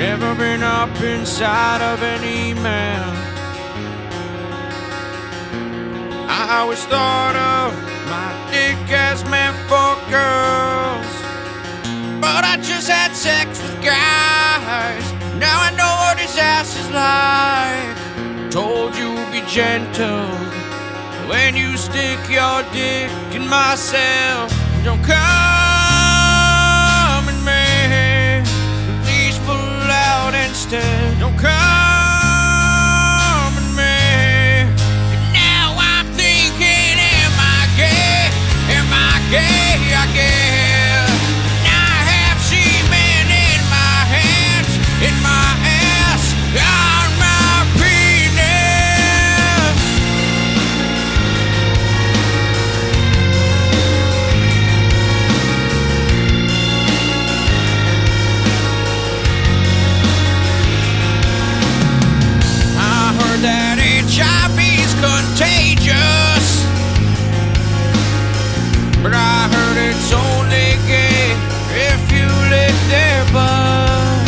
Never been up inside of an email. I always thought of my dick as meant for girls, but I just had sex with guys. Now I know what his ass is like. Told you be gentle when you stick your dick in myself. Don't come at me, please pull out instead. Don't come at me. And now I'm thinking, am I gay? Am I gay? I guess. And I have semen in my hands, in my ass, on my penis. I heard that HIV's contagious, but I heard it's only gay if you lick their butt.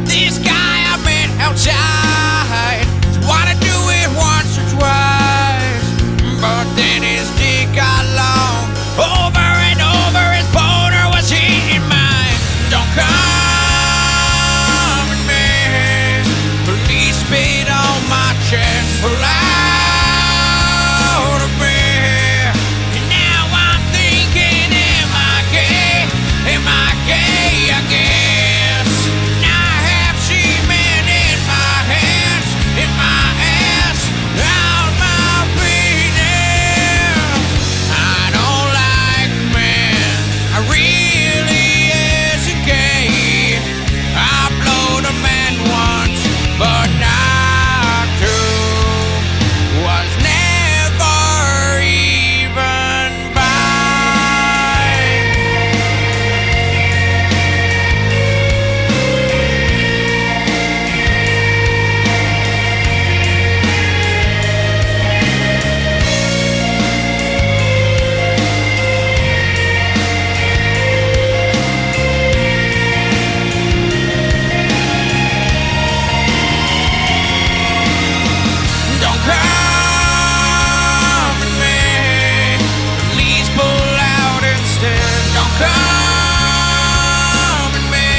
This guy I met outside wanna do it once or twice, but then his dick got long. Over and over his boner was hitting mine. Don't come at me, please spit on my chest, pull out of me. And now I'm thinking, am I gay? Am I gay? I guess. And I have semen in my hands, in my ass, on my penis. I don't like men, I really isn't gay. I blowed a man once, but not two. Was never even bi. Don't come at me, please pull out instead. Don't come at me.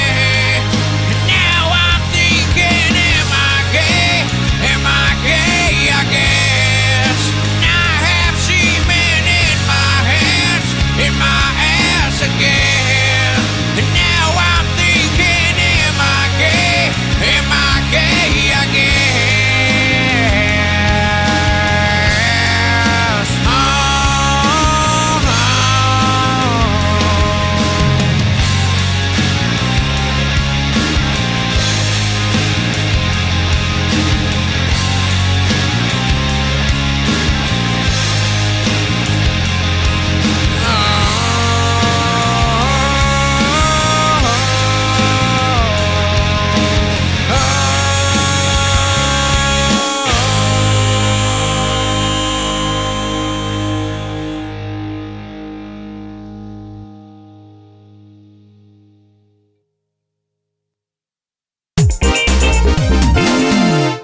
And now I'm thinking, am I gay? Am I gay? I guess. And I have semen in my hands, in my ass again. And now I'm thinking, am I gay? Am I gay? I guess.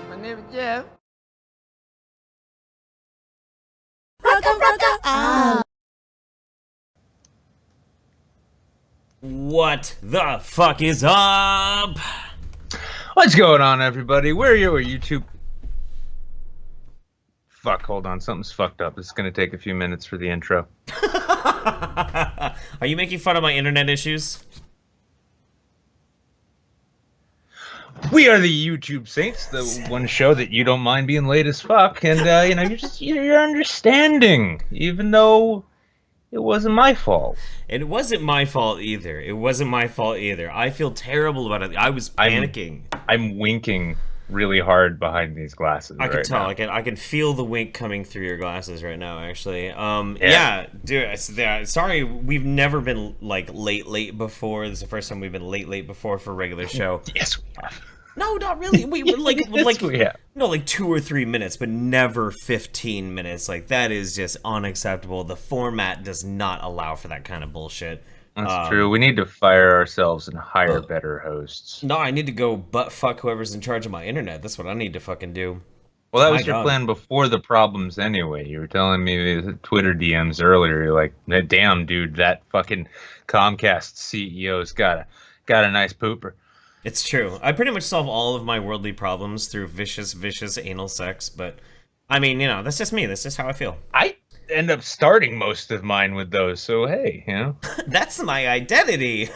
My name is Jeff. Rucka Rucka Ali. What the fuck is up? What's going on, everybody? Where are you at YouTube? Fuck, hold on. Something's fucked up. It's gonna take a few minutes for the intro. Are you making fun of my internet issues? We are the YouTube Saints, the one show that you don't mind being late as fuck, and you know, you're understanding, even though it wasn't my fault. It wasn't my fault either. It wasn't my fault either. I feel terrible about it. I was panicking. I'm winking really hard behind these glasses. I can right tell. now. I can feel the wink coming through your glasses right now. Actually, yeah, dude. Sorry, we've never been like late before. This is the first time we've been late before for a regular show. Yes, we have. No, not really. We were like, Yes, we have. no, like 2 or 3 minutes, but never 15 minutes. Like that is just unacceptable. The format does not allow for that kind of bullshit. That's true. We need to fire ourselves and hire better hosts. No, I need to go butt fuck whoever's in charge of my internet. That's what I need to fucking do. Well, that was your plan before the problems anyway. You were telling me the Twitter DMs earlier. You're like, damn, dude, that fucking Comcast CEO's got a nice pooper. It's true. I pretty much solve all of my worldly problems through vicious anal sex, but I mean, that's just me. That's just how I feel. I end up starting most of mine with those, so hey, That's my identity.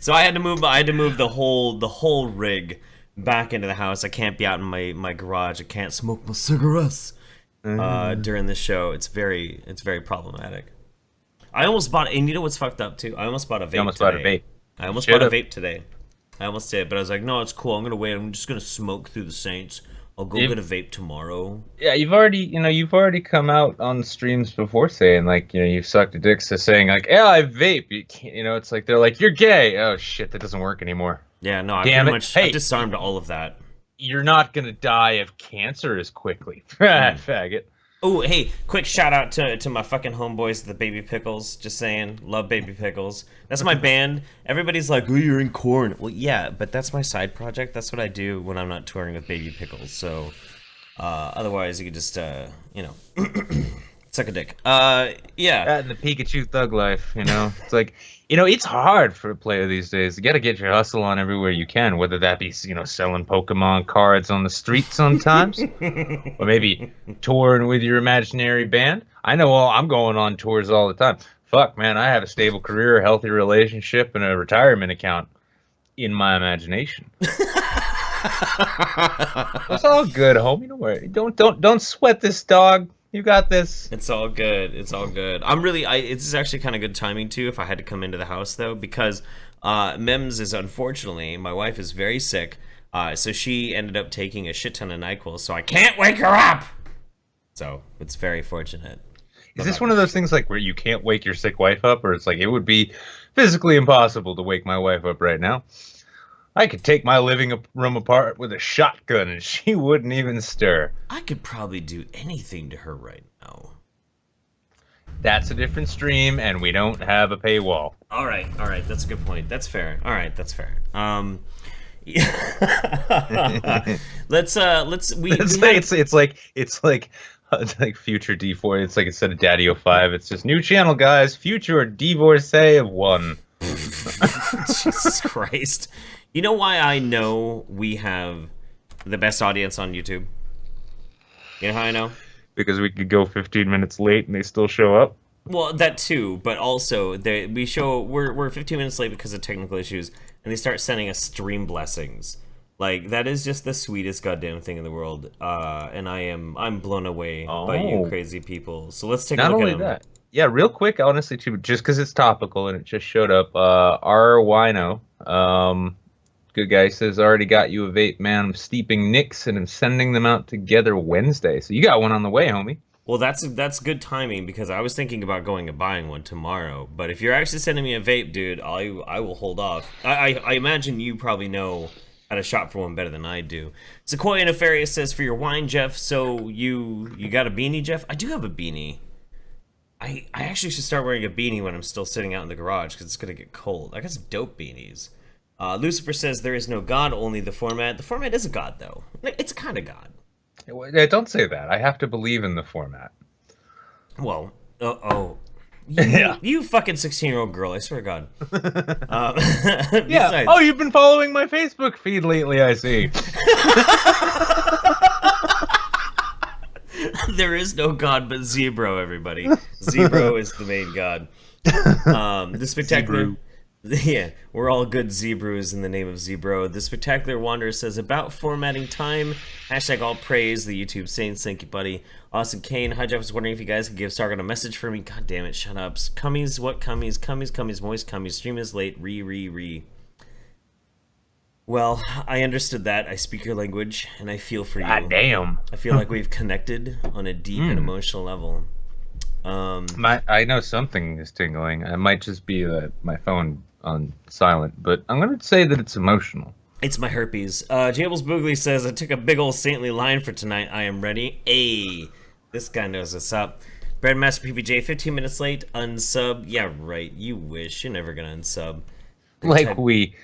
So I had to move the whole rig back into the house. I can't be out in my garage. I can't smoke my cigarettes during the show. It's very problematic. I almost bought, and you know what's fucked up too? I almost bought a vape. You almost bought a vape. I almost bought a vape today. I almost did, but I was like, no, it's cool. I'm gonna wait. I'm just gonna smoke through the Saints. I'll go get a vape tomorrow. Yeah, you've already come out on streams before saying like, you've sucked a dick, so saying like, yeah, I vape. You can't, it's like they're like, you're gay. Oh shit, that doesn't work anymore. Yeah, no, I disarmed all of that. You're not gonna die of cancer as quickly, faggot. Oh, hey, quick shout out to my fucking homeboys, the Baby Pickles. Just saying, love Baby Pickles. That's my band. Everybody's like, oh, you're in Korn. Well, yeah, but that's my side project. That's what I do when I'm not touring with Baby Pickles. So, otherwise, you could just, suck a dick. Yeah. That and the Pikachu thug life, It's like, it's hard for a player these days. You got to get your hustle on everywhere you can, whether that be, selling Pokemon cards on the street sometimes, or maybe touring with your imaginary band. I know I'm going on tours all the time. Fuck, man, I have a stable career, a healthy relationship, and a retirement account in my imagination. It's all good, homie. Don't worry. Don't sweat this, dog. You got this. It's all good. It's all good. It's actually kind of good timing too if I had to come into the house though, because Mems is, unfortunately, my wife is very sick, so she ended up taking a shit ton of NyQuil, so I can't wake her up. So it's very fortunate. Is this one of those things like where you can't wake your sick wife up, or it's like it would be physically impossible to wake my wife up right now? I could take my living room apart with a shotgun and she wouldn't even stir. I could probably do anything to her right now. That's a different stream, and we don't have a paywall. All right, that's a good point. That's fair. All right, that's fair. It's like future D4. It's like instead of Daddy 05, it's just new channel, guys. Future divorcee of 1. Jesus Christ. You know why I know we have the best audience on YouTube? You know how I know? Because we could go 15 minutes late and they still show up? Well, that too, but also we're 15 minutes late because of technical issues, and they start sending us stream blessings. Like, that is just the sweetest goddamn thing in the world, and I'm blown away by you crazy people. So let's take a look at them. Not only that. Yeah, real quick, honestly, too, just because it's topical and it just showed up, R. Wino, good guy, says, already got you a vape, man. I'm steeping nicks and I'm sending them out together Wednesday. So you got one on the way, homie. Well, that's good timing, because I was thinking about going and buying one tomorrow. But if you're actually sending me a vape, dude, I will hold off. I imagine you probably know how to shop for one better than I do. Sequoia Nefarious says, for your wine, Jeff, so you got a beanie, Jeff? I do have a beanie. I actually should start wearing a beanie when I'm still sitting out in the garage, because it's going to get cold. I got some dope beanies. Lucifer says, there is no God, only the format. The format is a God, though. It's kind of God. Don't say that. I have to believe in the format. Well, you fucking 16-year-old girl, I swear to God. Yeah. Besides, oh, you've been following my Facebook feed lately, I see. There is no God but Zebro, everybody. Zebro is the main God. The spectacular... Zebro. Yeah, we're all good Zebrews in the name of Zebro. The Spectacular Wanderer says, about formatting time, hashtag all praise, the YouTube Saints, thank you, buddy. Austin Kane, hi Jeff, was wondering if you guys could give Sargon a message for me. God damn it, shut up. Cummies, what cummies? Cummies, moist cummies, stream is late, re. Well, I understood that. I speak your language, and I feel for you. God damn. I feel like we've connected on a deep and emotional level. I know something is tingling. It might just be my phone on silent, but I'm gonna say that it's emotional. It's my herpes. Jables Boogly says, I took a big old saintly line for tonight. I am ready. Hey, this guy knows what's up. Breadmaster PPJ, 15 minutes late, unsub. Yeah, right. You wish. You're never gonna unsub. Like we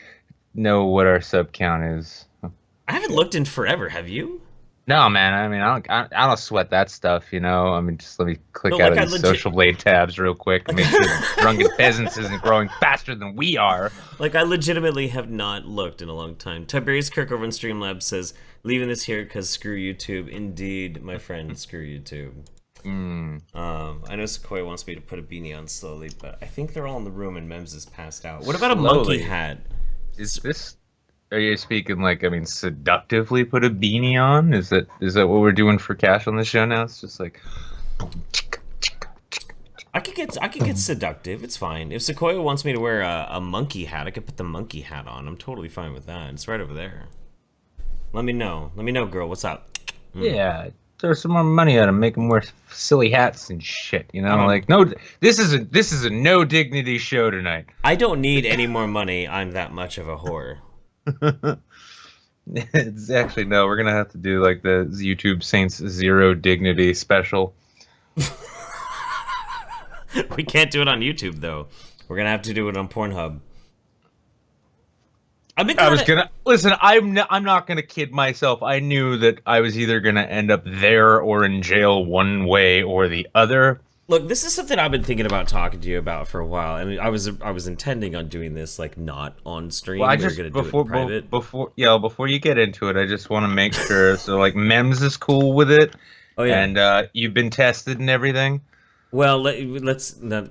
know what our sub count is. I haven't looked in forever. Have you? No, man. I mean, I don't sweat that stuff, you know. I mean, just let me click No, out like of these social blade tabs real quick and make sure drunken peasants isn't growing faster than we are. Like, I legitimately have not looked in a long time. Tiberius Kirk over in Streamlabs says, leaving this here because screw YouTube. Indeed, my friend, screw YouTube. I know Sequoia wants me to put a beanie on slowly, but I think they're all in the room and Mems is passed out. What about a monkey hat? Are you speaking like, I mean, seductively put a beanie on? Is that what we're doing for cash on the show now? It's just like... I could get seductive. It's fine. If Sequoia wants me to wear a monkey hat, I could put the monkey hat on. I'm totally fine with that. It's right over there. Let me know. Let me know, girl. What's up? Yeah, throw some more money at them, make them wear silly hats and shit. You know, like no, this is a no dignity show tonight. I don't need any more money. I'm that much of a whore. It's actually no. We're gonna have to do like the YouTube Saints Zero Dignity special. We can't do it on YouTube though. We're gonna have to do it on Pornhub. I was gonna listen. I'm not gonna kid myself. I knew that I was either gonna end up there or in jail one way or the other. Look, this is something I've been thinking about talking to you about for a while. I mean, I was intending on doing this like not on stream. Well, I we were just gonna do it in private. before you get into it, I just want to make sure. So like, Mems is cool with it. Oh yeah, and you've been tested and everything. Well, let's not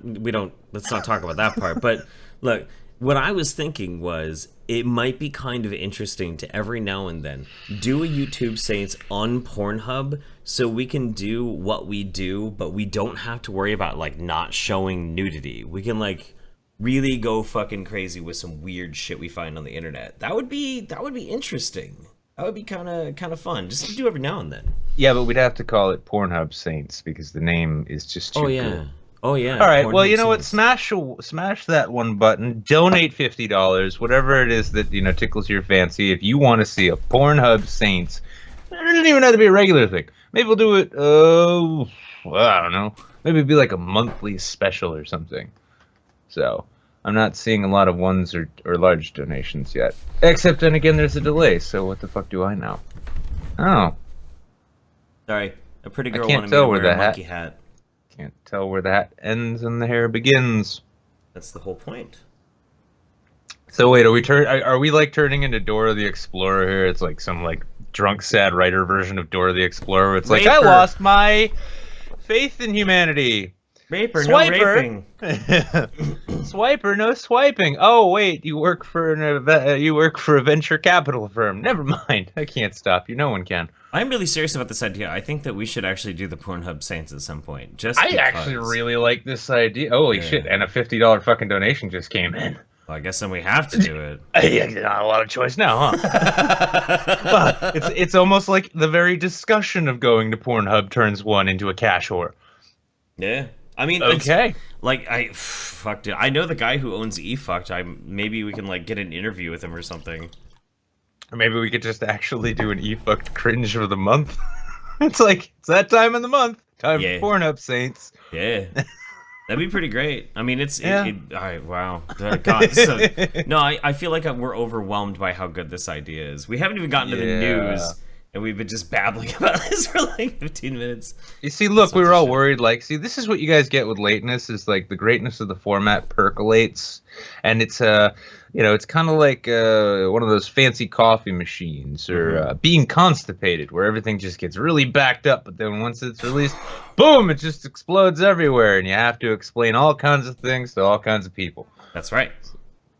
talk about that part. But look, what I was thinking was it might be kind of interesting to every now and then do a YouTube Saints on Pornhub so we can do what we do, but we don't have to worry about like not showing nudity. We can like really go fucking crazy with some weird shit we find on the internet. That would be interesting. That would be kind of fun just to do every now and then. Yeah, but we'd have to call it Pornhub Saints because the name is just too cool. Oh yeah. All right. Well, you know what? Smash that one button. Donate $50. Whatever it is that tickles your fancy. If you want to see a Pornhub Saints, it doesn't even have to be a regular thing. Maybe we'll do it. Well, I don't know. Maybe it'd be like a monthly special or something. So I'm not seeing a lot of ones or large donations yet. Except then again, there's a delay. So what the fuck do I know? Oh. Sorry, a pretty girl wanted me to wear a monkey hat. Can't tell where the hat ends and the hair begins. That's the whole point. So wait, are we like turning into Dora the Explorer here? It's like some like drunk sad writer version of Dora the Explorer. It's like, I lost my faith in humanity. Raper, Swiper. no raping. Swiper, no swiping. Oh wait, you work for a venture capital firm. Never mind. I can't stop you. No one can. I'm really serious about this idea. I think that we should actually do the Pornhub Saints at some point. I actually really like this idea. Holy shit! And a $50 fucking donation just came in. Well, I guess then we have to do it. Not a lot of choice now, huh? But it's almost like the very discussion of going to Pornhub turns one into a cash whore. Yeah. I mean, okay. Fuck, dude. I know the guy who owns eFucked. Maybe we can like get an interview with him or something. Or maybe we could just actually do an eFucked cringe of the month. It's that time of the month. Time for Pornhub Saints. Yeah. That'd be pretty great. I mean, all right, wow. God, I feel like we're overwhelmed by how good this idea is. We haven't even gotten to the news. And we've been just babbling about this for like 15 minutes. You see, look, we were all worried. This is what you guys get with lateness is like the greatness of the format percolates. And it's, it's kind of like one of those fancy coffee machines or being constipated where everything just gets really backed up. But then once it's released, boom, it just explodes everywhere. And you have to explain all kinds of things to all kinds of people. That's right.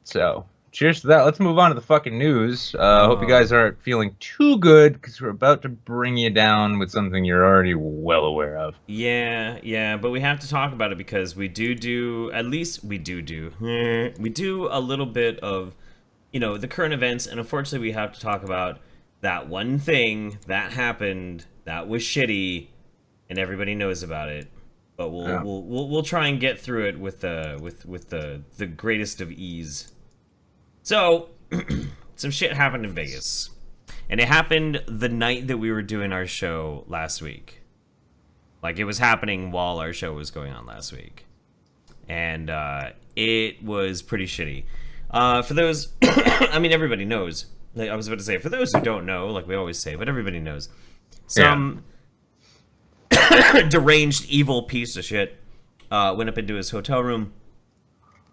So... cheers to that. Let's move on to the fucking news. Hope you guys aren't feeling too good because we're about to bring you down with something you're already well aware of. Yeah, but we have to talk about it because we do a little bit of, the current events, and unfortunately we have to talk about that one thing that happened that was shitty, and everybody knows about it. But we'll try and get through it with the greatest of ease. So, some shit happened in Vegas. And it happened the night that we were doing our show last week. Like, it was happening while our show was going on last week. And it was pretty shitty. For those, I mean, everybody knows. Like, I was about to say, for those who don't know, like we always say, but everybody knows. Some deranged, evil piece of shit went up into his hotel room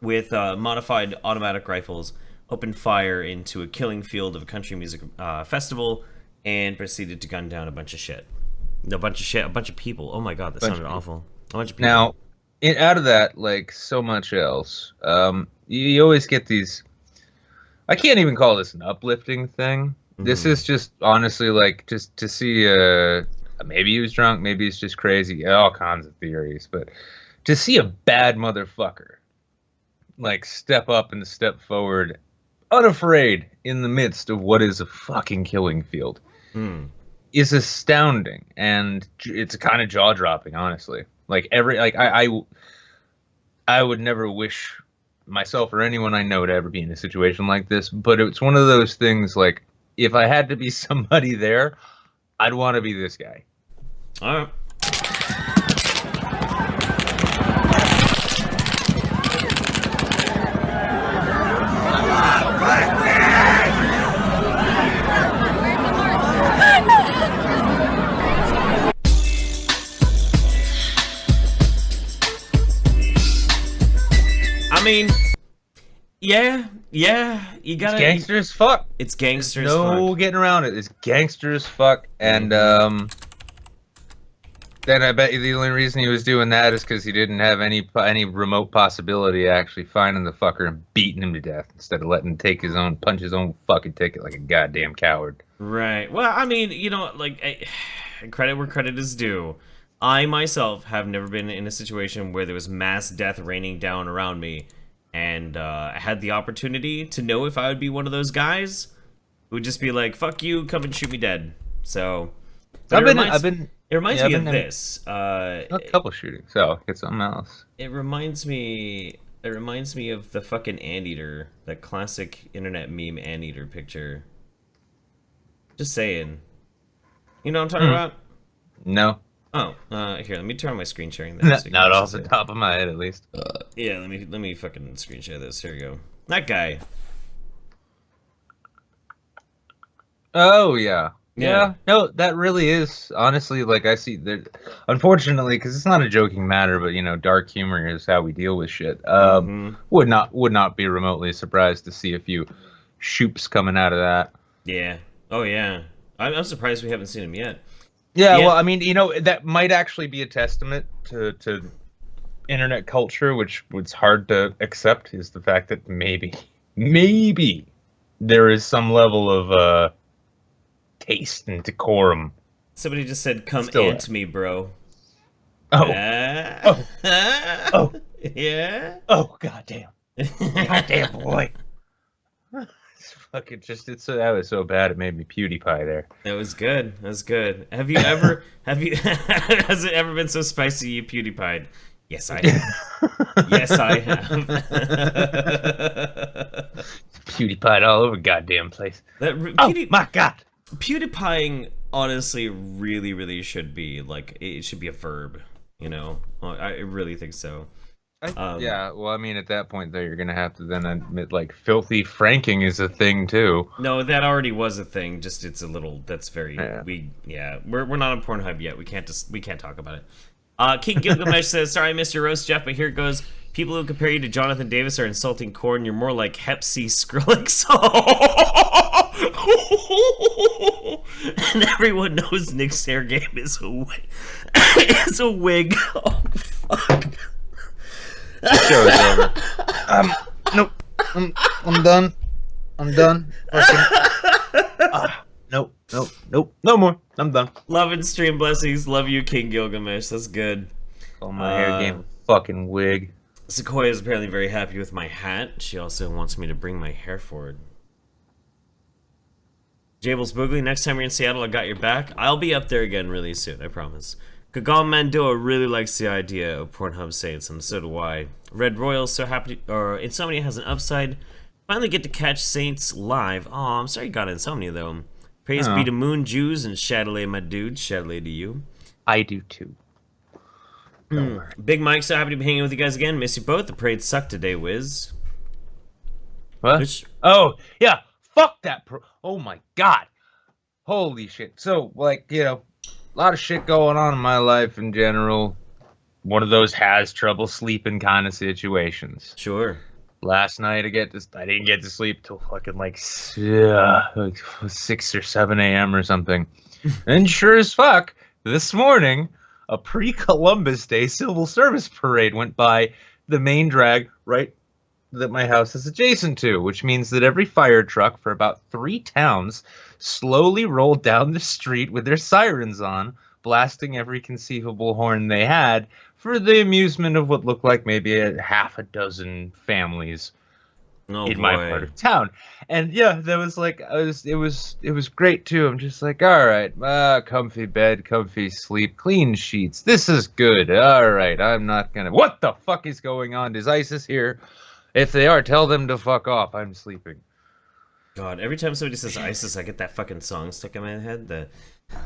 with modified automatic rifles, opened fire into a killing field of a country music festival, and proceeded to gun down a bunch of shit. A bunch of people. Oh my god, that sounded awful. A bunch of people. Now, out of that, like so much else, you always get these. I can't even call this an uplifting thing. This is just honestly like just to see. Maybe he was drunk. Maybe he's just crazy. All kinds of theories, but to see a bad motherfucker like step up and step forward, unafraid in the midst of what is a fucking killing field, is astounding, and it's kind of jaw dropping, honestly. Like I would never wish myself or anyone I know to ever be in a situation like this, but it's one of those things, like, if I had to be somebody there, I'd want to be this guy. All right. I mean, yeah, you gotta. It's gangster as fuck. It's gangster as fuck. No getting around it. It's gangster as fuck. And then I bet you the only reason he was doing that is because he didn't have any remote possibility of actually finding the fucker and beating him to death instead of letting him punch his own fucking ticket like a goddamn coward. Right. Well, I mean, you know, like, credit where credit is due. I myself have never been in a situation where there was mass death raining down around me, and I had the opportunity to know if I would be one of those guys who would just be like, "Fuck you, come and shoot me dead." So, it reminds me of this. A couple shootings. So get something else. It reminds me of the fucking anteater, that classic internet meme anteater picture. Just saying. You know what I'm talking about? No. Oh, here, let me turn on my screen sharing. Not off the top of my head, at least. Yeah, let me fucking screen share this. Here we go. That guy. Oh yeah. No, that really is honestly, like, I see that. Unfortunately, because it's not a joking matter, but you know, dark humor is how we deal with shit. Would not be remotely surprised to see a few shoops coming out of that. Yeah. Oh yeah. I'm surprised we haven't seen him yet. Yeah, well, I mean, you know, that might actually be a testament to internet culture, which was hard to accept, is the fact that maybe there is some level of taste and decorum. Somebody just said, "Come Still ant me, bro." Oh. Oh. Yeah. Oh, goddamn. Goddamn, boy. Fucking that was so bad it made me PewDiePie there. That was good. Has it ever been so spicy you PewDiePied? Yes, I have. Yes, I have. PewDiePied all over goddamn place. My god. PewDiePieing honestly really should be, like, it should be a verb, you know? I really think so. Yeah, well, I mean, at that point, though, you're gonna have to then admit, like, filthy franking is a thing too. No, that already was a thing. Just it's a little. That's very. We're not on Pornhub yet. We can't talk about it. King Gilgamesh says, "Sorry, I missed your roast, Jeff, but here it goes. People who compare you to Jonathan Davis are insulting Corden. You're more like Hep C Skrillex." And everyone knows Nick's hair game is a wig. It's a wig. Oh fuck. Show is over. Nope. I'm done. Nope. No more. I'm done. Love and stream blessings. Love you, King Gilgamesh. That's good. Call my hair game a fucking wig. Sequoia is apparently very happy with my hat. She also wants me to bring my hair forward. Jables Boogly, next time you're in Seattle, I got your back. I'll be up there again really soon, I promise. Gagal Mandoa really likes the idea of Pornhub Saints, and so do I. Red Royal so happy, or Insomnia has an upside. Finally get to catch Saints live. Aw, I'm sorry you got Insomnia though. Praise be to Moon Jews and Chatelet, my dude. Chatelet to you. I do too. Don't worry. Big Mike, so happy to be hanging with you guys again. Miss you both. The parade sucked today, Wiz. What? Which- Oh, yeah. Fuck that. Oh, my God. Holy shit. So, like, you know, a lot of shit going on in my life in general. One of those has trouble sleeping kind of situations. Sure. Last night, I didn't get to sleep till fucking like 6 or 7 a.m. or something. And sure as fuck, this morning, a pre-Columbus Day civil service parade went by the main drag right that my house is adjacent to, which means that every fire truck for about 3 towns slowly rolled down the street with their sirens on, blasting every conceivable horn they had for the amusement of what looked like maybe a half a dozen families in my part of town. And yeah, there was like, it was great too. I'm just like, all right, comfy bed, comfy sleep, clean sheets. This is good. All right, I'm not gonna. What the fuck is going on? Is ISIS here? If they are, tell them to fuck off. I'm sleeping. God, every time somebody says ISIS, I get that fucking song stuck in my head. You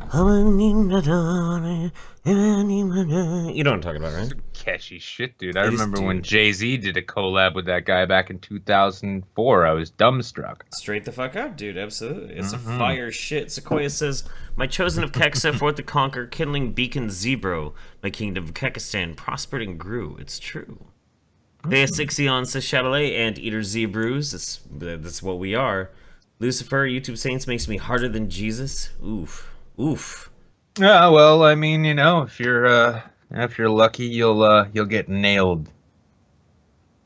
know what I'm talking about, right? Catchy shit, dude. I remember when Jay-Z did a collab with that guy back in 2004. I was dumbstruck. Straight the fuck up, dude. Absolutely. It's a fire shit. Sequoia says, my chosen of Kek set forth to conquer, kindling beacon Zebro. My kingdom of Kekistan prospered and grew. It's true. Thea6ion says Chatelet and Eater Zebrews. That's what we are. Lucifer, YouTube Saints makes me harder than Jesus. Oof. Oof. Yeah, well, I mean, you know, if you're lucky, you'll get nailed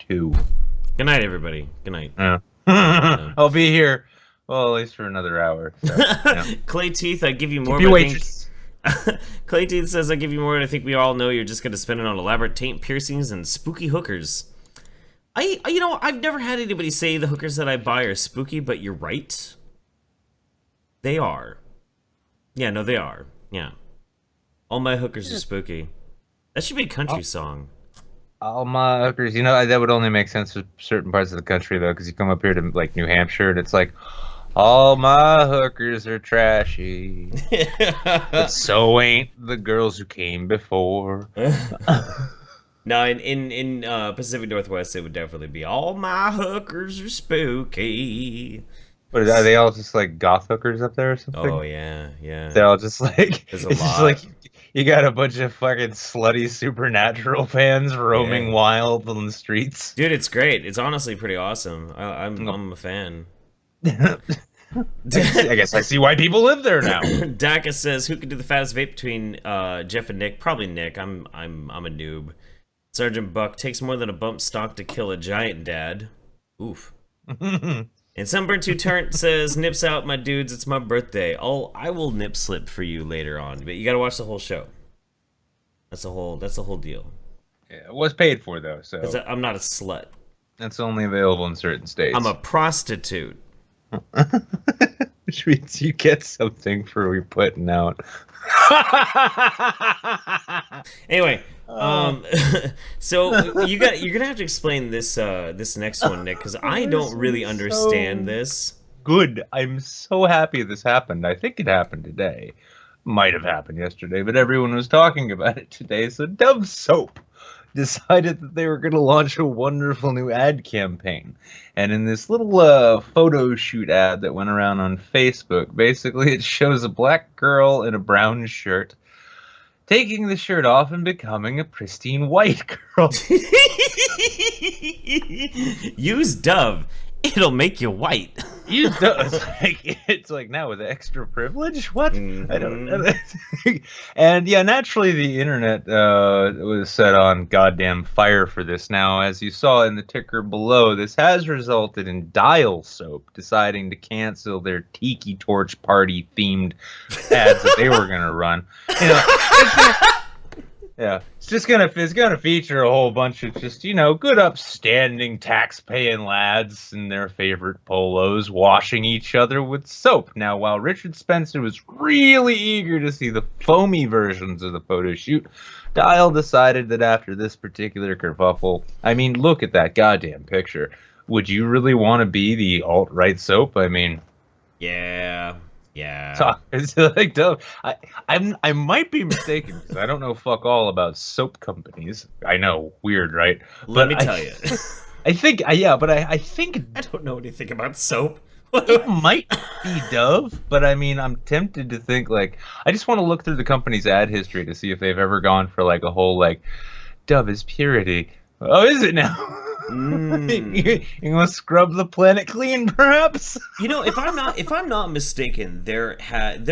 too. Good night, everybody. Good night. Yeah. I'll be here, well, at least for another hour. So, yeah. Clay Teeth, I give you more. Clay Teeth says, I give you more, and I think we all know you're just going to spend it on elaborate taint piercings and spooky hookers. You know, I've never had anybody say the hookers that I buy are spooky, but you're right. They are. Yeah, no, they are. Yeah. All my hookers are spooky. That should be a country song. All my hookers, you know, that would only make sense for certain parts of the country, though, because you come up here to, like, New Hampshire, and it's like, all my hookers are trashy, but so ain't the girls who came before. No, in Pacific Northwest, it would definitely be all my hookers are spooky. But are they all just like goth hookers up there or something? Oh yeah, yeah. They're all just like There's a it's lot. just like you got a bunch of fucking slutty Supernatural fans roaming wild on the streets. Dude, it's great. It's honestly pretty awesome. I'm a fan. I guess I see why people live there now. Daka says, "Who could do the fattest vape between Jeff and Nick? Probably Nick. I'm a noob." Sergeant Buck takes more than a bump stock to kill a giant dad. Oof. And Sunburn2 Turnt says, "Nips out, my dudes. It's my birthday. Oh, I will nip slip for you later on, but you got to watch the whole show. That's the whole deal. Yeah, it was paid for though, so I'm not a slut. That's only available in certain states. I'm a prostitute." Which means you get something for we putting out. Anyway, so you're gonna have to explain this this next one, Nick, because I don't really understand this. Good. I'm so happy this happened. I think it happened today. Might have happened yesterday, but everyone was talking about it today. So Dove Soap decided that they were going to launch a wonderful new ad campaign. And in this little photo shoot ad that went around on Facebook, basically it shows a black girl in a brown shirt taking the shirt off and becoming a pristine white girl. Use Dove. It'll make you white. Use Dove. It's like now with extra privilege? What? I don't know. And yeah, naturally the internet was set on goddamn fire for this. Now, as you saw in the ticker below, this has resulted in Dial Soap deciding to cancel their Tiki Torch Party themed ads that they were going to run. You know, it's gonna feature a whole bunch of just, you know, good upstanding tax-paying lads in their favorite polos washing each other with soap. Now, while Richard Spencer was really eager to see the foamy versions of the photo shoot, Dial decided that after this particular kerfuffle, I mean, look at that goddamn picture. Would you really want to be the alt-right soap? I mean, yeah. Yeah. talk. It's like, Dove, I might be mistaken because I don't know fuck all about soap companies. I know, weird, right? Let me tell you. I think, yeah, but I think I don't know anything about soap. it might be Dove, but I mean, I'm tempted to think like I just want to look through the company's ad history to see if they've ever gone for like a whole like Dove is purity. Oh, is it now? You gonna scrub the planet clean, perhaps? You know, if I'm not mistaken, there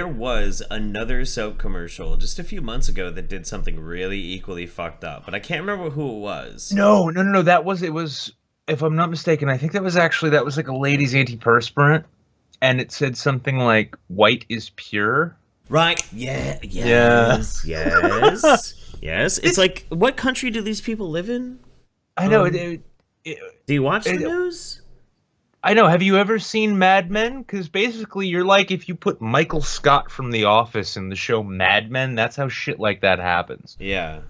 was another soap commercial just a few months ago that did something really equally fucked up, but I can't remember who it was. No. It was. If I'm not mistaken, I think that was like a ladies' antiperspirant, and it said something like "white is pure." Right? Yeah. Yes. Yes. It's like, what country do these people live in? I know. Do you watch the news? I know. Have you ever seen Mad Men? Because basically, you're like if you put Michael Scott from The Office in the show Mad Men. That's how shit like that happens. Yeah.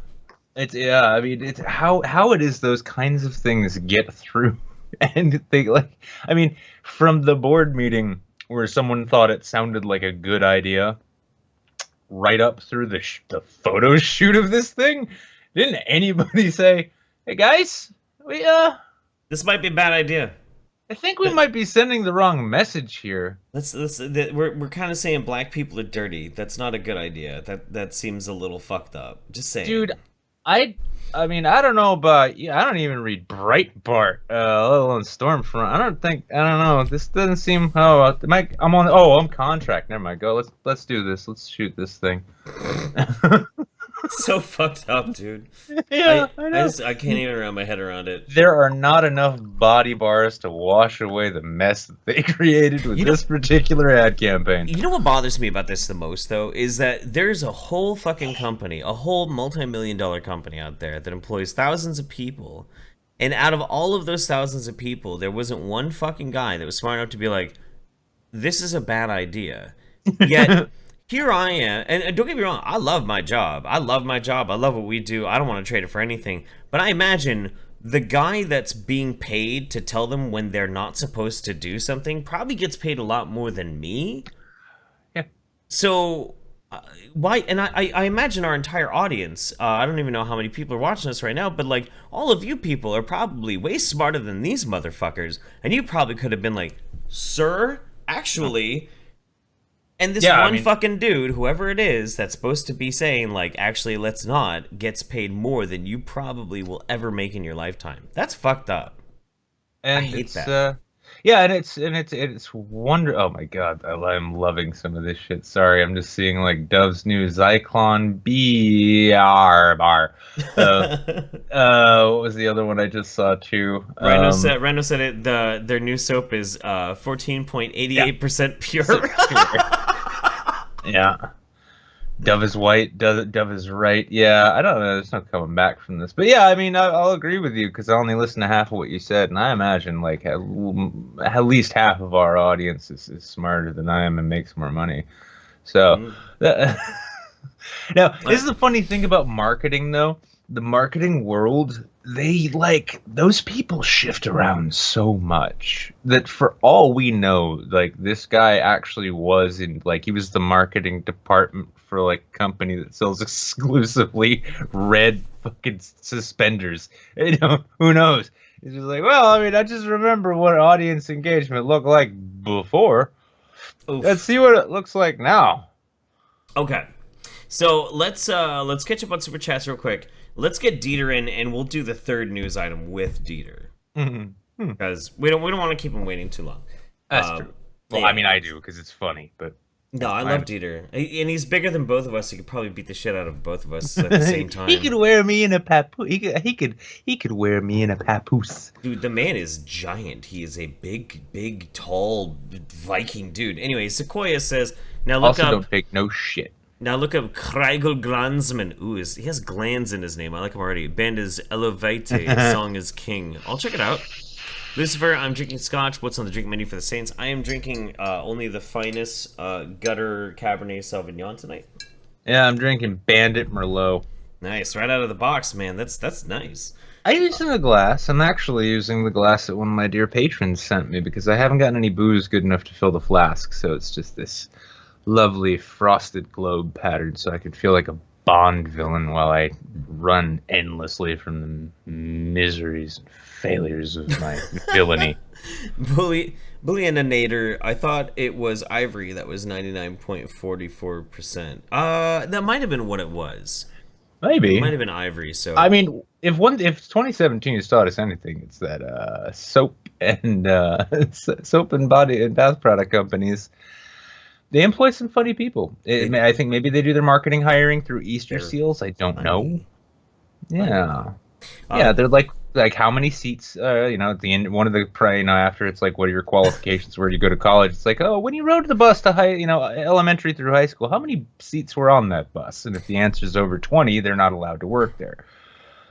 I mean, it's how it is those kinds of things get through, and they like. I mean, from the board meeting where someone thought it sounded like a good idea, right up through the photo shoot of this thing, didn't anybody say, "Hey guys, this might be a bad idea. I think we might be sending the wrong message here." We're kind of saying black people are dirty. That's not a good idea. That seems a little fucked up. Just saying. Dude, I mean, I don't know about you. I don't even read Breitbart, let alone Stormfront. I don't know. This doesn't seem. I'm contract. Never mind. Go. Let's do this. Let's shoot this thing. So fucked up, dude. Yeah, I know. I can't even wrap my head around it. There are not enough body bars to wash away the mess that they created with this particular ad campaign. You know what bothers me about this the most, though, is that there's a whole fucking company, a whole multi-million-dollar company out there that employs thousands of people, and out of all of those thousands of people, there wasn't one fucking guy that was smart enough to be like, this is a bad idea. Yet here I am, and don't get me wrong, I love my job. I love what we do. I don't want to trade it for anything. But I imagine the guy that's being paid to tell them when they're not supposed to do something probably gets paid a lot more than me. Yeah. So why? And I imagine our entire audience. I don't even know how many people are watching this right now, but like all of you people are probably way smarter than these motherfuckers, and you probably could have been like, "Sir, actually." And this fucking dude, whoever it is, that's supposed to be saying, like, actually, let's not, gets paid more than you probably will ever make in your lifetime. That's fucked up. And I hate that. Yeah, and it's wonder. Oh my god, I'm loving some of this shit. Sorry, I'm just seeing like Dove's new Zyklon BR bar. What was the other one I just saw too? Rhino said their new soap is 14.88% pure. Yeah. Dove is white. Dove is right. Yeah, I don't know. There's no coming back from this. But yeah, I mean, I'll agree with you because I only listened to half of what you said, and I imagine like at least half of our audience is smarter than I am and makes more money. So now, this is the funny thing about marketing, though. The marketing world, they like those people shift around so much that for all we know, like this guy actually was in like he was the marketing department for like a company that sells exclusively red fucking suspenders. You know, who knows? He's just like, well, I mean, I just remember what audience engagement looked like before. Oof. Let's see what it looks like now. Okay, so let's catch up on super chats real quick. Let's get Dieter in, and we'll do the third news item with Dieter because we don't want to keep him waiting too long. That's true. Well, I mean, I do because it's funny, but no, I love Dieter, and he's bigger than both of us. He could probably beat the shit out of both of us at the same time. He could wear me in a papoose. He could wear me in a papoose. Dude, the man is giant. He is a big, tall Viking dude. Anyway, Sequoia says, "Now look also up." Don't take no shit. Now look up Kreigel Glansman. Ooh, he has glands in his name. I like him already. Band is Elevate. Song is King. I'll check it out. Lucifer, I'm drinking scotch. What's on the drink menu for the Saints? I am drinking only the finest gutter Cabernet Sauvignon tonight. Yeah, I'm drinking Bandit Merlot. Nice, right out of the box, man. That's nice. I'm using a glass. I'm actually using the glass that one of my dear patrons sent me because I haven't gotten any booze good enough to fill the flask. So it's just this lovely frosted globe pattern so I could feel like a Bond villain while I run endlessly from the miseries and failures of my villainy. Bullioninator, I thought it was Ivory that was 99.44%. That might have been what it was. Maybe. It might have been Ivory, so... I mean, if 2017 has taught us anything, it's that soap and body and bath product companies, they employ some funny people. I think maybe they do their marketing hiring through Easter seals. I don't know. Yeah. Yeah, they're like how many seats, at the end, one of the, after it's like, what are your qualifications, where do you go to college? It's like, oh, when you rode the bus to elementary through high school, how many seats were on that bus? And if the answer is over 20, they're not allowed to work there.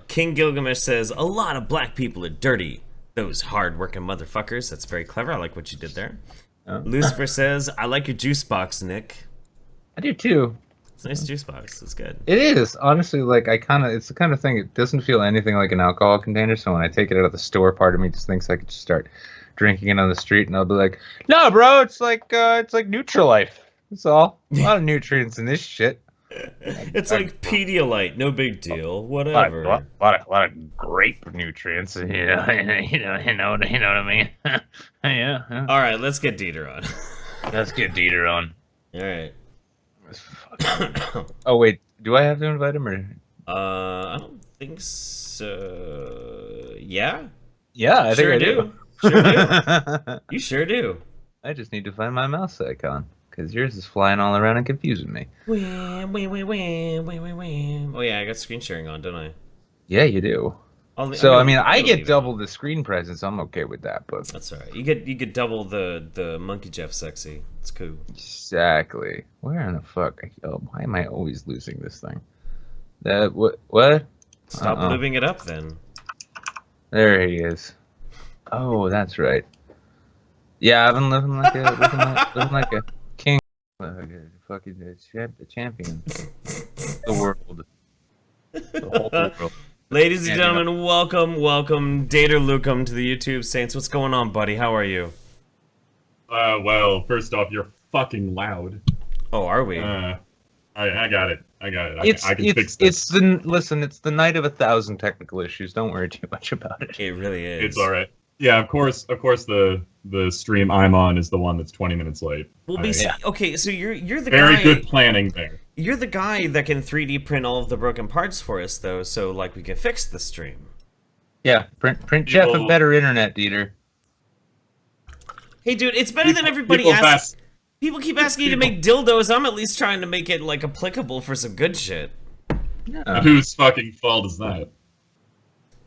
King Gilgamesh says, a lot of black people are dirty. Those hard-working motherfuckers. That's very clever. I like what you did there. Lucifer says, I like your juice box, Nick. I do too. It's a nice juice box. It's good. It is. Honestly, like, it's the kind of thing, it doesn't feel anything like an alcohol container, so when I take it out of the store, part of me just thinks I could just start drinking it on the street, and I'll be like, no, bro, it's like Nutrilife. That's all. A lot of nutrients in this shit. It's like Pedialyte. No big deal. Whatever. A lot of grape nutrients. You know what I mean? Yeah. All right, let's get Dieter on. Let's get Dieter on. All right. Oh wait, do I have to invite him or? I don't think so. Yeah. Yeah, I think I do. Sure do. You sure do. I just need to find my mouse icon because yours is flying all around and confusing me. Oh yeah, I got screen sharing on, don't I? Yeah, you do. I get double the screen presence. I'm okay with that, but that's all right. You get double the Monkey Jeff sexy. It's cool. Exactly. Where in the fuck? Why am I always losing this thing? What? Stop moving it up then. There he is. Oh, that's right. Yeah, I've been living like a king, fucking champion. The world. The whole world. Ladies and gentlemen, welcome, Deterlucem to the YouTube Saints. What's going on, buddy? How are you? Well, first off, you're fucking loud. Oh, are we? I got it. I can fix this. It's the night of 1,000 technical issues. Don't worry too much about it. It really is. It's all right. Yeah, of course. The stream I'm on is the one that's 20 minutes late. Well, okay, so you're the very guy. Very good planning there. You're the guy that can 3D print all of the broken parts for us, though, so like we can fix the stream. Yeah, print Jeff a better internet, Dieter. Hey, dude, it's better than everybody asks. People keep asking you to make dildos. I'm at least trying to make it like applicable for some good shit. Yeah. Whose fucking fault is that?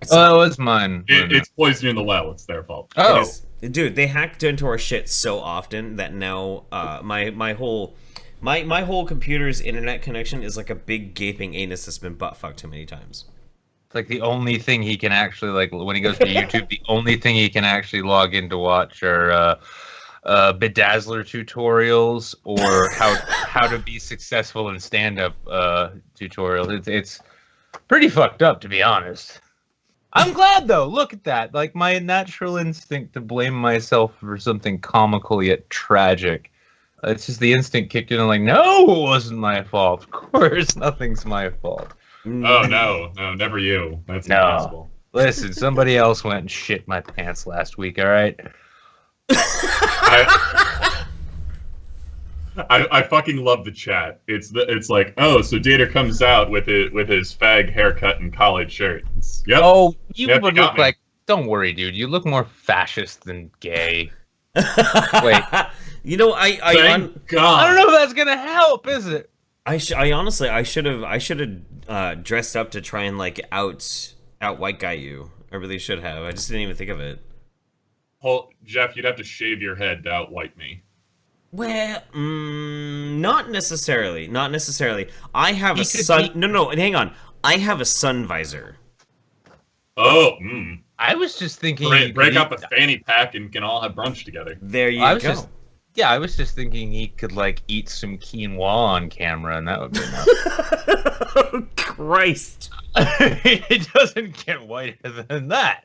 Oh, it's mine. It's poisoning the well. It's their fault. Oh, dude, they hacked into our shit so often that now my whole computer's internet connection is like a big gaping anus that's been butt fucked too many times. It's like the only thing he can actually, like, when he goes to YouTube, the only thing he can actually log in to watch are bedazzler tutorials or how to be successful in stand-up tutorials. It's pretty fucked up, to be honest. I'm glad, though. Look at that. Like, my natural instinct to blame myself for something comical yet tragic. It's just the instinct kicked in and like, no, it wasn't my fault. Of course, nothing's my fault. Oh, no, never you. That's impossible. Listen, somebody else went and shit my pants last week, all right? I fucking love the chat. It's like, oh, so Dieter comes out with his fag haircut and collared shirt. Yep. Oh, you would look like. Don't worry, dude. You look more fascist than gay. Wait. You know, I Thank God. I don't know if that's gonna help, is it? I honestly should have dressed up to try and like out white guy you. I really should have. I just didn't even think of it. Jeff, you'd have to shave your head to out white me. Well, not necessarily. Not necessarily. I have a sun. No, hang on. I have a sun visor. Oh, I was just thinking. Break out the fanny pack and can all have brunch together. There you go. I was just thinking he could like eat some quinoa on camera, and that would be enough. Oh, Christ! It doesn't get whiter than that.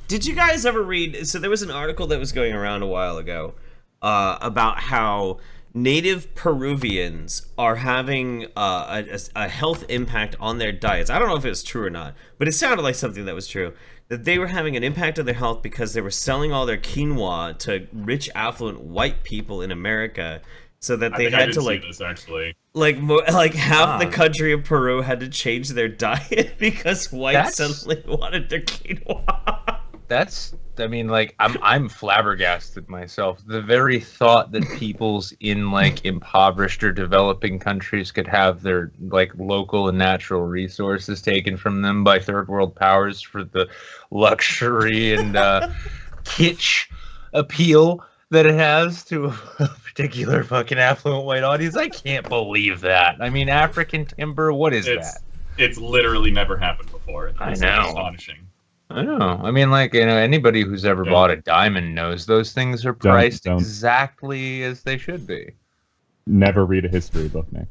Did you guys ever read? So there was an article that was going around a while ago about how native Peruvians are having a health impact on their diets. I don't know if it's true or not, but it sounded like something that was true. That they were having an impact on their health because they were selling all their quinoa to rich, affluent white people in America, so that they had to see this, actually. like half the country of Peru had to change their diet because whites suddenly wanted their quinoa. I mean, like, I'm flabbergasted myself. The very thought that peoples in like impoverished or developing countries could have their like local and natural resources taken from them by third world powers for the luxury and kitsch appeal that it has to a particular fucking affluent white audience. I can't believe that. I mean, African timber, what is that? It's literally never happened before. I know. Astonishing. I know. I mean, like, you know, anybody who's ever bought a diamond knows those things are priced exactly as they should be. Never read a history book, Nick.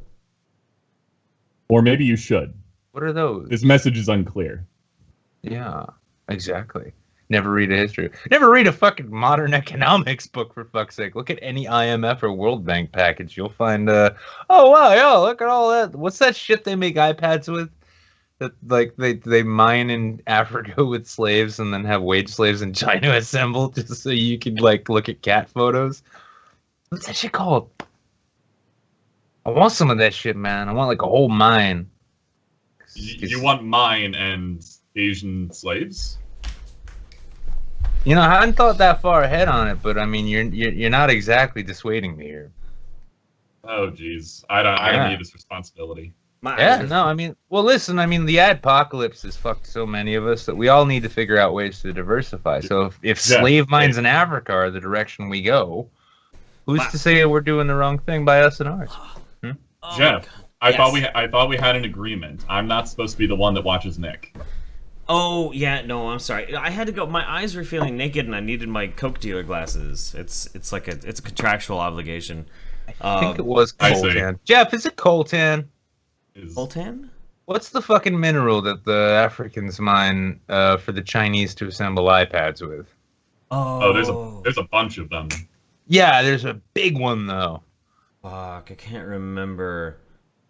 Or maybe you should. What are those? This message is unclear. Yeah, exactly. Never read a history. Never read a fucking modern economics book, for fuck's sake. Look at any IMF or World Bank package. You'll find, oh, wow, yo, look at all that. What's that shit they make iPads with? That, like, they mine in Africa with slaves and then have wage slaves in China assembled just so you can, like, look at cat photos. What's that shit called? I want some of that shit, man. I want, like, a whole mine. You want mine and Asian slaves? You know, I hadn't thought that far ahead on it, but I mean, you're not exactly dissuading me here. Oh, jeez. I don't need this responsibility. No, I mean, well, listen, I mean, the adpocalypse has fucked so many of us that we all need to figure out ways to diversify. So if slave mines in Africa are the direction we go, who's to say we're doing the wrong thing by us and ours? Jeff, I thought we had an agreement. I'm not supposed to be the one that watches Nick. Oh, yeah, no, I'm sorry. I had to go. My eyes were feeling naked, and I needed my Coke dealer glasses. It's a contractual obligation. I think it was coltan. Jeff, is it coltan? Coltan? What's the fucking mineral that the Africans mine for the Chinese to assemble iPads with? There's a bunch of them. Yeah, there's a big one though. Fuck, I can't remember.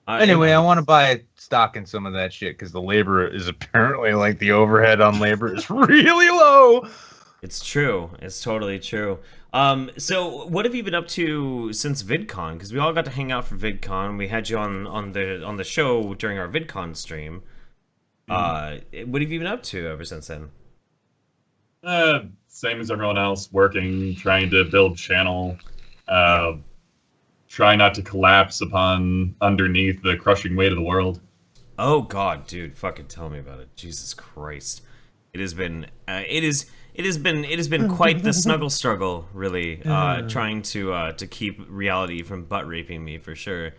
Anyway, I want to buy stock in some of that shit because the labor is apparently, like, the overhead on labor is really low. It's true. It's totally true. So what have you been up to since VidCon? Because we all got to hang out for VidCon. We had you on the show during our VidCon stream. What have you been up to ever since then? Same as everyone else, working, trying to build channel, try not to collapse upon underneath the crushing weight of the world. Oh God, dude, fucking tell me about it. Jesus Christ, it has been quite the snuggle struggle, really. Trying to keep reality from butt raping me for sure.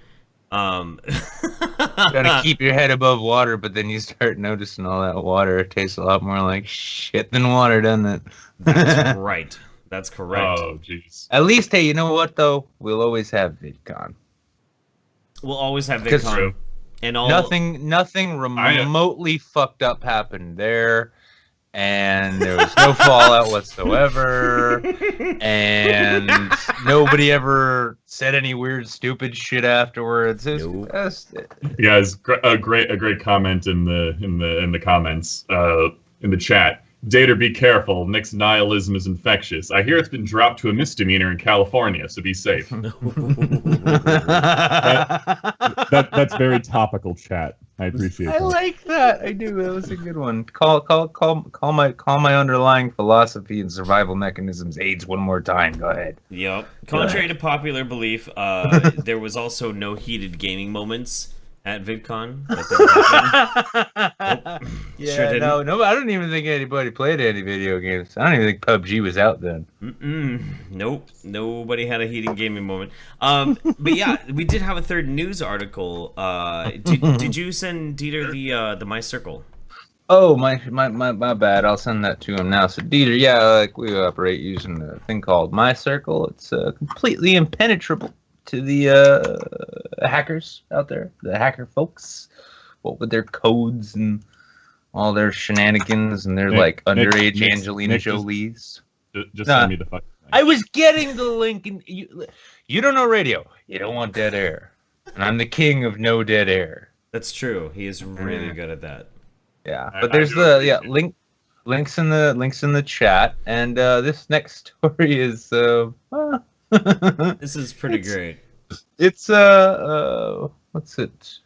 Gotta keep your head above water, but then you start noticing all that water. It tastes a lot more like shit than water, doesn't it? That's right. That's correct. Oh, jeez. At least, hey, you know what though? We'll always have VidCon. We'll always have VidCon. And all nothing remotely fucked up happened there, and there was no fallout whatsoever, and nobody ever said any weird, stupid shit afterwards. Yeah, it's a great comment in the comments in the chat. Dater, be careful. Nick's nihilism is infectious. I hear it's been dropped to a misdemeanor in California, so be safe. That's very topical, chat. I appreciate that. I like that. I do. That was a good one. Call my underlying philosophy and survival mechanisms AIDS one more time. Go ahead. Yep. Contrary to popular belief, there was also no heated gaming moments at VidCon. Nope. Yeah, sure no, I don't even think anybody played any video games. I don't even think PUBG was out then. Nope, nobody had a heated gaming moment. But yeah, we did have a third news article. Did you send Dieter the My Circle? Oh, my bad. I'll send that to him now. So Dieter, yeah, like we operate using a thing called My Circle. It's completely impenetrable to the hackers out there, the hacker folks, what with their codes and all their shenanigans and their like underage Angelina Jolies. Just send me the fucking I was getting the link, and you don't know radio. You don't want dead air, and I'm the king of no dead air. That's true. He is really good at that. Yeah, but there's the links in the chat, and this next story is This is pretty great. It's what's it?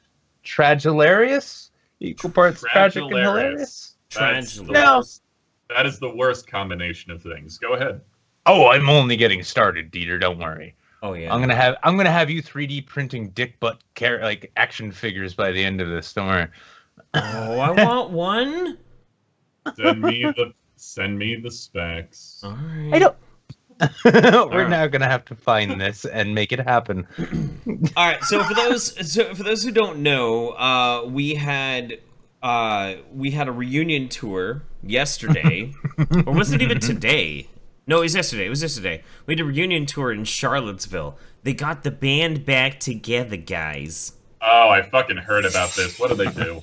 Tragilarious? Equal parts tragic and hilarious. Tragilarious. That is the worst combination of things. Go ahead. Oh, I'm only getting started, Dieter. Don't worry. Oh yeah. I'm gonna have you 3D printing dick butt like action figures by the end of this. Don't worry. Oh, I want one. Send me the specs. All right. I don't. We're now gonna have to find this and make it happen. All right. So for those who don't know, we had a reunion tour yesterday, or was it even today? No, it was yesterday. We had a reunion tour in Charlottesville. They got the band back together, guys. Oh, I fucking heard about this. What do they do?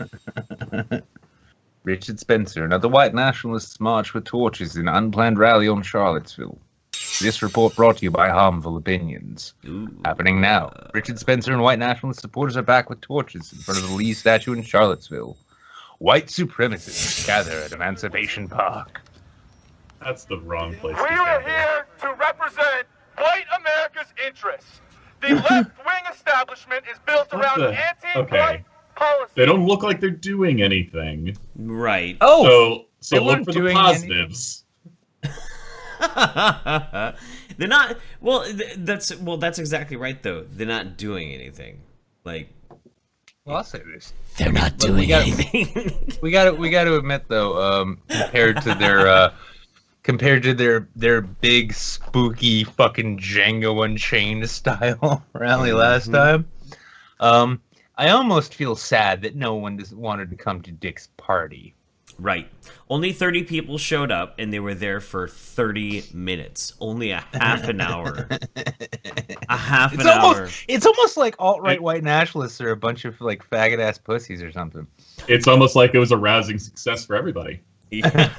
Richard Spencer and other white nationalists march with torches in unplanned rally on Charlottesville. This report brought to you by Harmful Opinions. Ooh. Happening now. Richard Spencer and white nationalist supporters are back with torches in front of the Lee statue in Charlottesville. White supremacists gather at Emancipation Park. That's the wrong place. We are here to represent white America's interests. The left-wing establishment is built around anti-white policy. They don't look like they're doing anything. Right. Oh, So look for the positives. They're not. Well, that's exactly right though. They're not doing anything. Like, well, I'll say this. they're not doing anything. We got to admit though, compared to their big spooky fucking Django Unchained style rally last time, I almost feel sad that no one wanted to come to Dick's party. Right. Only 30 people showed up, and they were there for 30 minutes. Only a half an hour. It's almost like alt-right white nationalists are a bunch of like faggot-ass pussies or something. It's almost like it was a rousing success for everybody. Yeah.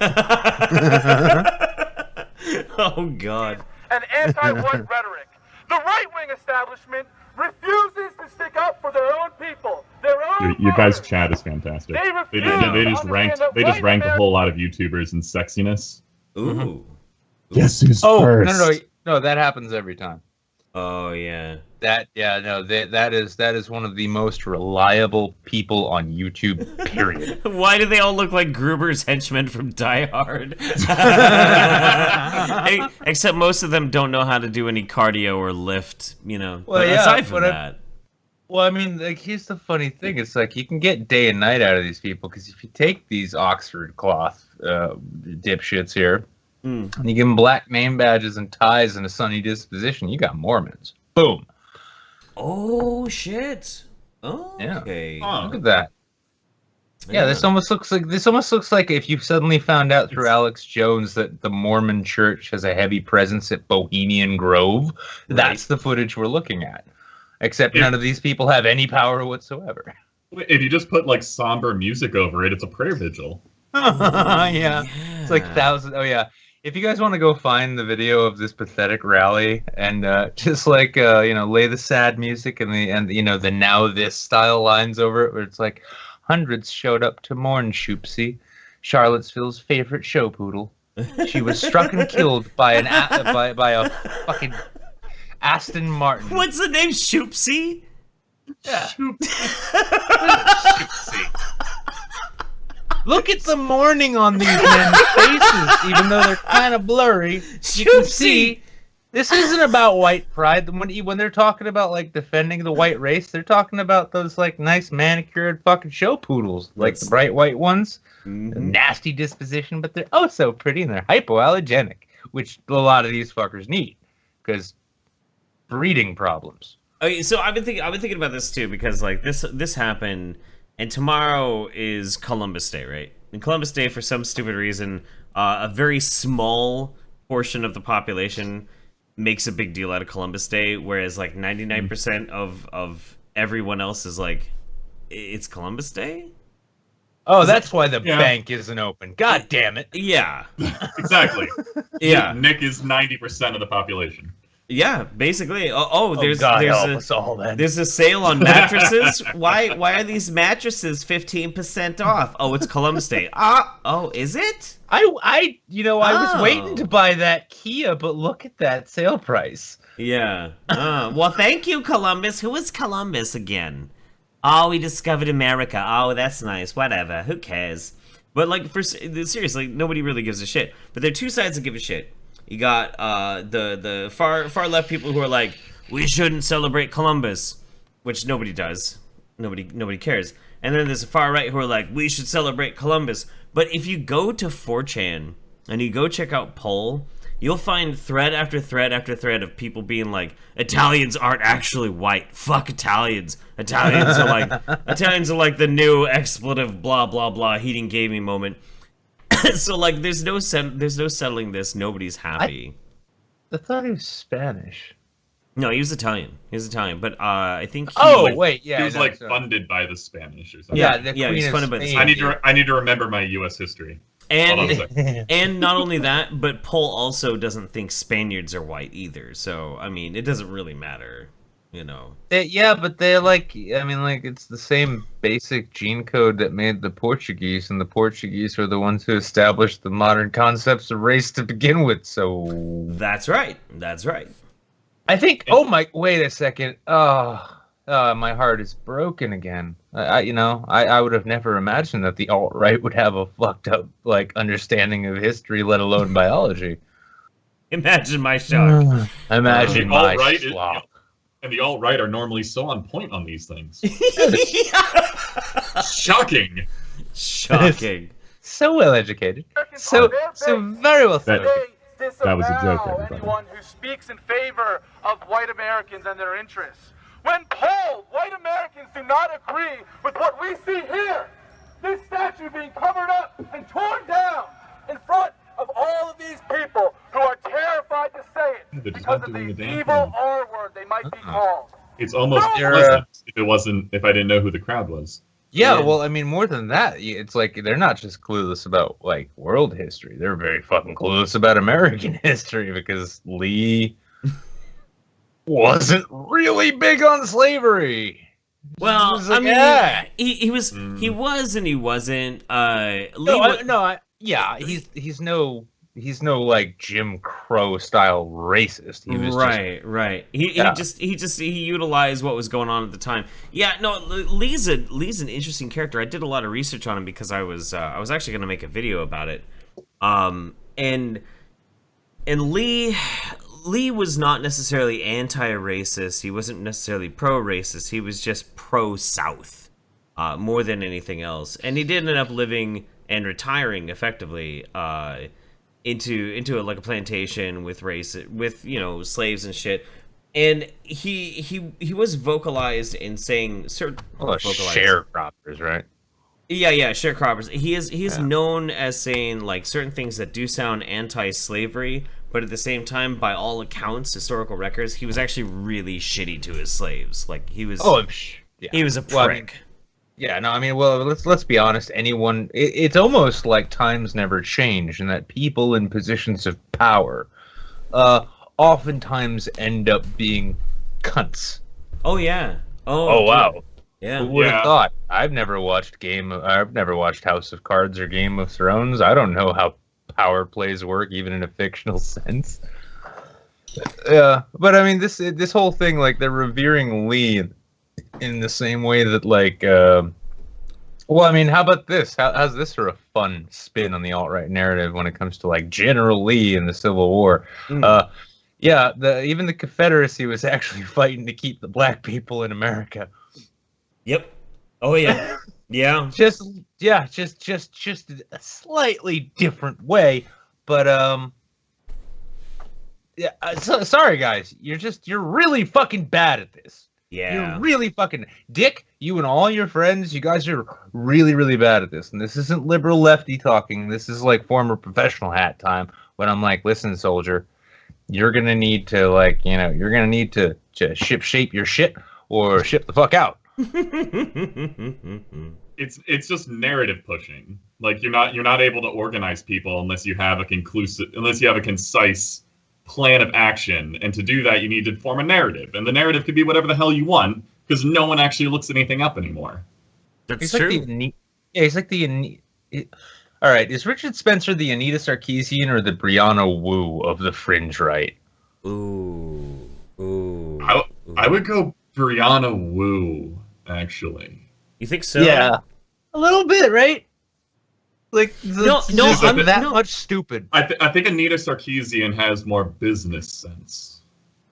Oh, God. And anti-white rhetoric. The right-wing establishment refuses to stick up for their own people, their own Your guys' voters. chat is fantastic. They They just ranked a whole lot of YouTubers in sexiness. Ooh. Guess who's Oh first? no, that happens every time. Oh, yeah. That is one of the most reliable people on YouTube. Period. Why do they all look like Gruber's henchmen from Die Hard? Except most of them don't know how to do any cardio or lift, you know. Well, but yeah, aside from but that. Well, I mean, like, here's the funny thing. It's like you can get day and night out of these people because if you take these Oxford cloth dipshits here and you give them black name badges and ties and a sunny disposition, you got Mormons. Boom. Oh, shit. Okay. Yeah. Look at that. Yeah, this almost looks like if you suddenly found out through Alex Jones that the Mormon Church has a heavy presence at Bohemian Grove. That's the footage we're looking at. Except none of these people have any power whatsoever. If you just put like somber music over it, it's a prayer vigil. Yeah. It's like thousands. Oh yeah. If you guys want to go find the video of this pathetic rally and just like lay the sad music and the now this style lines over it, where it's like hundreds showed up to mourn Shoopsie, Charlottesville's favorite show poodle. She was struck and killed by by a fucking Aston Martin. What's the name? Shoopsie? Yeah. Look at the mourning on these men's faces, even though they're kind of blurry. You can see this isn't about white pride. When they're talking about like defending the white race, they're talking about those like nice manicured fucking show poodles, like the bright white ones. Nasty disposition, but they're oh so pretty and they're hypoallergenic, which a lot of these fuckers need because breeding problems. Okay, so I've been thinking about this too because like this happened. And tomorrow is Columbus Day, right? And Columbus Day, for some stupid reason, a very small portion of the population makes a big deal out of Columbus Day, whereas like 99% of everyone else is like, it's Columbus Day? Oh, that's why the bank isn't open. God damn it. Yeah. Exactly. Yeah. Nick is 90% of the population. Yeah, basically. There's a sale on mattresses. Why are these mattresses 15% off? Oh, it's Columbus Day. Is it? I was waiting to buy that Kia, but look at that sale price. Yeah. Well, thank you, Columbus. Who is Columbus again? Oh, we discovered America. Oh, that's nice. Whatever. Who cares? But like, seriously, nobody really gives a shit. But there are two sides that give a shit. You got the far left people who are like, we shouldn't celebrate Columbus, which nobody does. Nobody cares. And then there's the far right who are like, we should celebrate Columbus. But if you go to 4chan and you go check out Poll, you'll find thread after thread after thread of people being like, Italians aren't actually white. Fuck Italians. Italians are like the new expletive blah blah blah heating gaming moment. So like, there's no settling this. Nobody's happy. I thought he was Spanish. No, he was Italian. But I think he he was funded by the Spanish or something. Yeah, he's funded by the Spanish. I need to remember my U.S. history. And not only that, but Poll also doesn't think Spaniards are white either. So I mean, it doesn't really matter, you know. But they're it's the same basic gene code that made the Portuguese, and the Portuguese are the ones who established the modern concepts of race to begin with. So that's right. I think. Wait a second. My heart is broken again. I would have never imagined that the alt-right would have a fucked up understanding of history, let alone biology. Imagine my shock. Imagine my shock. And the alt-right are normally so on point on these things. Shocking. So well educated. So very well thought. That was a joke, everybody. Anyone who speaks in favor of white Americans and their interests. When polled, white Americans do not agree with what we see here. This statue being covered up and torn down in front of all of these people who are terrified to say it because of the evil R word they might be called. It's almost pleasant if I didn't know who the crowd was. Yeah, well, I mean, more than that, it's like they're not just clueless about world history. They're very fucking clueless about American history because Lee wasn't really big on slavery. Well, he was and he wasn't. He's no Jim Crow style racist. He was right. He utilized what was going on at the time. Yeah, no, Lee's an interesting character. I did a lot of research on him because I was actually going to make a video about it. And Lee was not necessarily anti-racist. He wasn't necessarily pro-racist. He was just pro-South, more than anything else. And he did end up living and retiring effectively into a plantation with slaves and shit. And he was vocalized in saying certain sharecroppers, right? Yeah, sharecroppers. He is known as saying certain things that do sound anti-slavery, but at the same time, by all accounts, historical records, he was actually really shitty to his slaves. He was he was a prick. Let's be honest. It's almost like times never change, and that people in positions of power oftentimes end up being cunts. Oh yeah. Oh wow. Yeah. Who would have thought? I've never watched House of Cards or Game of Thrones. I don't know how power plays work, even in a fictional sense. Yeah, but I mean, this whole thing, they're revering Lee in the same way that, how about this? How's this for a fun spin on the alt-right narrative when it comes to General Lee in the Civil War? Even the Confederacy was actually fighting to keep the black people in America. Yep. Oh yeah. Yeah. Just a slightly different way, but sorry guys, you're really fucking bad at this. Yeah. You're really fucking Dick, you and all your friends, you guys are really, really bad at this. And this isn't liberal lefty talking. This is former professional hat time when I'm listen, soldier, you're gonna need to you're gonna need to shape your shit or ship the fuck out. it's just narrative pushing. Like you're not able to organize people unless you have a concise plan of action. And to do that, you need to form a narrative. And the narrative could be whatever the hell you want, because no one actually looks anything up anymore. That's He's true. like he's like the. All right, is Richard Spencer the Anita Sarkeesian or the Brianna Wu of the fringe right? Ooh. I would go Brianna Wu, actually. You think so? Yeah, a little bit, right? Like No, I'm that no. much stupid. I think Anita Sarkeesian has more business sense.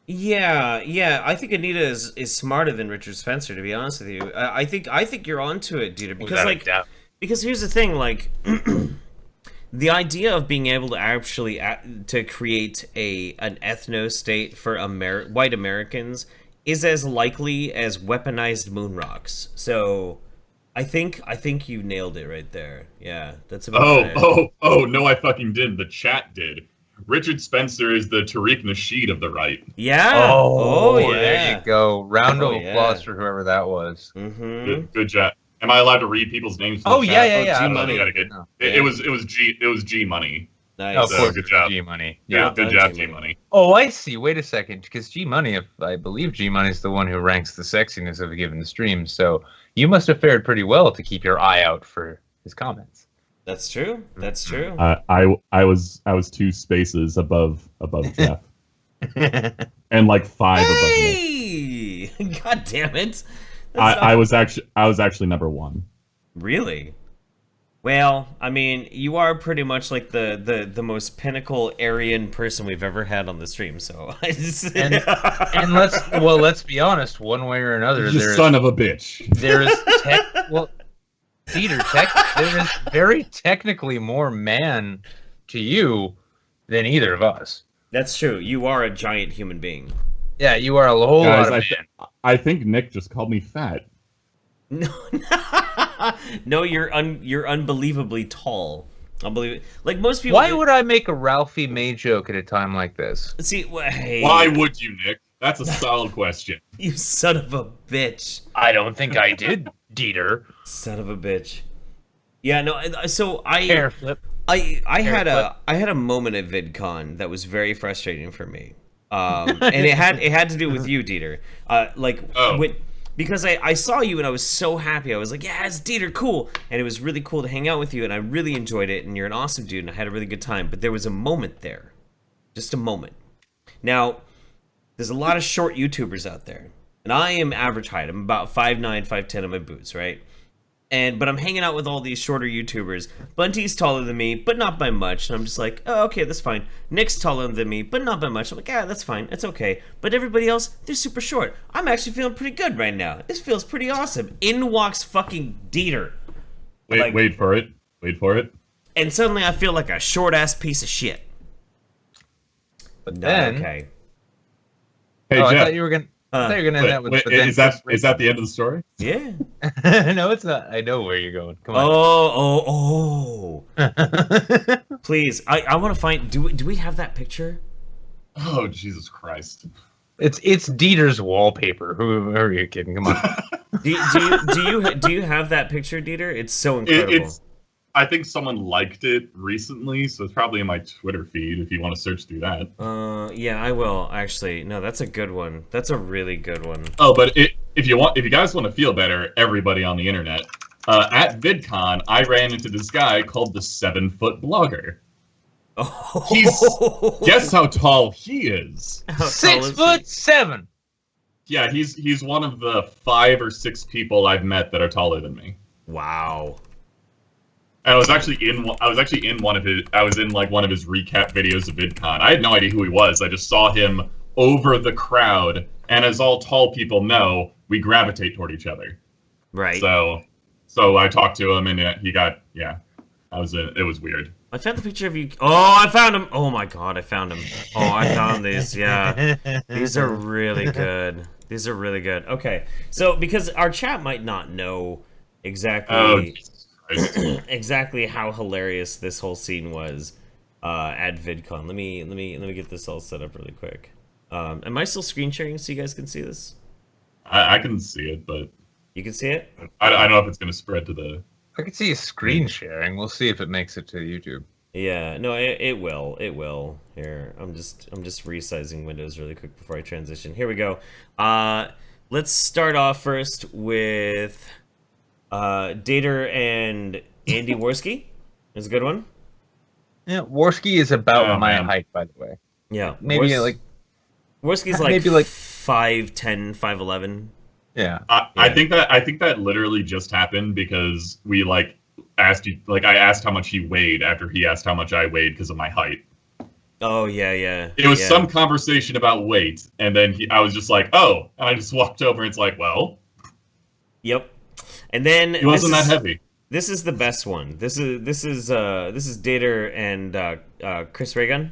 Yeah. I think Anita is smarter than Richard Spencer, to be honest with you. I think you're onto it, Dieter, because because here's the thing, like the idea of being able to actually to create an ethno state for white Americans is as likely as weaponized moon rocks. So I think you nailed it right there. Yeah, that's about right. Oh, no, I fucking didn't. The chat did. Richard Spencer is the Tariq Nasheed of the right. Yeah. Oh yeah. There you go. Round of yeah. applause for whoever that was. Mm-hmm. Good job. Am I allowed to read people's names? Oh in the yeah. chat? G I Money. don't It was G Money. Nice. Oh, of course, good job. G Money. Yeah, Well good done, job, G-Money. G Money. Oh, I see. Wait a second, because G Money, I believe G Money is the one who ranks the sexiness of a given stream. So you must have fared pretty well to keep your eye out for his comments. That's true. That's true. I was 2 spaces above Jeff, and like 5 above Nick. Hey! God damn it! I was actually number 1. Really? Well, I mean, you are pretty much like the most pinnacle Aryan person we've ever had on the stream. So, and let's be honest. One way or another, You son of a bitch. there is Peter. There is very technically more man to you than either of us. That's true. You are a giant human being. Yeah, you are a whole Guys, lot of man. I think Nick just called me fat. No, no, you're unbelievably tall. Unbelievable. Like most people. Why would I make a Ralphie May joke at a time like this? See? Hey, Why would you, Nick? That's a solid question. you son of a bitch? I don't think I did, Dieter. Son of a bitch. Yeah, no. So Hair flip. I had a moment at VidCon that was very frustrating for me, and it had to do with you, Dieter. Because I saw you and I was so happy. I was like, yeah, it's Dieter, cool. And it was really cool to hang out with you, and I really enjoyed it, and you're an awesome dude, and I had a really good time. But there was a moment there. Just a moment. Now, there's a lot of short YouTubers out there, and I am average height. I'm about 5'9", 5'10" on my boots, right? But I'm hanging out with all these shorter YouTubers. Bunty's taller than me, but not by much. And I'm just like, oh, okay, that's fine. Nick's taller than me, but not by much. I'm like, yeah, that's fine. It's okay. But everybody else, they're super short. I'm actually feeling pretty good right now. This feels pretty awesome. In walks fucking Dieter. Wait for it. And suddenly I feel like a short-ass piece of shit. But No, then, okay. Hey, I Jeff. thought you were gonna. I thought you were gonna end that with. Wait, but then is that the end of the story? Yeah. No, it's not. I know where you're going. Come on. Oh. Please, I want to find. Do we have that picture? Oh, Jesus Christ. It's Dieter's wallpaper. Who are you kidding? Come on. Do you have that picture, Dieter? It's so incredible. I think someone liked it recently, so it's probably in my Twitter feed if you want to search through that. Yeah, I will actually. No, that's a good one. That's a really good one. Oh, but if you guys want to feel better, everybody on the internet, at VidCon, I ran into this guy called the 7-foot blogger. Oh. Guess how tall he is? 6'7". Yeah, he's one of the 5 or 6 people I've met that are taller than me. Wow. I was actually in one of his recap videos of VidCon. I had no idea who he was. I just saw him over the crowd, and as all tall people know, we gravitate toward each other. Right. So I talked to him, and he got it was weird. I found the picture of you. Oh, I found him. Oh my god, I found him. Oh, I found these. Yeah, these are really good. These are really good. Okay, so because our chat might not know exactly. Exactly how hilarious this whole scene was at VidCon. Let me get this all set up really quick. Am I still screen sharing so you guys can see this? I can see it, but You can see it? I don't know if it's going to spread to the... I can see you screen sharing. We'll see if it makes it to YouTube. Yeah, no, it will. It will. Here, I'm just resizing Windows really quick before I transition. Here we go. Let's start off first with Dater and Andy Worski. Is a good one. Yeah, Worski is about my man. height, by the way. Yeah, Maybe like Worski's like maybe like 5'10", 5'11". yeah. I think that literally just happened because we like asked you, like I asked how much he weighed after he asked how much I weighed because of my height. Oh yeah. It was some conversation about weight, and then I was just like, oh, and I just walked over and it's like, well, Yep. And then he wasn't that heavy. This is the best one. This is Dater and Chris Reagan.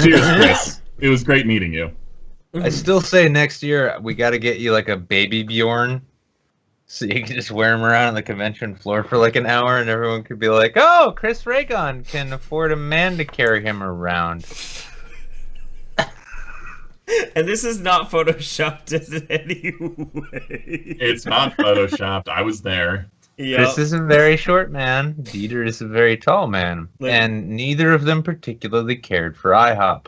Cheers, Chris. It was great meeting you. I still say next year we got to get you like a baby Bjorn, so you can just wear him around on the convention floor for like an hour, and everyone could be like, "Oh, Chris Reagan can afford a man to carry him around." And this is not photoshopped in any way. It's not photoshopped. I was there. Yep. Chris is a very short man. Dieter is a very tall man, and neither of them particularly cared for IHOP.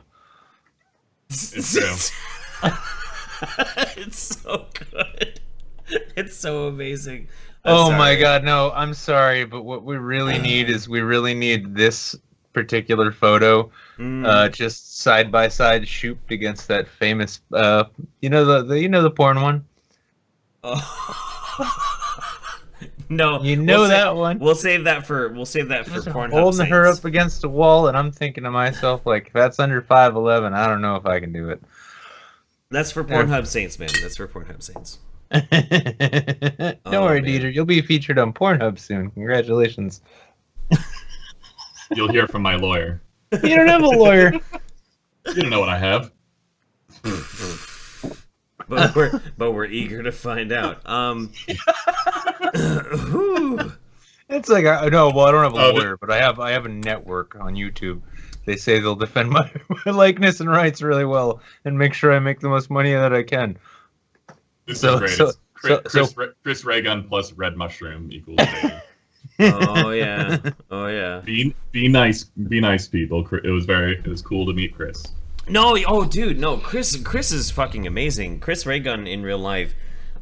It's true. It's so good. It's so amazing. Oh my God, no! I'm sorry, but what we really need is this particular photo, just side by side, shooped against that famous, you know the porn one. No, that one. We'll save that for Pornhub. Holding her Saints. up against the wall, and I'm thinking to myself, like, if that's under 5'11", I don't know if I can do it. That's for Pornhub Saints, man. That's for Pornhub Saints. Don't worry, man. Dieter. You'll be featured on Pornhub soon. Congratulations. You'll hear from my lawyer. You don't have a lawyer. You don't know what I have. But we're eager to find out. It's like I don't have a lawyer, but I have a network on YouTube. They say they'll defend my likeness and rights really well and make sure I make the most money that I can. This is great. Chris Reagan plus red mushroom equals dating. Oh yeah. Be nice, people. It was cool to meet Chris. No, oh dude, no. Chris is fucking amazing. Chris Reagan in real life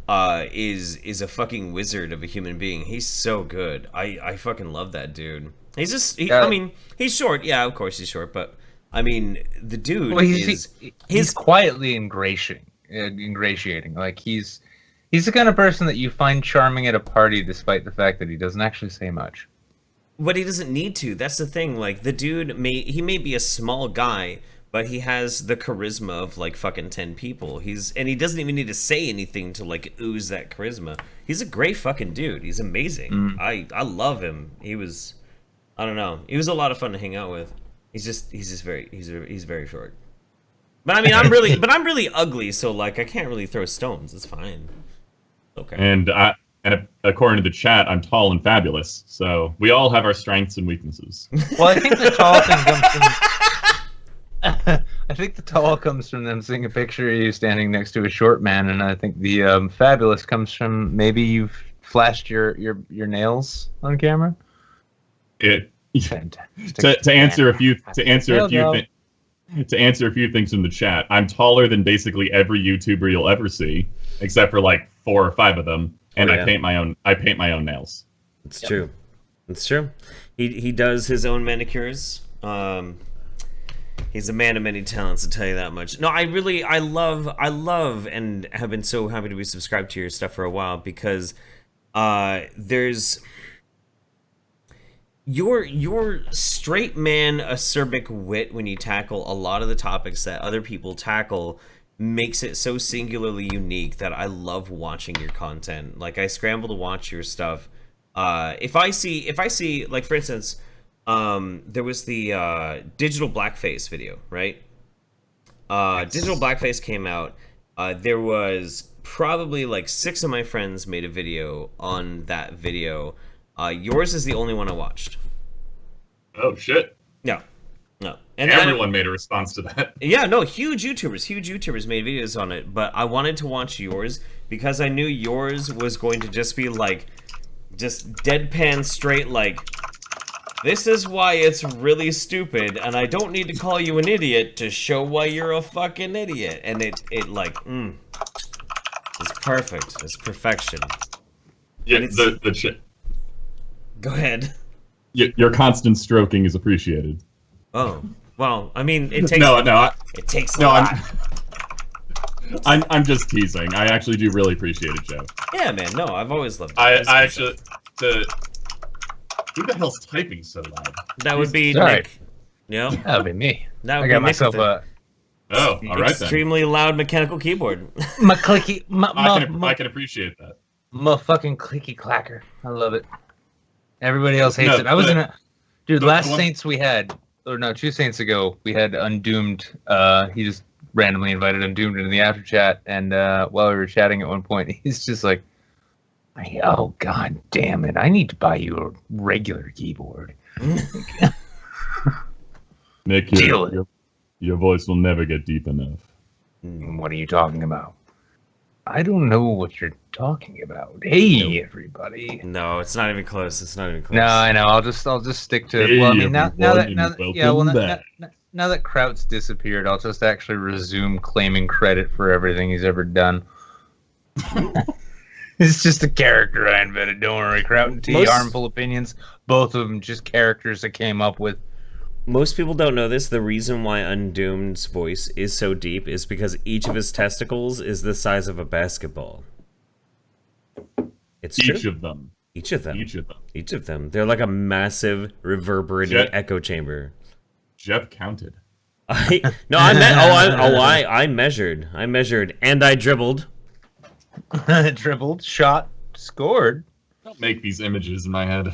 is a fucking wizard of a human being. He's so good. I fucking love that dude. He's just I mean, he's short. Yeah, of course he's short, but I mean, the dude he's quietly ingratiating. Like he's the kind of person that you find charming at a party despite the fact that he doesn't actually say much. But he doesn't need to. That's the thing. Like the dude may be a small guy, but he has the charisma of like fucking 10 people. And he doesn't even need to say anything to like ooze that charisma. He's a great fucking dude. He's amazing. I love him. I don't know. He was a lot of fun to hang out with. He's very short. But I mean, I'm really ugly, so like I can't really throw stones. It's fine. Okay. And according to the chat, I'm tall and fabulous. So we all have our strengths and weaknesses. Well, I think the tall thing comes from. I think the tall comes from them seeing a picture of you standing next to a short man, and I think the fabulous comes from maybe you've flashed your nails on camera. To answer a few things in the chat, I'm taller than basically every YouTuber you'll ever see, except for like 4 or 5 of them, and I paint my own nails. It's true. It's true. He does his own manicures. He's a man of many talents, to tell you that much. No, I love and have been so happy to be subscribed to your stuff for a while because there's your straight man acerbic wit when you tackle a lot of the topics that other people tackle makes it so singularly unique that I love watching your content. Like I scramble to watch your stuff. If I see like for instance, there was the digital blackface video, right? Digital blackface came out. There was probably like 6 of my friends made a video on that video. Yours is the only one I watched. Oh shit! Yeah, No, And everyone made a response to that. Yeah, no, huge YouTubers made videos on it, but I wanted to watch yours because I knew yours was going to just be like, just deadpan straight, like, this is why it's really stupid, and I don't need to call you an idiot to show why you're a fucking idiot. And it like, it's perfect. It's perfection. Yeah, Go ahead. Your constant stroking is appreciated. Oh, well, I mean, it takes... it takes a no, lot. I'm just teasing. I actually do really appreciate it, Joe. Yeah, man, no, I've always loved it. I actually... Who the hell's typing so loud? That would be Sorry. Nick. Yeah, That would be me. that would I be got Nick myself with a Oh, all right then. extremely loud mechanical keyboard. my clicky, I can appreciate that. my fucking clicky clacker. I love it. Everybody else hates No, it. I was in a dude. the Last one- Saints we had, or no, 2 Saints ago we had Undoomed. He just randomly invited Undoomed into the after chat, and while we were chatting at one point, he's just like, "Oh god damn it! I need to buy you a regular keyboard." Nick, your voice will never get deep enough. What are you talking about? I don't know what you're talking about. Hey, everybody. No, it's not even close. It's not even close. No, I know. I'll just stick to. Hey, Well, I mean, now everyone, that and yeah, well, welcome back. now that Kraut's disappeared, I'll just actually resume claiming credit for everything he's ever done. It's just a character I invented. Don't worry, Kraut and T, harmful opinions. Both of them just characters I came up with. Most people don't know this. The reason why Undoomed's voice is so deep is because each of his testicles is the size of a basketball. It's true. Each of them. Each of them. Each of them. Each of them. They're like a massive reverberating echo chamber. Jeff counted. I measured. I measured and I dribbled. Dribbled, shot, scored. Don't make these images in my head.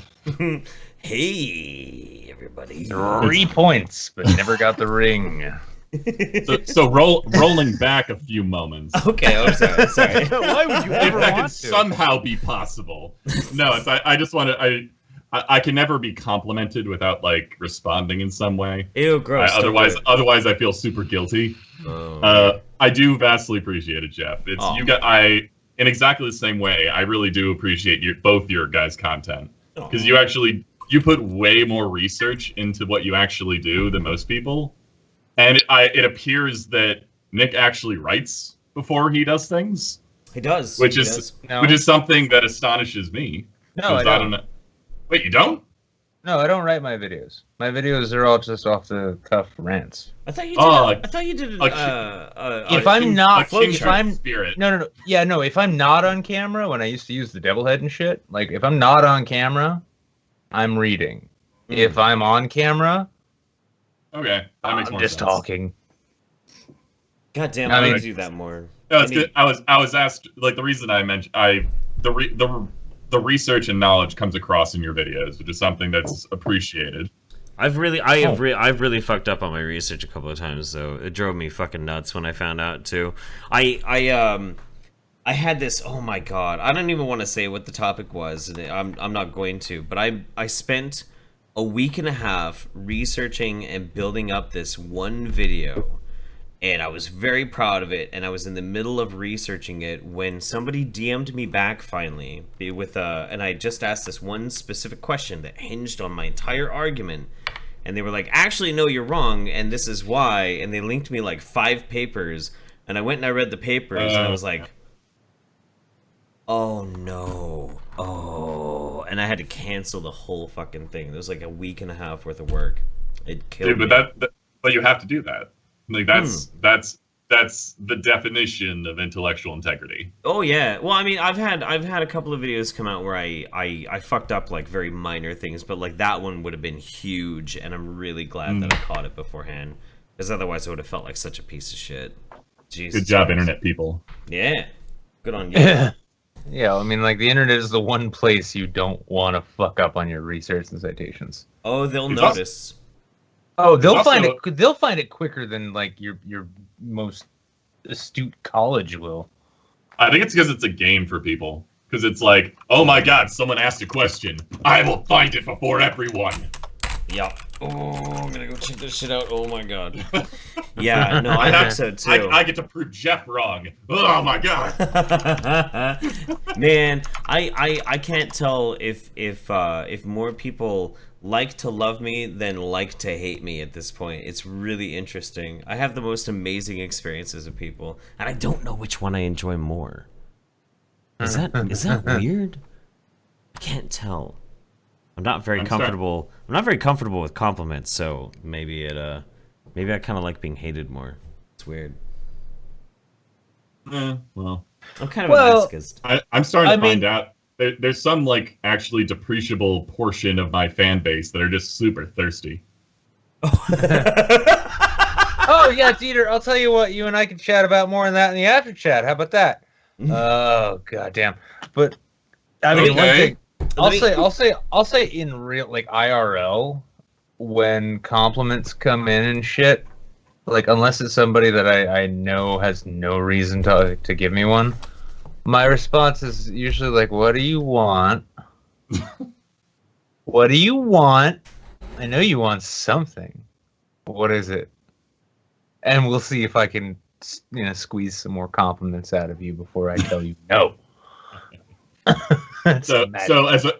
Hey, everybody. 3 points, but never got the ring. So rolling back a few moments. Okay, I'm sorry. Why would you If ever that want could to? somehow be possible. No, it's I just want to I can never be complimented without like responding in some way. Ew, gross. don't do it. Otherwise I feel super guilty. Oh. I do vastly appreciate it, Jeff. It's in exactly the same way. I really do appreciate both your guys' content because you put way more research into what you actually do than most people, and it appears that Nick actually writes before he does things. He does. Which He is does. No. which is something that astonishes me. No, I 'cause don't. know. Wait, you don't? No, I don't write my videos. My videos are all just off the cuff rants. I thought you did. Oh, I thought you did. If I'm not, kindred if I'm spirit. no, yeah, no. If I'm not on camera, when I used to use the devil head and shit, like if I'm not on camera, I'm reading. If I'm on camera, Okay, that makes I'm more just sense. talking. God damn, I I mean- need to do that more. No, it's good. I was asked, like, the reason I mentioned the research and knowledge comes across in your videos, which is something that's appreciated. I've really fucked up on my research a couple of times, though. It drove me fucking nuts when I found out too. I had this. Oh my god, I don't even want to say what the topic was, and I'm not going to. But I spent a week and a half researching and building up this one video, and I was very proud of it. And I was in the middle of researching it when somebody DM'd me back finally and I just asked this one specific question that hinged on my entire argument. And they were like, actually, no, you're wrong, and this is why. And they linked me like 5 papers, and I went and I read the papers, and I was like, oh no, and I had to cancel the whole fucking thing. There was like a week and a half worth of work. It killed Dude, me. but you have to do that. Like that's the definition of intellectual integrity. Oh yeah. Well, I mean, I've had a couple of videos come out where I fucked up like very minor things, but like that one would have been huge, and I'm really glad that I caught it beforehand, because otherwise I would have felt like such a piece of shit. Jesus Good job, Christ. internet people. Yeah. Good on you. Yeah, I mean, like the internet is the one place you don't want to fuck up on your research and citations. Oh, they'll It's also- notice. Oh, they'll also- find it. They'll find it quicker than like your most astute college will. I think it's because it's a game for people. Because it's like, oh my god, someone asked a question. I will find it before everyone. Yeah. Oh, I'm gonna go check this shit out. Oh my god. Yeah, no, I think so too. I get to prove Jeff wrong. Oh my god. Man, I can't tell if more people like to love me than like to hate me at this point. It's really interesting. I have the most amazing experiences with people, and I don't know which one I enjoy more. Is that weird? I can't tell. I'm not very comfortable. I'm not very comfortable with compliments, so maybe I kind of like being hated more. It's weird. Well, I'm kind of a masochist. I'm starting to find out there's some like actually depreciable portion of my fan base that are just super thirsty. Oh yeah, Dieter, I'll tell you what, you and I can chat about more on that in the after chat. How about that? Oh goddamn. But I mean, one thing I'll say in real, like IRL, when compliments come in and shit, like unless it's somebody that I know has no reason to give me one, my response is usually like, "What do you want? What do you want? I know you want something. What is it?" And we'll see if I can, squeeze some more compliments out of you before I tell you no. So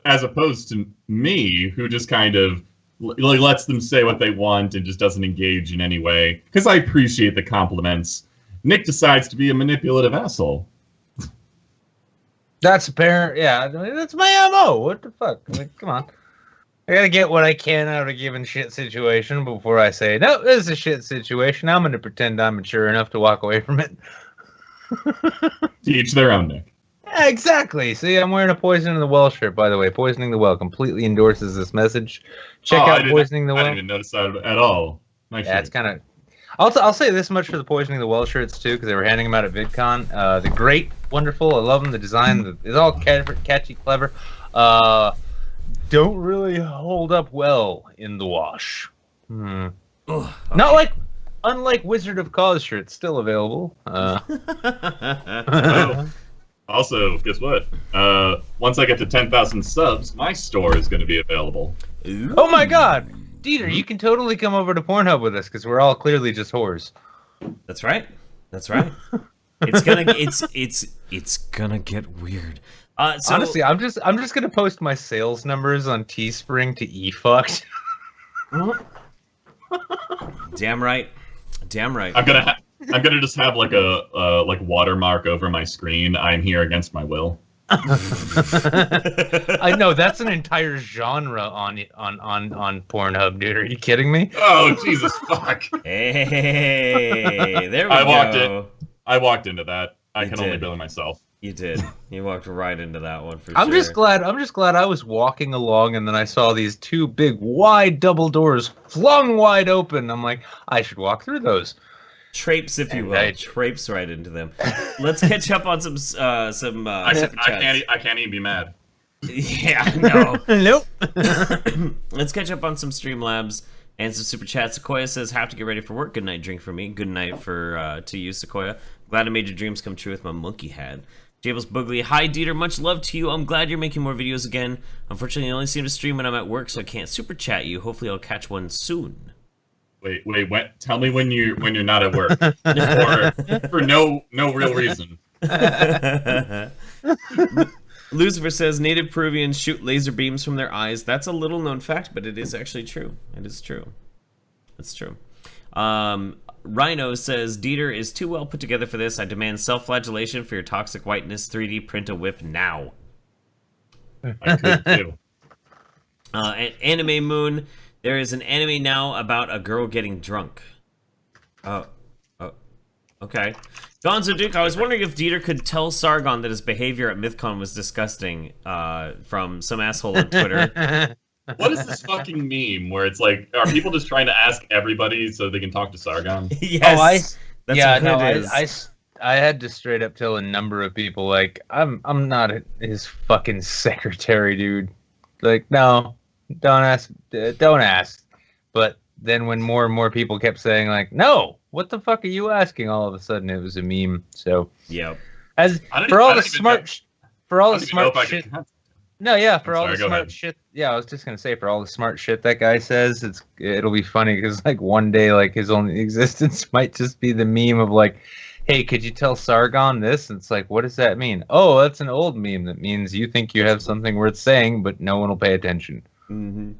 as opposed to me, who just kind of like lets them say what they want and just doesn't engage in any way, because I appreciate the compliments, Nick decides to be a manipulative asshole. That's apparent. Yeah, I mean, that's my MO. What the fuck? Like, come on. I gotta get what I can out of a given shit situation before I say, no, this is a shit situation. I'm gonna pretend I'm mature enough to walk away from it. To each their own, Nick. Yeah, exactly. See, I'm wearing a Poisoning the Well shirt, by the way. Poisoning the Well completely endorses this message. Check out Poisoning the Well. I didn't even notice that at all. Nice yeah, shirt. it's kind of... I'll say this much for the Poisoning the Well shirts, too, because they were handing them out at VidCon. They're great, wonderful. I love them. The design is all catchy, clever. Don't really hold up well in the wash. Ugh, okay. Not like... Unlike Wizard of Cause shirts, still available. Also, guess what? Once I get to 10,000 subs, my store is going to be available. Ooh. Oh my god! Dieter, you can totally come over to Pornhub with us, because we're all clearly just whores. That's right. That's right. It's gonna get weird. So, honestly, I'm just gonna post my sales numbers on Teespring to eFucked. Damn right. Damn right. I'm gonna just have like a like watermark over my screen. I'm here against my will. I know that's an entire genre on Pornhub, dude. Are you kidding me? Oh Jesus fuck! Hey, there we go. I walked into that. I You can did. only blame myself. You did. You walked right into that one for I'm sure. just glad I was walking along and then I saw these two big wide double doors flung wide open. I'm like, I should walk through those. Traipse, if you And will. I- Traipse right into them. Let's catch up on some I super chats. can't even be mad. Yeah, no. Nope. Let's catch up on some Streamlabs and some super chats. Sequoia says, "Have to get ready for work. Good night, drink for me. Good night to you, Sequoia. Glad I made your dreams come true with my monkey hat." Jables Boogly, "Hi Dieter, much love to you. I'm glad you're making more videos again. Unfortunately, I only seem to stream when I'm at work, so I can't super chat you. Hopefully, I'll catch one soon." Wait. Tell me when you're not at work, or for no real reason. Lucifer says, "Native Peruvians shoot laser beams from their eyes." That's a little known fact, but it is actually true. It is true. It's true. Rhino says, "Dieter is too well put together for this. I demand self-flagellation for your toxic whiteness. 3D print a whip now." I could too. And Anime Moon, "There is an anime now about a girl getting drunk." Oh, okay. Gonzo Duke, "I was wondering if Dieter could tell Sargon that his behavior at MythCon was disgusting," from some asshole on Twitter. What is this fucking meme where it's like, are people just trying to ask everybody so they can talk to Sargon? Yes. That's what it is. I had to straight up tell a number of people, like, I'm not his fucking secretary, dude. Like, no, don't ask. But then when more and more people kept saying, like, no, what the fuck are you asking? All of a sudden, it was a meme. So, Yep. for all the smart shit. No, yeah, for I'm all sorry, the go smart ahead. shit. Yeah, I was just gonna say for all the smart shit that guy says, it'll be funny because like one day like his only existence might just be the meme of like, hey, could you tell Sargon this? And it's like, what does that mean? Oh, that's an old meme that means you think you have something worth saying, but no one will pay attention. Mm-hmm.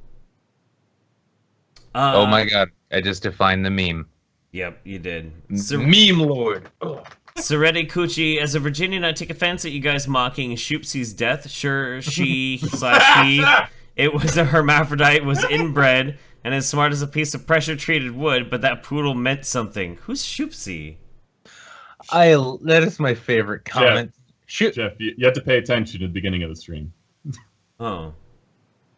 Oh my god, I just defined the meme. Yep, you did. Meme lord. Ugh. Seretti Cucci, as a Virginian, I take offense at you guys mocking Shoopsie's death. Sure, she/he, it was a hermaphrodite, was inbred, and as smart as a piece of pressure-treated wood, but that poodle meant something. Who's Shoopsie? That is my favorite comment. Shoot. Jeff, you have to pay attention at the beginning of the stream. Oh.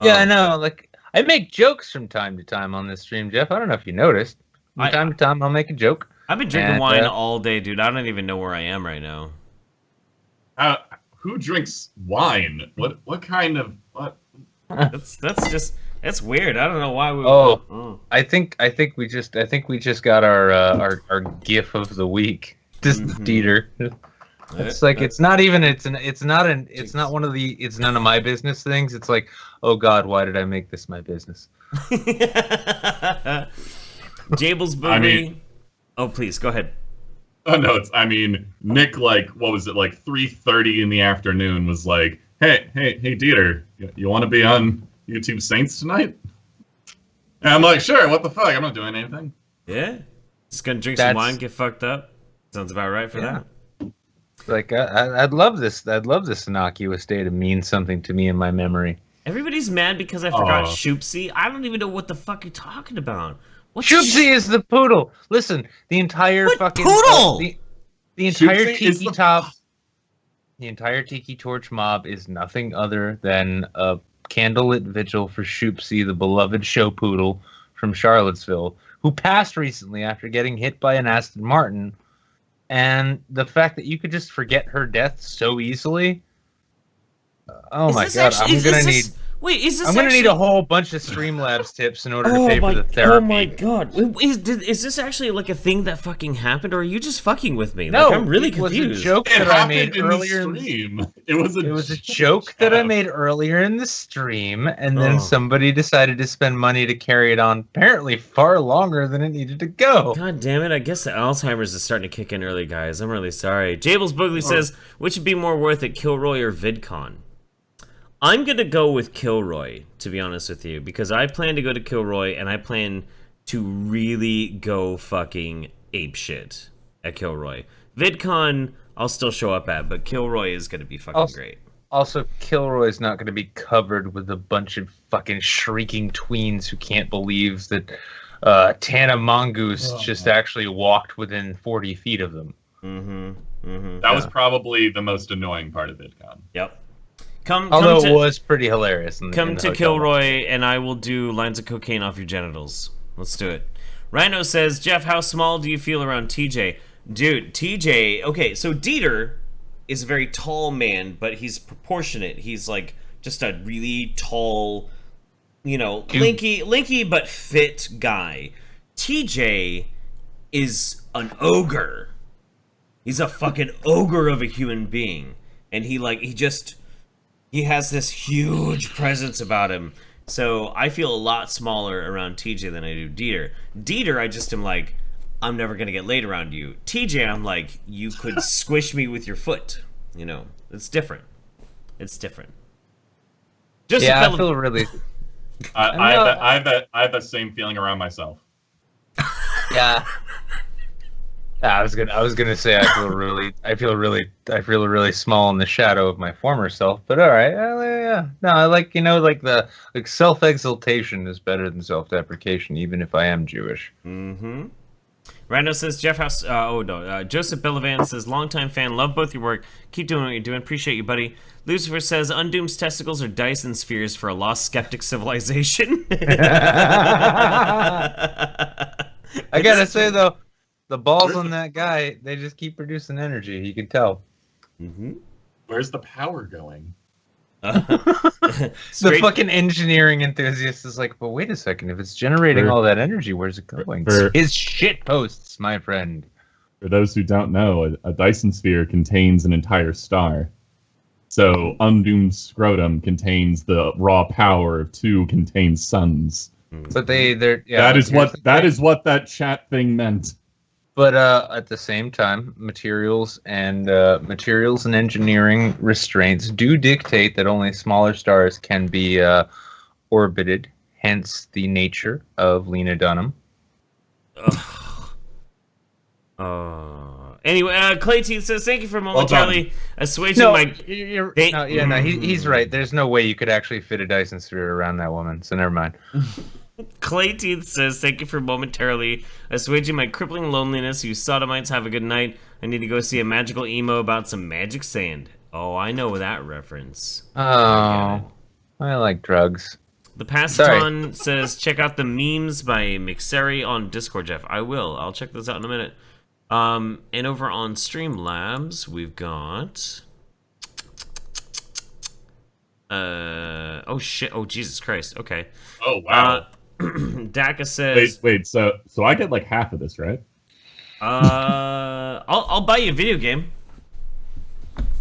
Yeah, I know. Like, I make jokes from time to time on this stream, Jeff. I don't know if you noticed. From time to time, I'll make a joke. I've been drinking wine all day, dude. I don't even know where I am right now. Who drinks wine? What kind of what? That's weird. I don't know why we. I think we just got our gif of the week. Just Dieter. It's like it's not one of the it's none of my business things. It's like, oh God, why did I make this my business? Jables Booby. Oh, please go ahead. Oh no, Nick, like, what was it, like 3:30 in the afternoon, was like, hey Dieter, you want to be on YouTube Saints tonight? And I'm like, sure, what the fuck? I'm not doing anything. Yeah, just gonna drink some wine, get fucked up. Sounds about right for that. Like, I'd love this. I'd love this innocuous day to mean something to me in my memory. Everybody's mad because I forgot Shoopsie. I don't even know what the fuck you're talking about. Shoopsie is the poodle. Listen, the entire fucking poodle. The entire tiki top, the entire tiki torch mob is nothing other than a candlelit vigil for Shoopsie, the beloved show poodle from Charlottesville, who passed recently after getting hit by an Aston Martin. And the fact that you could just forget her death so easily. Oh my god, I'm gonna need. Wait, is this? I'm gonna need a whole bunch of Streamlabs tips in order to pay for the therapy. Oh my god, is this actually like a thing that fucking happened, or are you just fucking with me? No, like, I'm really confused. It was a joke that I made earlier in the stream. It was a joke that I made earlier in the stream, and then somebody decided to spend money to carry it on apparently far longer than it needed to go. God damn it! I guess the Alzheimer's is starting to kick in early, guys. I'm really sorry. Jables Boogly says, which would be more worth it, Kilroy or VidCon? I'm gonna go with Kilroy, to be honest with you, because I plan to go to Kilroy and I plan to really go fucking apeshit at Kilroy. VidCon, I'll still show up at, but Kilroy is gonna be fucking great. Also, Kilroy's not gonna be covered with a bunch of fucking shrieking tweens who can't believe that Tana Mongoose just actually walked within 40 feet of them. That was probably the most annoying part of VidCon. Yep. Although it was pretty hilarious. Come to Kilroy, and I will do lines of cocaine off your genitals. Let's do it. Rhino says, Jeff, how small do you feel around TJ? Dude, TJ... Okay, so Dieter is a very tall man, but he's proportionate. He's, like, just a really tall, you know, linky but fit guy. TJ is an ogre. He's a fucking ogre of a human being. And he has this huge presence about him. So I feel a lot smaller around TJ than I do Dieter. Dieter, I just am like, I'm never going to get laid around you. TJ, I'm like, you could squish me with your foot. You know, it's different. It's different. Just I feel really... I have that same feeling around myself. Yeah. I was gonna say I feel really small in the shadow of my former self, but all right, yeah. No, I like the self-exaltation is better than self-deprecation, even if I am Jewish. Rando says Jeff House. Joseph Bellivan says longtime fan, love both your work. Keep doing what you're doing. Appreciate you, buddy. Lucifer says Undoom's testicles are Dyson spheres for a lost skeptic civilization. I gotta say though. The balls on that guy, they just keep producing energy. You can tell. Where's the power going? The fucking engineering enthusiast is like, but wait a second. If it's generating all that energy, where's it going? His shit posts, my friend. For those who don't know, a Dyson sphere contains an entire star. So undoomed scrotum contains the raw power of 2 contained suns. But they're yeah. That is what that chat thing meant. But at the same time, materials and engineering restraints do dictate that only smaller stars can be orbited. Hence the nature of Lena Dunham. Anyway, Clay Teeth says, thank you for momentarily assuaging my... He's right. There's no way you could actually fit a Dyson sphere around that woman, so never mind. Clay Teeth says, thank you for momentarily assuaging my crippling loneliness. You sodomites have a good night. I need to go see a magical emo about some magic sand. Oh, I know that reference. Oh, I like drugs. The Passiton says, check out the memes by McSerry on Discord, Jeff. I will. I'll check those out in a minute. And over on Streamlabs, we've got... oh shit, oh Jesus Christ, okay. Oh, wow. Daka says... Wait, so I get like half of this, right? I'll buy you a video game.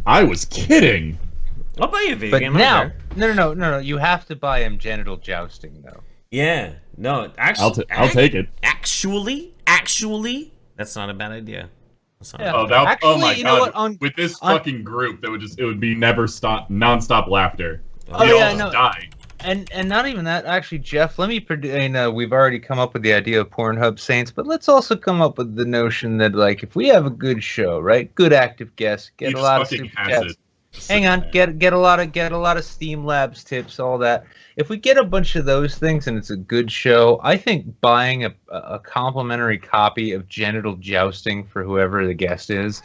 I was kidding! I'll buy you a video But game. now, no, you have to buy him genital jousting, though. Yeah, no, actually... I'll take it. Actually, that's not a bad idea. Yeah. Oh my you know god! what, With this fucking group, it would be non-stop laughter. Oh, We'd yeah, all no. die. And not even that, actually, Jeff, let me we've already come up with the idea of Pornhub Saints, but let's also come up with the notion that, like, if we have a good show, right? Good active guests, get a lot of super chats. Hang on, get a lot of Streamlabs tips, all that. If we get a bunch of those things and it's a good show, I think buying a complimentary copy of Genital Jousting for whoever the guest is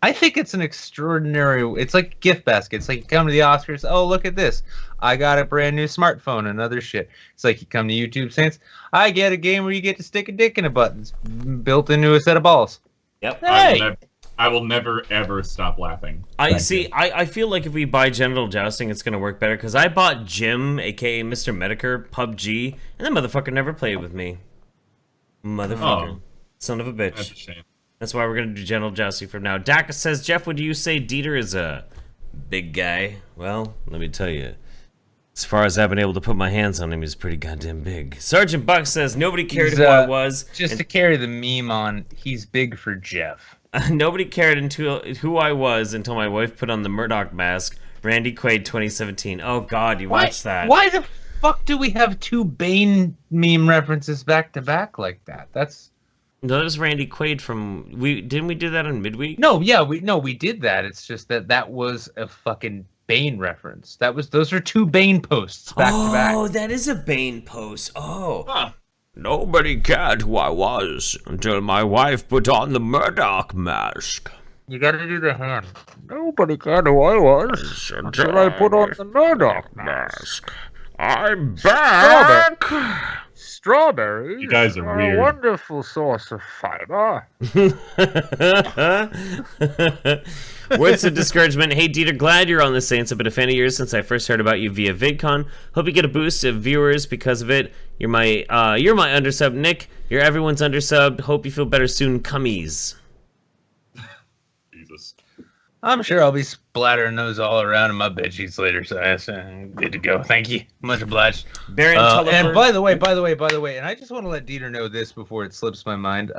I think it's an extraordinary. It's like a gift basket. It's like you come to the Oscars. Oh, look at this! I got a brand new smartphone and other shit. It's like you come to YouTube Saints. I get a game where you get to stick a dick in a button. It's built into a set of balls. Yep. Hey. I will never ever stop laughing. I feel like if we buy Genital Jousting, it's gonna work better because I bought Jim, aka Mr. Medicare, PUBG, and that motherfucker never played with me. Motherfucker, son of a bitch. That's a shame. That's why we're gonna do Genital Jousting from now. Daka says, Jeff, would you say Dieter is a big guy? Well, let me tell you. As far as I've been able to put my hands on him, he's pretty goddamn big. Sergeant Buck says, nobody cared who I was. Just to carry the meme on, he's big for Jeff. Nobody cared who I was until my wife put on the Murdoch mask. Randy Quaid 2017. Oh god, you watched that. Why the fuck do we have 2 Bane meme references back to back like that? No, that was Randy Quaid from... Didn't we do that on Midweek? No, yeah, we did that. It's just that was a fucking Bane reference. Those are 2 Bane posts back to back. Oh, that is a Bane post. Oh. Huh. Nobody cared who I was until my wife put on the Murdoch mask. You gotta do the hand. Nobody cared who I was until I put on the Murdoch mask. I'm back! Strawberries You guys are weird. a wonderful source of fiber. Words of discouragement. Hey, Dieter, glad you're on the Saints. I've been a fan of yours since I first heard about you via VidCon. Hope you get a boost of viewers because of it. You're my undersub, Nick. You're everyone's undersub. Hope you feel better soon, cummies. Jesus. I'm sure I'll be splattering those all around in my bed sheets later, so I'm good to go. Thank you. Much obliged. Baron And by the way, and I just want to let Dieter know this before it slips my mind.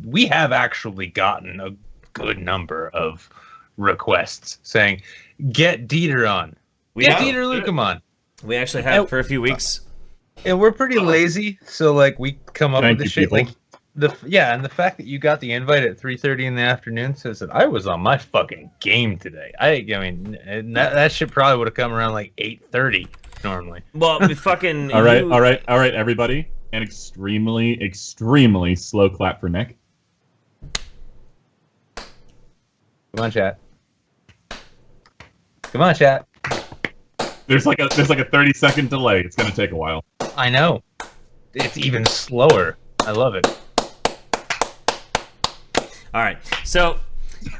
We have actually gotten a good number of requests saying, get Dieter on. Get Deterlucem on. We actually have for a few weeks. And we're pretty lazy, so like we come up with the shit people. like and the fact that you got the invite at 3:30 in the afternoon says that I was on my fucking game today. I mean that shit probably would have come around like 8:30 normally. Well, we fucking all right, everybody. An extremely slow clap for Nick. Come on, chat. Come on, chat. There's like a 30-second delay. It's gonna take a while. I know. It's even slower. I love it. All right, so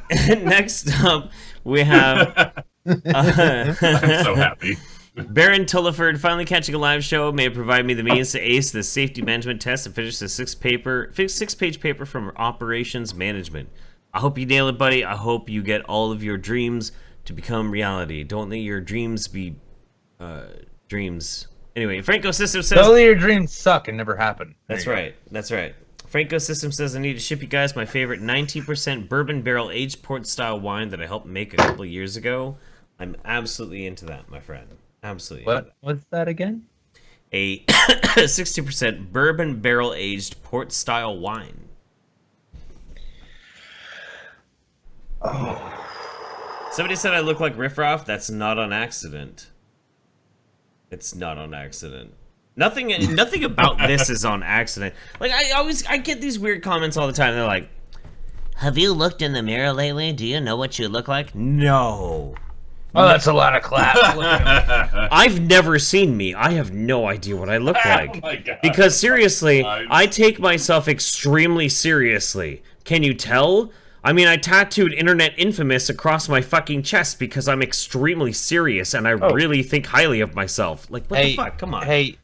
next up we have I'm so happy. Baron Tulliford finally catching a live show. May it provide me the means to ace the safety management test and finish the six-page paper from operations management. I hope you nail it, buddy. I hope you get all of your dreams to become reality. Don't let your dreams be dreams. Anyway, Franco System says... Don't let your dreams suck and never happen. That's right. That's right. Franco System says, I need to ship you guys my favorite 19% bourbon barrel aged port style wine that I helped make a couple years ago. I'm absolutely into that, my friend. Absolutely. What's that again? A 60% bourbon barrel aged port style wine. Oh. Somebody said I look like Riff Raff. That's not on accident. It's not on accident. Nothing about this is on accident. Like, I get these weird comments all the time. They're like, have you looked in the mirror lately? Do you know what you look like? No. Oh, that's a lot of claps. I've never seen me. I have no idea what I look like. Oh my God. Because seriously, I take myself extremely seriously. Can you tell? I mean, I tattooed Internet Infamous across my fucking chest because I'm extremely serious and I really think highly of myself. Like, what the fuck? Come on. Hey,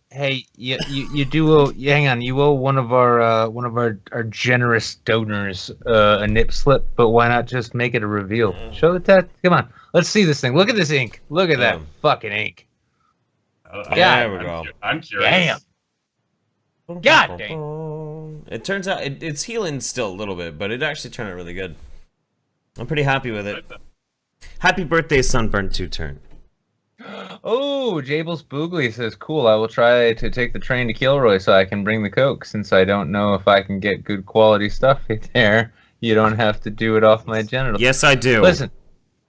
you do owe. Hang on, you owe one of our generous donors a nip slip, but why not just make it a reveal? Show the tat. Come on, let's see this thing. Look at this ink. Look at that fucking ink. There we go. I'm curious. Damn. God dang. It turns out it's healing still a little bit, but it actually turned out really good. I'm pretty happy with it. Happy birthday, Sunburn 2 turn. Oh, Jables Boogly says, cool, I will try to take the train to Kilroy so I can bring the Coke, since I don't know if I can get good quality stuff there. You don't have to do it off my genitals. Yes, I do. Listen,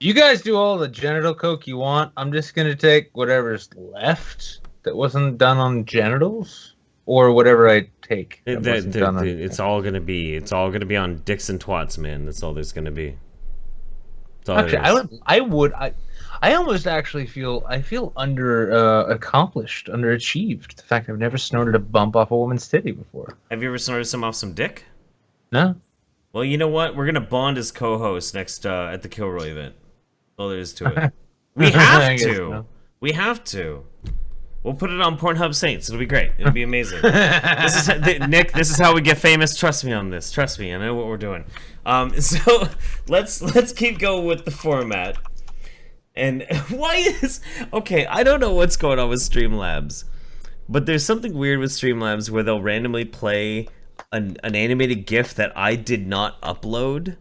you guys do all the genital Coke you want. I'm just going to take whatever's left that wasn't done on genitals. Or whatever I take. It's all gonna be on dicks and twats, man. That's all there's gonna be. Actually, I almost actually feel accomplished, underachieved. The fact I've never snorted a bump off a woman's titty before. Have you ever snorted some off some dick? No. Well, you know what? We're gonna bond as co-hosts next at the Kilroy event. All there is to it. We have to. So. We have to. We'll put it on Pornhub Saints. It'll be great. It'll be amazing. Nick, this is how we get famous. Trust me on this. Trust me. I know what we're doing. So let's keep going with the format. And okay, I don't know what's going on with Streamlabs, but there's something weird with Streamlabs where they'll randomly play an animated GIF that I did not upload.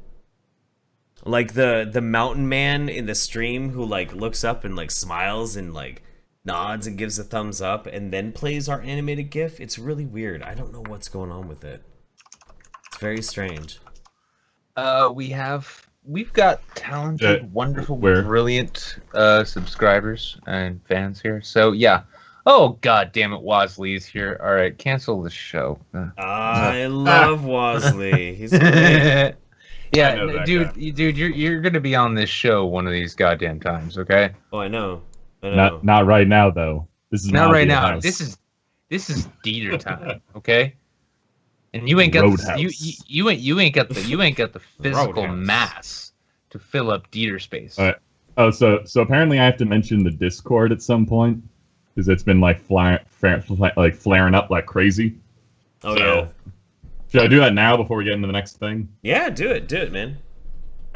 Like the mountain man in the stream who like looks up and like smiles and like nods and gives a thumbs up and then plays our animated GIF. It's really weird. I don't know what's going on with it. It's very strange. We've got talented, wonderful, brilliant subscribers and fans here. So yeah. Oh god damn it, Wasley's here. All right, cancel the show. I love Wasley. He's great. Yeah, dude, you're gonna be on this show one of these goddamn times, okay? Oh, I know. Not right now though. This is not right now. House. This is Dieter time, okay? And you ain't got you ain't got the physical mass to fill up Dieter space. All right. Oh, so apparently I have to mention the Discord at some point because it's been like flaring up like crazy. Oh yeah. Should I do that now before we get into the next thing? Yeah, do it, man.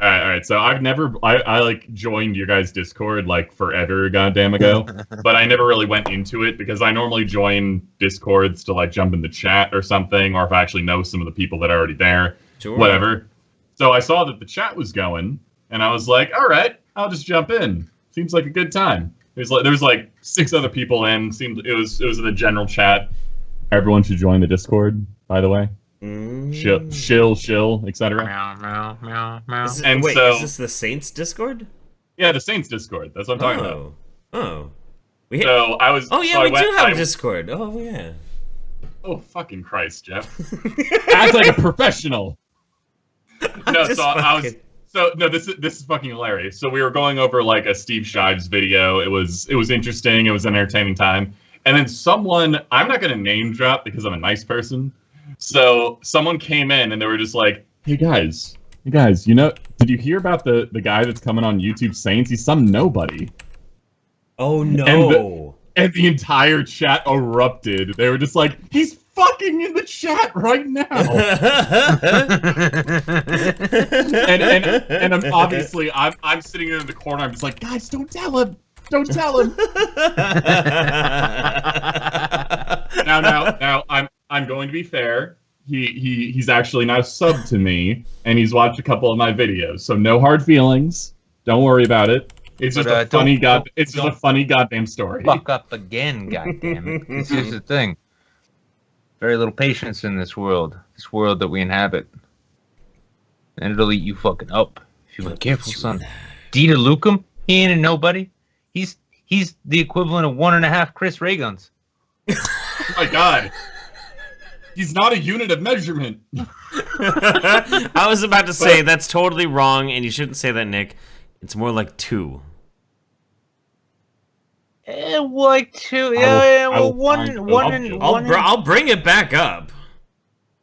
All right. So I like joined your guys' Discord like forever, goddamn ago, but I never really went into it because I normally join Discords to like jump in the chat or something, or if I actually know some of the people that are already there, whatever. So I saw that the chat was going, and I was like, all right, I'll just jump in. Seems like a good time. There was like 6 other people in. Seemed it was in the general chat. Everyone should join the Discord, by the way. Shill, etc. Meow, meow, meow. Is this the Saints Discord? Yeah, the Saints Discord. That's what I'm talking about. Oh. We do have a Discord. Oh yeah. Oh fucking Christ, Jeff! Act like a professional. This is fucking hilarious. So we were going over like a Steve Shives video. It was interesting. It was an entertaining time. And then someone, I'm not gonna name drop because I'm a nice person. So someone came in and they were just like, hey guys, you know, did you hear about the guy that's coming on YouTube Saints? He's some nobody. Oh no. And the entire chat erupted. They were just like, he's fucking in the chat right now. and I'm obviously I'm sitting in the corner. I'm just like, guys, don't tell him. Don't tell him. now I'm going to be fair. He's actually now subbed to me, and he's watched a couple of my videos. So no hard feelings. Don't worry about it. It's just a funny goddamn story. Fuck up again, goddammit. This is the thing. Very little patience in this world that we inhabit. And it'll eat you fucking up if you're not careful, son. Deterlucem, he ain't a nobody. He's the equivalent of 1.5 Chris Ray guns. Oh my god. He's not a unit of measurement. I was about to say that's totally wrong, and you shouldn't say that, Nick. It's more like 2. Like 2. Yeah. Well, I'll bring it back up.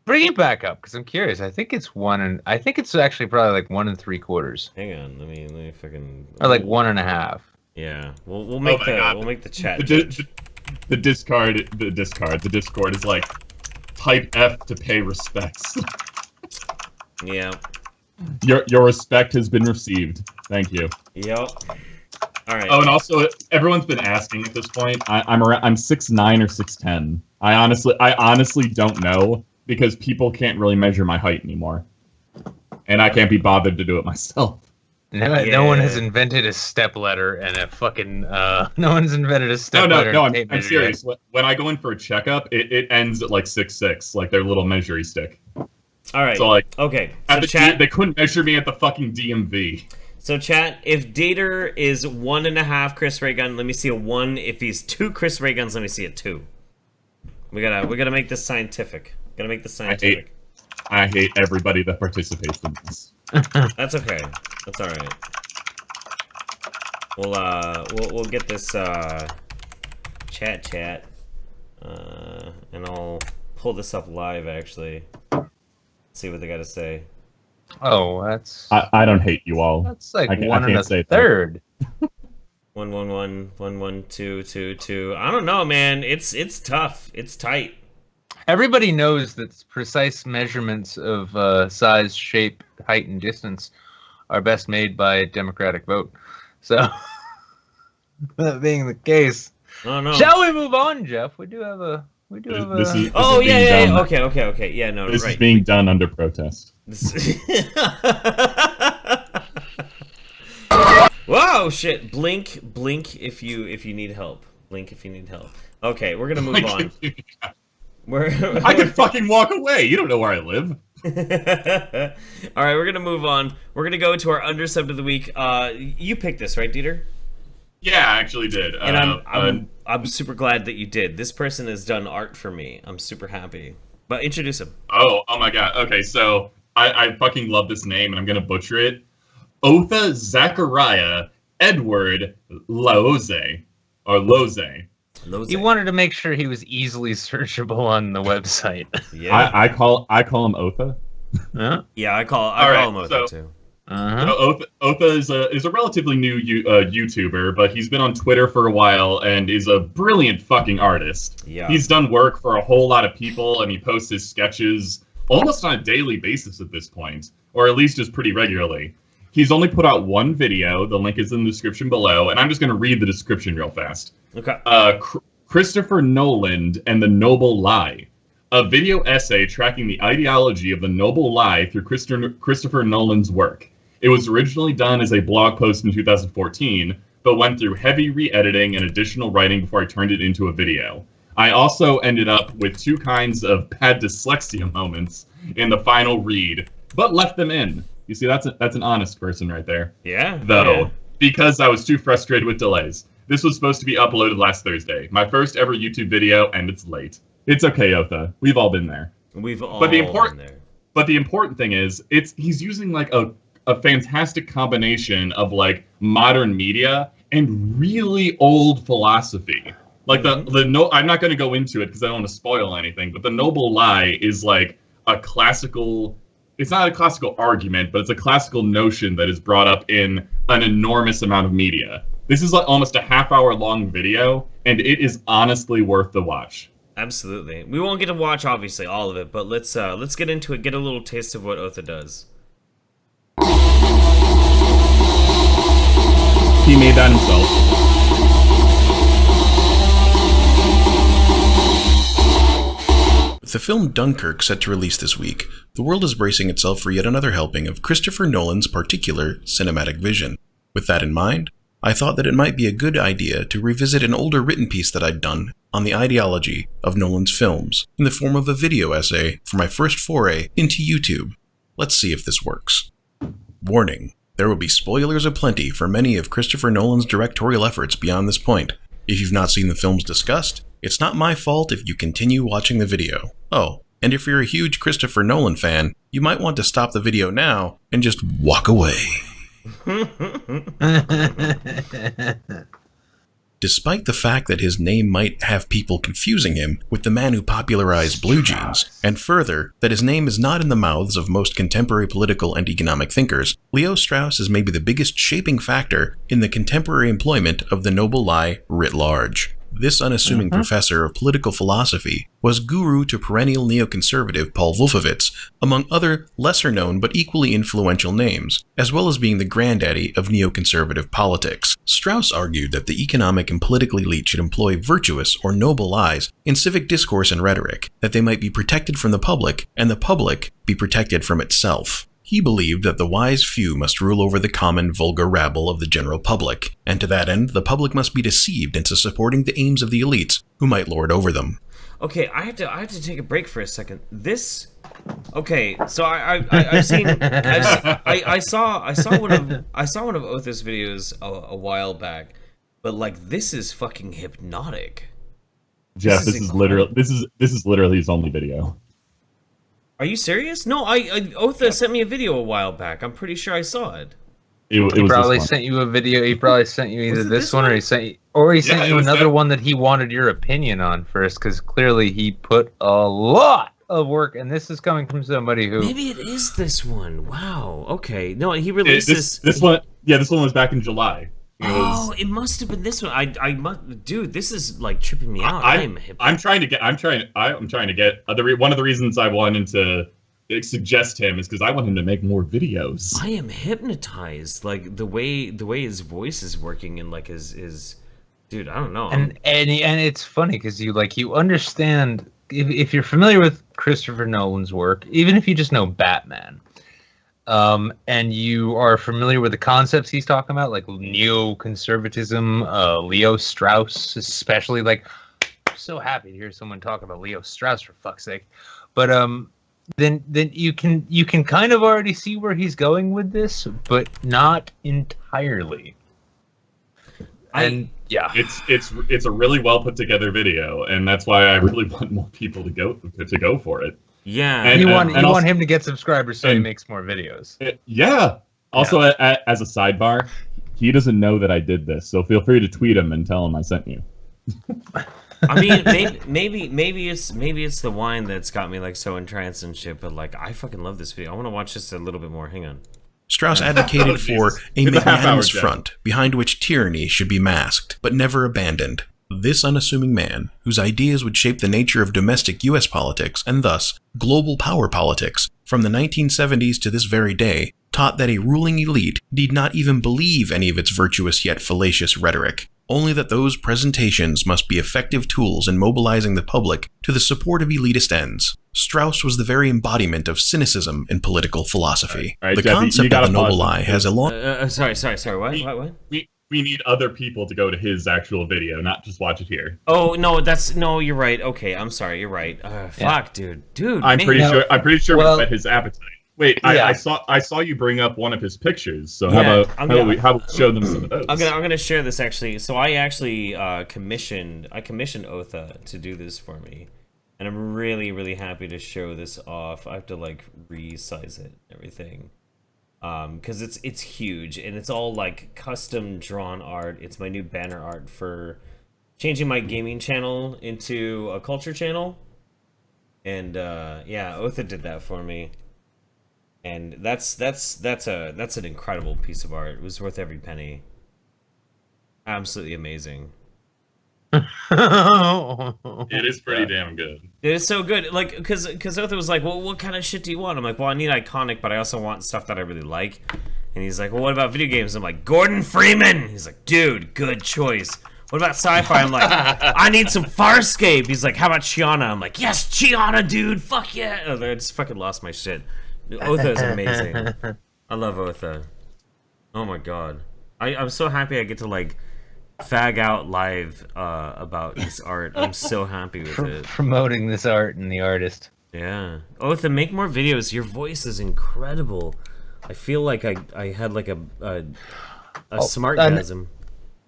Bring it back up, because I'm curious. I think it's 1, and I think it's actually probably like 1 3/4. Hang on, let me fucking. Or like 1.5. Yeah, we'll make the chat. The Discord is like type F to pay respects. Yeah. Your respect has been received. Thank you. Yep. All right. Oh, and also everyone's been asking at this point. I'm 6'9" or 6'10". I honestly don't know because people can't really measure my height anymore, and I can't be bothered to do it myself. No one has invented a stepladder and a fucking no one's invented a stepladder. No, I'm serious. When I go in for a checkup, it ends at like 6'6", like their little measuring stick. All right. So like, okay. So chat, they couldn't measure me at the fucking DMV. So chat, if Dater is 1.5 Chris Ray gun, let me see a 1. If he's 2 Chris Ray guns, let me see a 2. We gotta make this scientific. Gotta make this scientific. I hate everybody that participates in this. That's okay. That's all right. We'll get this chat, and I'll pull this up live actually. See what they got to say. Oh, that's. I don't hate you all. That's like 1 1/3. 1 1 1 1 1 2 2 2. I don't know, man. It's tough. It's tight. Everybody knows that precise measurements of size, shape, height, and distance are best made by a democratic vote. So, that being the case, shall we move on, Jeff? We do have a. Oh yeah. Okay. Yeah, no. This is being done under protest. Whoa, shit! Blink if you need help. Blink if you need help. Okay, we're gonna move on. I can fucking walk away. You don't know where I live. All right, we're gonna move on. We're gonna go to our undersubbed of the week. You picked this, right, Dieter? Yeah, I actually did. And I'm super glad that you did. This person has done art for me. I'm super happy. But introduce him. Oh my god. Okay, so I fucking love this name, and I'm gonna butcher it. Otha Zackariah Edward Lohse or Lohse. He wanted to make sure he was easily searchable on the website. Yeah, I call him Otha. Huh? Yeah, I call him Otha too. So Otha is a relatively new YouTuber, but he's been on Twitter for a while and is a brilliant fucking artist. Yeah, he's done work for a whole lot of people, and he posts his sketches almost on a daily basis at this point, or at least just pretty regularly. He's only put out one video. The link is in the description below, and I'm just going to read the description real fast. Okay. Christopher Nolan and the Noble Lie. A video essay tracking the ideology of the noble lie through Christopher Nolan's work. It was originally done as a blog post in 2014, but went through heavy re-editing and additional writing before I turned it into a video. I also ended up with 2 kinds of bad dyslexia moments in the final read, but left them in. You see, that's an honest person right there. Yeah. Though, because I was too frustrated with delays. This was supposed to be uploaded last Thursday. My first ever YouTube video, and it's late. It's okay, Otha. We've all been there. We've all been there. But the important thing is, he's using like a fantastic combination of like modern media and really old philosophy. Like I'm not going to go into it because I don't want to spoil anything, but the Noble Lie is like a classical. It's not a classical argument, but it's a classical notion that is brought up in an enormous amount of media. This is like almost a half-hour long video, and it is honestly worth the watch. Absolutely. We won't get to watch obviously all of it, but let's get into it. Get a little taste of what Otha does. He made that himself. With the film Dunkirk set to release this week, the world is bracing itself for yet another helping of Christopher Nolan's particular cinematic vision. With that in mind, I thought that it might be a good idea to revisit an older written piece that I'd done on the ideology of Nolan's films in the form of a video essay for my first foray into YouTube. Let's see if this works. Warning, there will be spoilers aplenty for many of Christopher Nolan's directorial efforts beyond this point. If you've not seen the films discussed, it's not my fault if you continue watching the video. Oh, and if you're a huge Christopher Nolan fan, you might want to stop the video now and just walk away. Despite the fact that his name might have people confusing him with the man who popularized blue jeans, and further, that his name is not in the mouths of most contemporary political and economic thinkers, Leo Strauss is maybe the biggest shaping factor in the contemporary employment of the noble lie writ large. This unassuming professor of political philosophy was guru to perennial neoconservative Paul Wolfowitz, among other lesser-known but equally influential names, as well as being the granddaddy of neoconservative politics. Strauss argued that the economic and political elite should employ virtuous or noble lies in civic discourse and rhetoric, that they might be protected from the public, and the public be protected from itself. He believed that the wise few must rule over the common vulgar rabble of the general public, and to that end, the public must be deceived into supporting the aims of the elites who might lord over them. Okay, I have to take a break for a second. This, okay, so I saw one of Otha's videos a while back, but like this is fucking hypnotic. Jeff, this is literally his only video. Are you serious? No, Otha sent me a video a while back. I'm pretty sure I saw it. He probably sent you a video. He probably sent you either this one or he sent you another one that he wanted your opinion on first, because clearly he put a lot of work, and this is coming from somebody who maybe it is this one. Wow. Okay. No, he released this one. Yeah, this one was back in July. It must have been this one. I must, dude. This is like tripping me out. I'm trying to get. One of the reasons I wanted to suggest him is because I want him to make more videos. I am hypnotized, like the way his voice is working and like his dude. I don't know. And it's funny because you understand if you're familiar with Christopher Nolan's work, even if you just know Batman. And you are familiar with the concepts he's talking about, like neoconservatism, Leo Strauss, especially. Like, I'm so happy to hear someone talk about Leo Strauss, for fuck's sake. But then you can kind of already see where he's going with this, but not entirely. Yeah, it's a really well put together video, and that's why I really want more people to go for it. Yeah, and you want him to get subscribers so he makes more videos. Yeah. Also, as a sidebar, he doesn't know that I did this, so feel free to tweet him and tell him I sent you. I mean, maybe it's the wine that's got me like so entranced and shit. But like, I fucking love this video. I want to watch this a little bit more. Hang on. Strauss advocated for a magnanimous front behind which tyranny should be masked, but never abandoned. This unassuming man, whose ideas would shape the nature of domestic U.S. politics and thus global power politics from the 1970s to this very day, taught that a ruling elite need not even believe any of its virtuous yet fallacious rhetoric, only that those presentations must be effective tools in mobilizing the public to the support of elitist ends. Strauss was the very embodiment of cynicism in political philosophy. All right, the Jeffy, concept of the noble lie has a long... Sorry. What? We need other people to go to his actual video, not just watch it here. Oh no, you're right. Okay, I'm sorry, you're right. Fuck, dude. I'm pretty sure we set his appetite. Wait, I saw you bring up one of his pictures. So how about we show them some of those? I'm gonna share this actually. So I actually commissioned Otha to do this for me, and I'm really, really happy to show this off. I have to like resize it and everything. Because it's huge and it's all like custom drawn art. It's my new banner art for changing my gaming channel into a culture channel, and yeah, Otha did that for me, and that's an incredible piece of art. It was worth every penny. Absolutely amazing. It is pretty damn good. It is so good. Like, because Otha was like, well, what kind of shit do you want? I'm like, well, I need iconic, but I also want stuff that I really like. And he's like, well, what about video games? I'm like, Gordon Freeman. He's like, dude, good choice. What about sci-fi? I'm like, I need some Farscape. He's like, how about Chiana? I'm like, yes, Chiana, dude. Fuck yeah. Oh, I just fucking lost my shit. Otha is amazing. I love Otha. Oh my god. I'm so happy I get to, like, fag out live about this art. I'm so happy with it. Promoting this art and the artist. Yeah. Otha, make more videos. Your voice is incredible. I feel like I had like a smartgasm.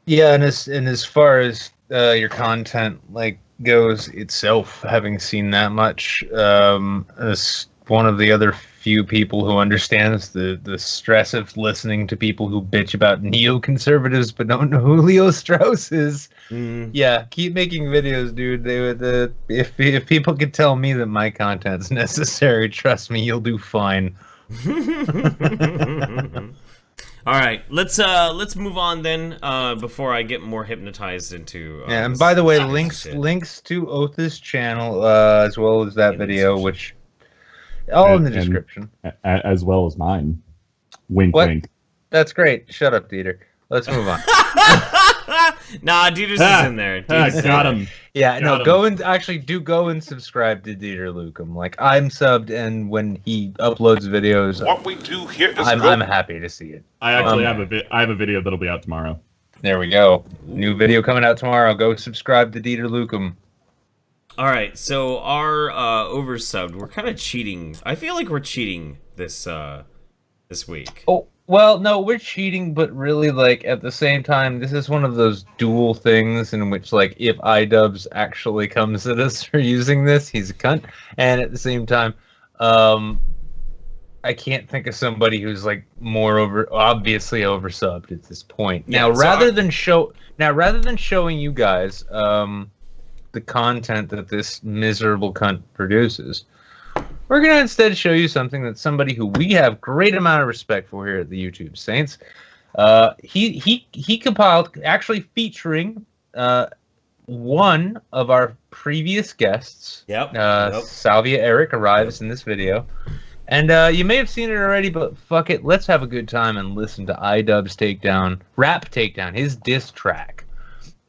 Yeah, and as far as your content like goes itself, having seen that much, as one of the other few people who understands the stress of listening to people who bitch about neoconservatives but don't know who Leo Strauss is. Yeah, keep making videos, dude. They would if people could tell me that my content's necessary, trust me, you'll do fine. All right, let's move on then. Before I get more hypnotized into. Yeah, and by the way, links to Otha's channel, as well as that video, which all in the description, as well as mine. Wink, what? wink. That's great. Shut up, Dieter. Let's move on. Nah, Dieter's is in there. Got him. Yeah, Got him. go and actually go and subscribe to Deterlucem. Like, I'm subbed, and when he uploads videos, what we do here is I'm happy to see it. I actually have a video that'll be out tomorrow. There we go. New video coming out tomorrow. Go subscribe to Deterlucem. All right, so our oversubbed, we're kind of cheating. I feel like we're cheating this week. Oh. Well, no, we're cheating, but really, like, at the same time, this is one of those dual things in which, like, if iDubbbz actually comes at us for using this, he's a cunt. And at the same time, I can't think of somebody who's, like, more obviously oversubbed at this point. Yeah, now, rather than showing you guys the content that this miserable cunt produces, we're going to instead show you something that somebody who we have great amount of respect for here at the YouTube Saints, he compiled, actually featuring one of our previous guests. Yep. Salvia Eric arrives in this video. And you may have seen it already, but fuck it, let's have a good time and listen to iDubbbz rap takedown, his diss track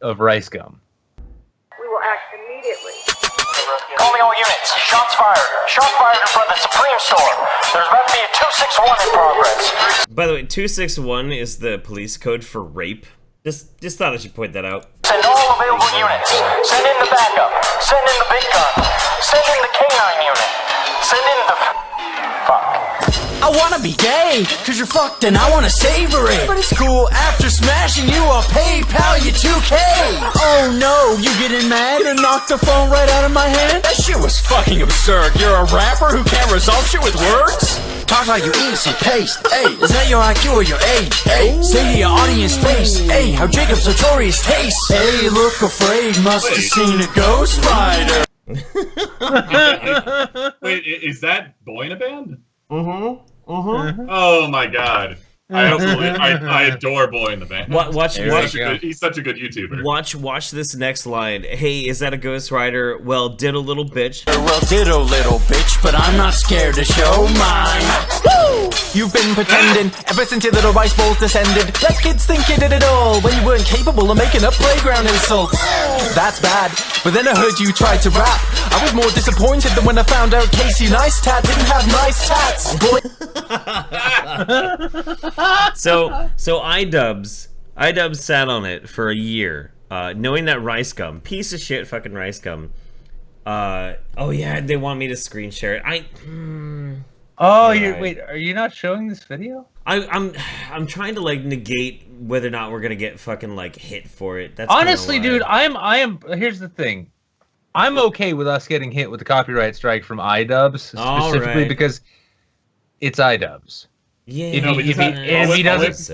of Rice Gum. We will act immediately. Calling all units. Shots fired. Shots fired in front of the Supreme store. There's about to be a 261 in progress. By the way, 261 is the police code for rape. Just thought I should point that out. Send all available units. Send in the backup. Send in the big gun. Send in the K9 unit. Send in the... Fuck. I wanna be gay, cause you're fucked and I wanna savor it. But it's cool, after smashing you, I'll PayPal you 2K. Oh no, you getting mad and knocked the phone right out of my hand? That shit was fucking absurd. You're a rapper who can't resolve shit with words? Talk like you eat some paste. Hey, is that your IQ or your age? Hey, say to your audience face. Hey, how Jacob's notorious taste. Hey, look afraid, must have seen a ghost rider. Wait, is that Boy in a Band? Mm-hmm. Oh my god. I adore Boy in the Band. He's such a good YouTuber. Watch this next line. Hey, is that a Ghost Rider? Well, ditto little bitch. Well, ditto little bitch, but I'm not scared to show mine. Woo! You've been pretending ever since your little rice bowls descended. Let kids think you did it all when you weren't capable of making up playground insults. That's bad, but then I heard you tried to rap. I was more disappointed than when I found out Casey Neistat didn't have nice tats. Boy. So iDubbbz sat on it for a year, knowing that Rice Gum, piece of shit fucking Rice Gum. Oh yeah, they want me to screen share it. Wait, are you not showing this video? I'm trying to like negate whether or not we're gonna get fucking like hit for it. That's honestly, dude, I am. Here's the thing, I'm okay with us getting hit with the copyright strike from iDubbbz specifically because it's iDubbbz. Yeah, if he doesn't,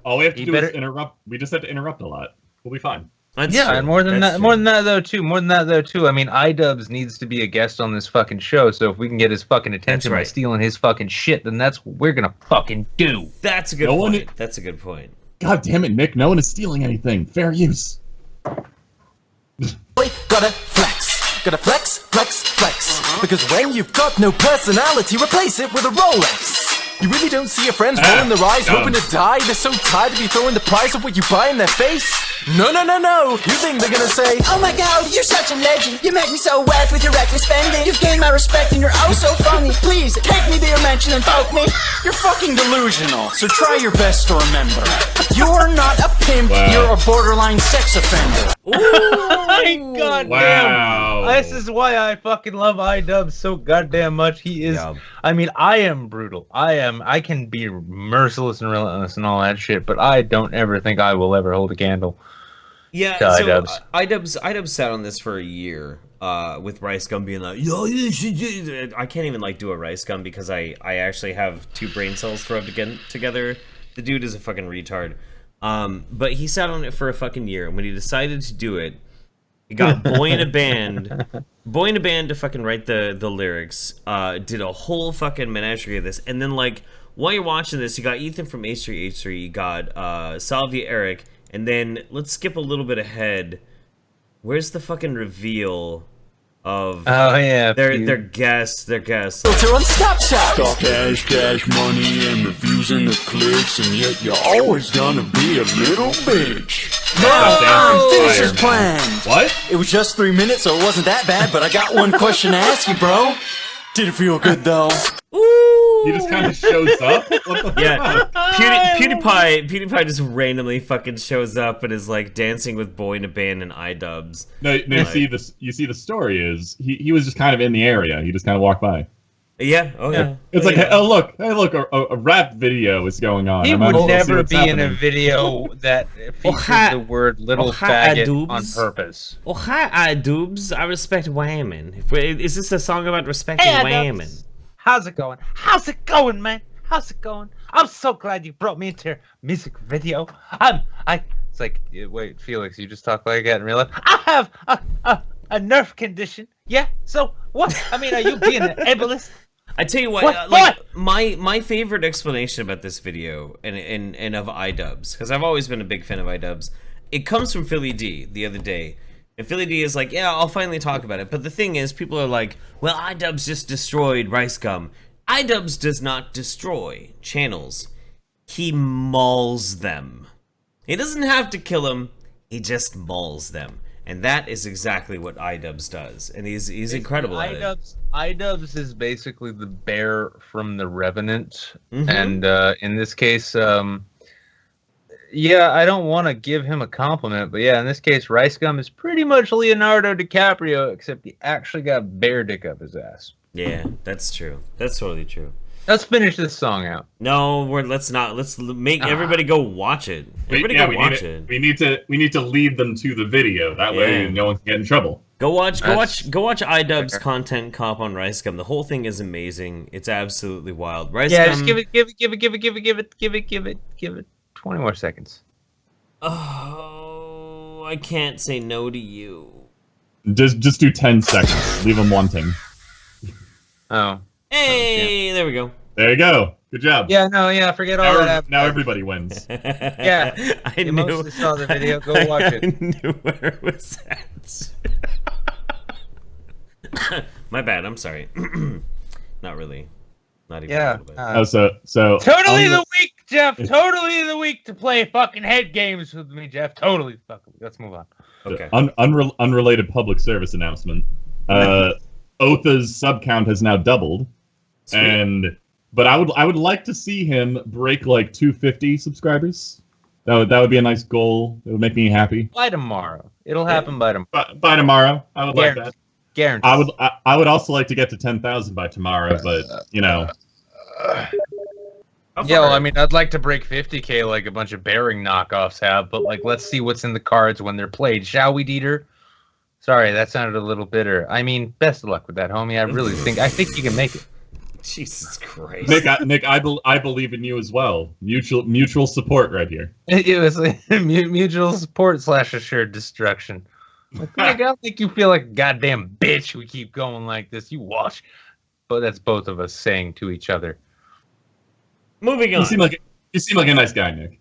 all we have to do is interrupt. We just have to interrupt a lot. We'll be fine. That's yeah, true. and more than that though too. I mean, iDubbbz needs to be a guest on this fucking show. So if we can get his fucking attention by stealing his fucking shit, then that's what we're gonna fucking do. That's a good point. That's a good point. God damn it, Nick! No one is stealing anything. Fair use. Gotta flex, flex. Because when you've got no personality, replace it with a Rolex. You really don't see your friends rolling their eyes, hoping to die? They're so tired of you throwing the price of what you buy in their face. No. You think they're gonna say, Oh my god, you're such a legend. You make me so wet with your reckless spending. You've gained my respect and you're oh so funny. Please, take me to your mansion and poke me. you're fucking delusional, so try your best to remember. You're not a pimp, you're a borderline sex offender. My goddamn. Wow. This is why I fucking love iDub so goddamn much. He is. Yeah. I mean, I am brutal. I can be merciless and relentless and all that shit, but I don't ever think I will ever hold a candle. Yeah, to so iDubbbz. iDubbbz sat on this for a year, with Rice Gum being like, yo, you should do it. I can't even like do a Rice Gum because I actually have 2 brain cells rubbed again together. The dude is a fucking retard. But he sat on it for a fucking year, and when he decided to do it, he got Boy in a Band to fucking write the lyrics, did a whole fucking menagerie of this, and then like while you're watching this, you got Ethan from H3H3, you got Salvia Eric, and then let's skip a little bit ahead. Where's the fucking reveal of their guests? Filter on Snapchat. Talk cash money and reviews and the clicks, and yet you're always gonna be a little bitch. Finisher's plan. What? It was just 3 minutes, so it wasn't that bad, but I got one question to ask you, bro. Did it feel good, though? He just kind of shows up? What the Yeah, PewDiePie just randomly fucking shows up and is like dancing with Boy in a Band and iDubbbz. No, you see the story is he was just kind of in the area. He just kind of walked by. Yeah, yeah. It's like, hey, look, a rap video is going on. He would never be in a video that features the word little faggot on purpose. Oh, hi, iDubbbz. I respect women. Is this a song about respecting women? How's it going? How's it going, man? How's it going? I'm so glad you brought me into your music video. It's like, wait, Felix, you just talk like that in real life. I have a nerve condition. Yeah, so what? I mean, are you being an ableist? I tell you what, my favorite explanation about this video and of iDubbbz, because I've always been a big fan of iDubbbz, it comes from Philly D the other day. And Philly D is like, yeah, I'll finally talk about it. But the thing is, people are like, well, iDubbbz just destroyed Rice Gum. iDubbbz does not destroy channels. He mauls them. He doesn't have to kill them. He just mauls them. And that is exactly what iDubbbz does. And he's incredible at it. iDubbbz is basically the bear from The Revenant. And in this case, yeah, I don't want to give him a compliment, but yeah, in this case, Rice Gum is pretty much Leonardo DiCaprio, except he actually got bear dick up his ass. Yeah, that's true. That's totally true. Let's finish this song out. No, let's not. Let's make everybody go watch it. Everybody go watch it. We need to lead them to the video. That way, no one can get in trouble. Go watch iDubbbz's content comp on Rice Gum. The whole thing is amazing. It's absolutely wild. Rice Gum. Just give it 20 more seconds. Oh, I can't say no to you. Just do 10 seconds. Leave them wanting. Oh. Hey, there we go. There you go. Good job. Yeah, forget all that. Now everybody wins. Yeah. I you knew. Mostly saw the video. Go watch it. I knew where it was at. My bad. I'm sorry. Not really. Not even a little bit. So totally the week, Jeff. Totally the week to play fucking head games with me, Jeff. Totally. Let's move on. Okay. Unrelated public service announcement. Otha's sub count has now doubled. Sweet. But I would like to see him break like 250 subscribers. That would be a nice goal. It would make me happy. By tomorrow. It'll happen by tomorrow. By tomorrow. I would like that. Guaranteed. I would also like to get to 10,000 by tomorrow, but you know. Yeah, well, I mean, I'd like to break 50K like a bunch of Bearing knockoffs have, but like, let's see what's in the cards when they're played, shall we, Dieter? Sorry, that sounded a little bitter. I mean, best of luck with that, homie. I think you can make it. Jesus Christ, Nick, I believe in you as well. Mutual support right here. It was mutual support / assured destruction. Like, I don't think you feel like a goddamn bitch. We keep going like this. You watch, but that's both of us saying to each other. Moving on. You seem like a nice guy, Nick.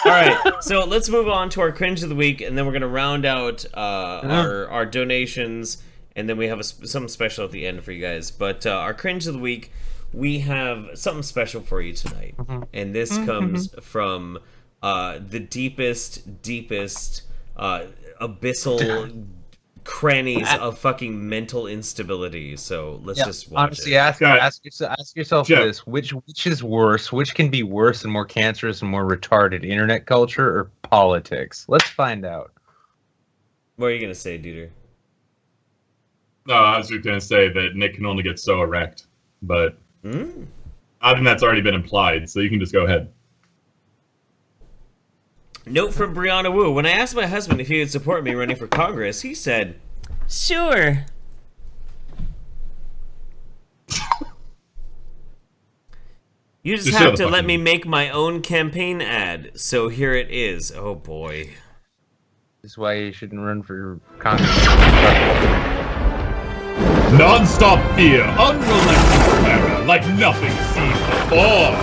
All right, so let's move on to our cringe of the week, and then we're gonna round out our donations, and then we have something special at the end for you guys. But our cringe of the week, we have something special for you tonight, and this comes from the deepest, abyssal crannies of fucking mental instability. So let's just watch honestly, it. ask yourself this: which is worse? Which can be worse and more cancerous and more retarded? Internet culture or politics? Let's find out. What are you gonna say, Dieter? No, I was just gonna say that Nick can only get so erect, but I think that's already been implied, so you can just go ahead. Note from Brianna Wu. When I asked my husband if he would support me running for Congress, he said, "Sure." You just have to let me make my own campaign ad. So here it is. Oh boy. This is why you shouldn't run for Congress. Non-stop fear, unrelenting terror, like nothing seen before.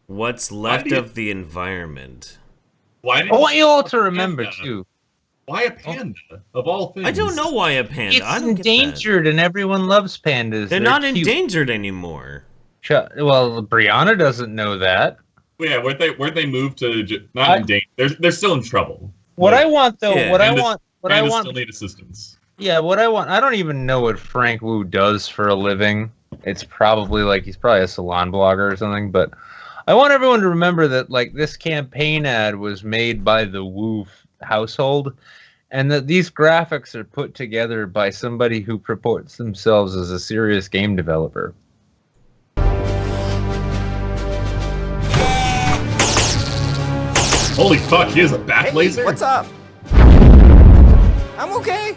What's left of the environment? I want you all to remember too. Why a panda of all things? I don't know why a panda. It's I don't endangered, and everyone loves pandas. They're not cute. endangered anymore. Well, Brianna doesn't know that. Well, yeah, where'd they move to? Not in danger. They're still in trouble. What I want though, Yeah. what I Pandas want, still need assistance. yeah, what I want. I don't even know what Frank Wu does for a living. It's probably like he's probably a salon blogger or something. But I want everyone to remember that like this campaign ad was made by the Wu household, and that these graphics are put together by somebody who purports themselves as a serious game developer. Holy fuck! He has a back laser. What's up? I'm okay.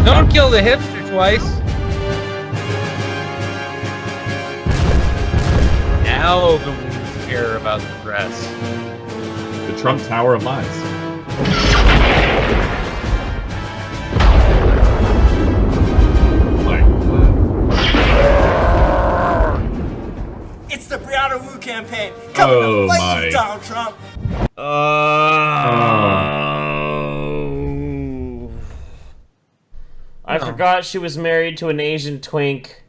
Don't kill the hipster twice. Now the Wus care about the press. The Trump Tower of Lies. It's the Brianna Wu campaign. Coming to fight you, Donald Trump. I forgot she was married to an Asian twink.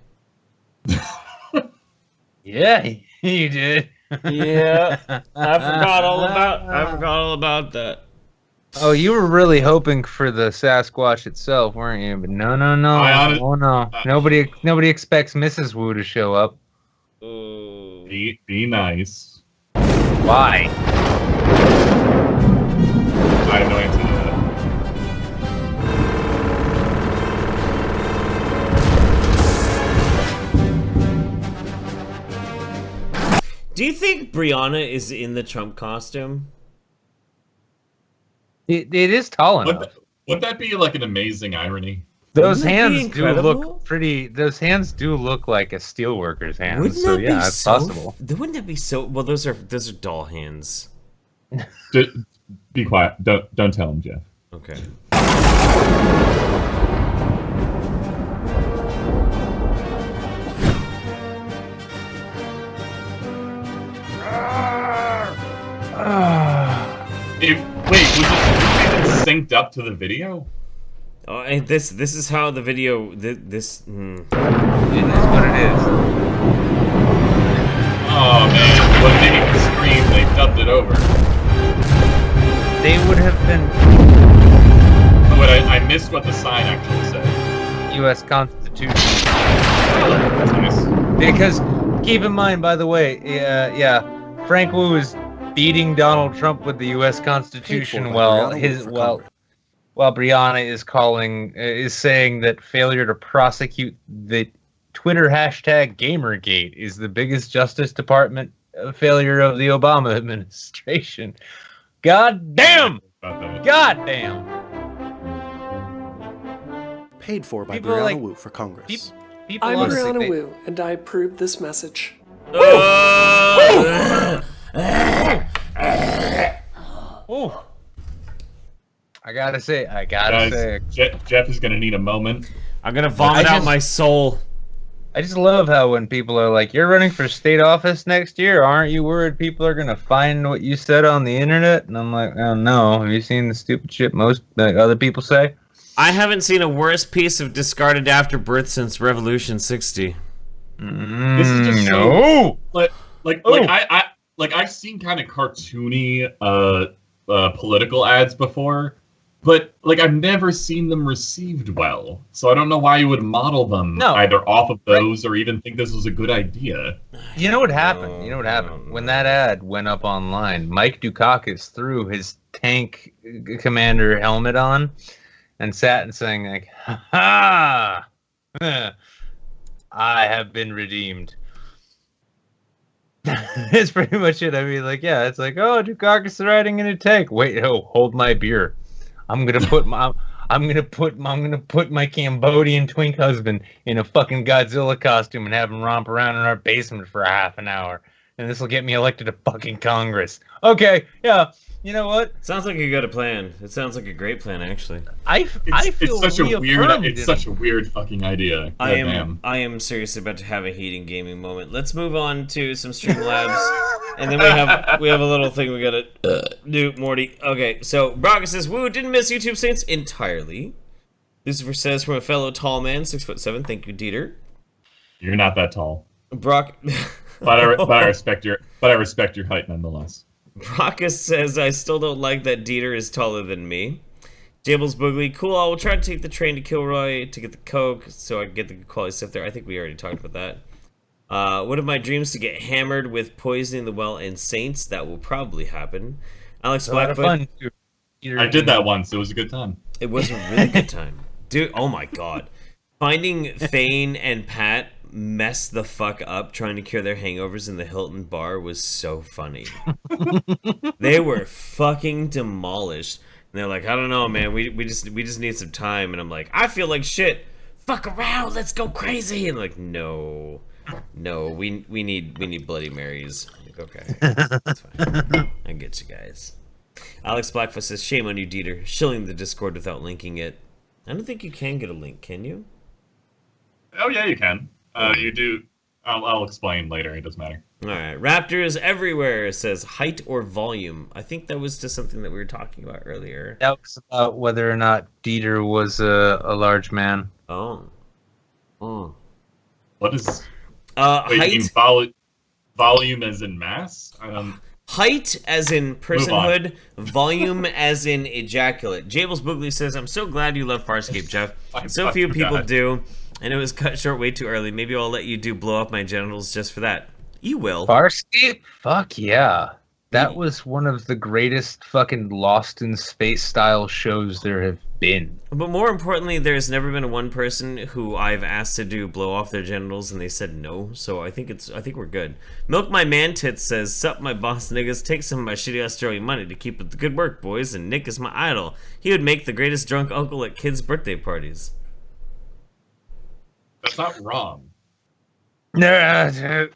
Yeah, you did. Yeah, I forgot all about that. Oh, you were really hoping for the Sasquatch itself, weren't you? But no. Nobody expects Mrs. Wu to show up. Be nice. Why? I have no answer to that. Do you think Brianna is in the Trump costume? It is tall enough. Would that be like an amazing irony? Those hands do look pretty. Those hands do look like a steelworker's hands. Wouldn't so that yeah, be it's so possible. Wouldn't that be so? Well, those are doll hands. Be quiet. Don't tell him, Jeff. Okay. Wait, was it synced up to the video? Oh, and this is how the video. This. It is what it is. Oh man, what made me scream? They dubbed it over. They would have been. Oh, but I missed what the sign actually said. U.S. Constitution. That's nice. Because keep in mind, by the way, Frank Wu is beating Donald Trump with the U.S. Constitution while Brianna is saying that failure to prosecute the Twitter hashtag Gamergate is the biggest Justice Department failure of the Obama administration. God damn! God damn! Paid for by People Brianna Wu for Congress. I'm Brianna Wu, and I approve this message. I gotta say. Guys, Jeff is gonna need a moment. I'm gonna vomit out my soul. I just love how when people are like, "You're running for state office next year, aren't you worried people are gonna find what you said on the internet?" And I'm like, "Oh no, have you seen the stupid shit most other people say?" I haven't seen a worse piece of discarded afterbirth since Revolution 60. This is just no. I've seen kind of cartoony political ads before, but like I've never seen them received well. So I don't know why you would model them either off of those or even think this was a good idea. You know what happened? When that ad went up online, Mike Dukakis threw his tank commander helmet on and sat and sang like, "Ha ha! I have been redeemed." It's pretty much it. I mean, like, yeah, it's like, oh, Dukakis is riding in a tank. Wait, hold my beer. I'm gonna put my Cambodian twink husband in a fucking Godzilla costume and have him romp around in our basement for half an hour, and this will get me elected to fucking Congress. Okay, yeah. You know what? Sounds like you got a plan. It sounds like a great plan, actually. I feel it's such a weird fucking idea. I am seriously about to have a heating gaming moment. Let's move on to some Streamlabs, and then we have a little thing we gotta do, Morty. Okay, so Braga says, "Woo, didn't miss YouTube Saints entirely." Lucifer says, "From a fellow tall man, 6'7". Thank you, Dieter. You're not that tall, Brock. but I respect your height nonetheless. Brockus says, "I still don't like that Dieter is taller than me." Jables Boogly, "Cool, I will try to take the train to Kilroy to get the Coke so I can get the quality stuff there." I think we already talked about that. One of my dreams to get hammered with poisoning the well and Saints. That will probably happen. Alex Blackfoot. I did that once. It was a good time. It was a really good time. Dude, oh my god. Finding Thane and Pat mess the fuck up trying to cure their hangovers in the Hilton bar was so funny. They were fucking demolished. And they're like, "I don't know, man. We just need some time." And I'm like, "I feel like shit. Fuck around. Let's go crazy." And like, no, we need Bloody Marys. Like, okay, that's fine. I get you guys. Alex Blackfoot says, "Shame on you, Dieter. Shilling the Discord without linking it." I don't think you can get a link, can you? Oh yeah, you can. You do. I'll explain later. It doesn't matter. All right. Raptors everywhere says height or volume. I think that was just something that we were talking about earlier. That was about whether or not Dieter was a large man. Oh. What is? Height. You mean volume as in mass? Height as in personhood, volume as in ejaculate. Jables Boogly says, "I'm so glad you love Farscape, Jeff. So few people do. And it was cut short way too early. Maybe I'll let you do blow up my genitals just for that." You will. Farscape? Fuck yeah. That was one of the greatest fucking Lost in Space style shows there have been. But more importantly, there's never been one person who I've asked to do blow off their genitals and they said no. So I think we're good. Milk My Man Tits says, "Sup my boss niggas, take some of my shitty Australian money to keep up the good work, boys, and Nick is my idol. He would make the greatest drunk uncle at kids' birthday parties." That's not wrong. Never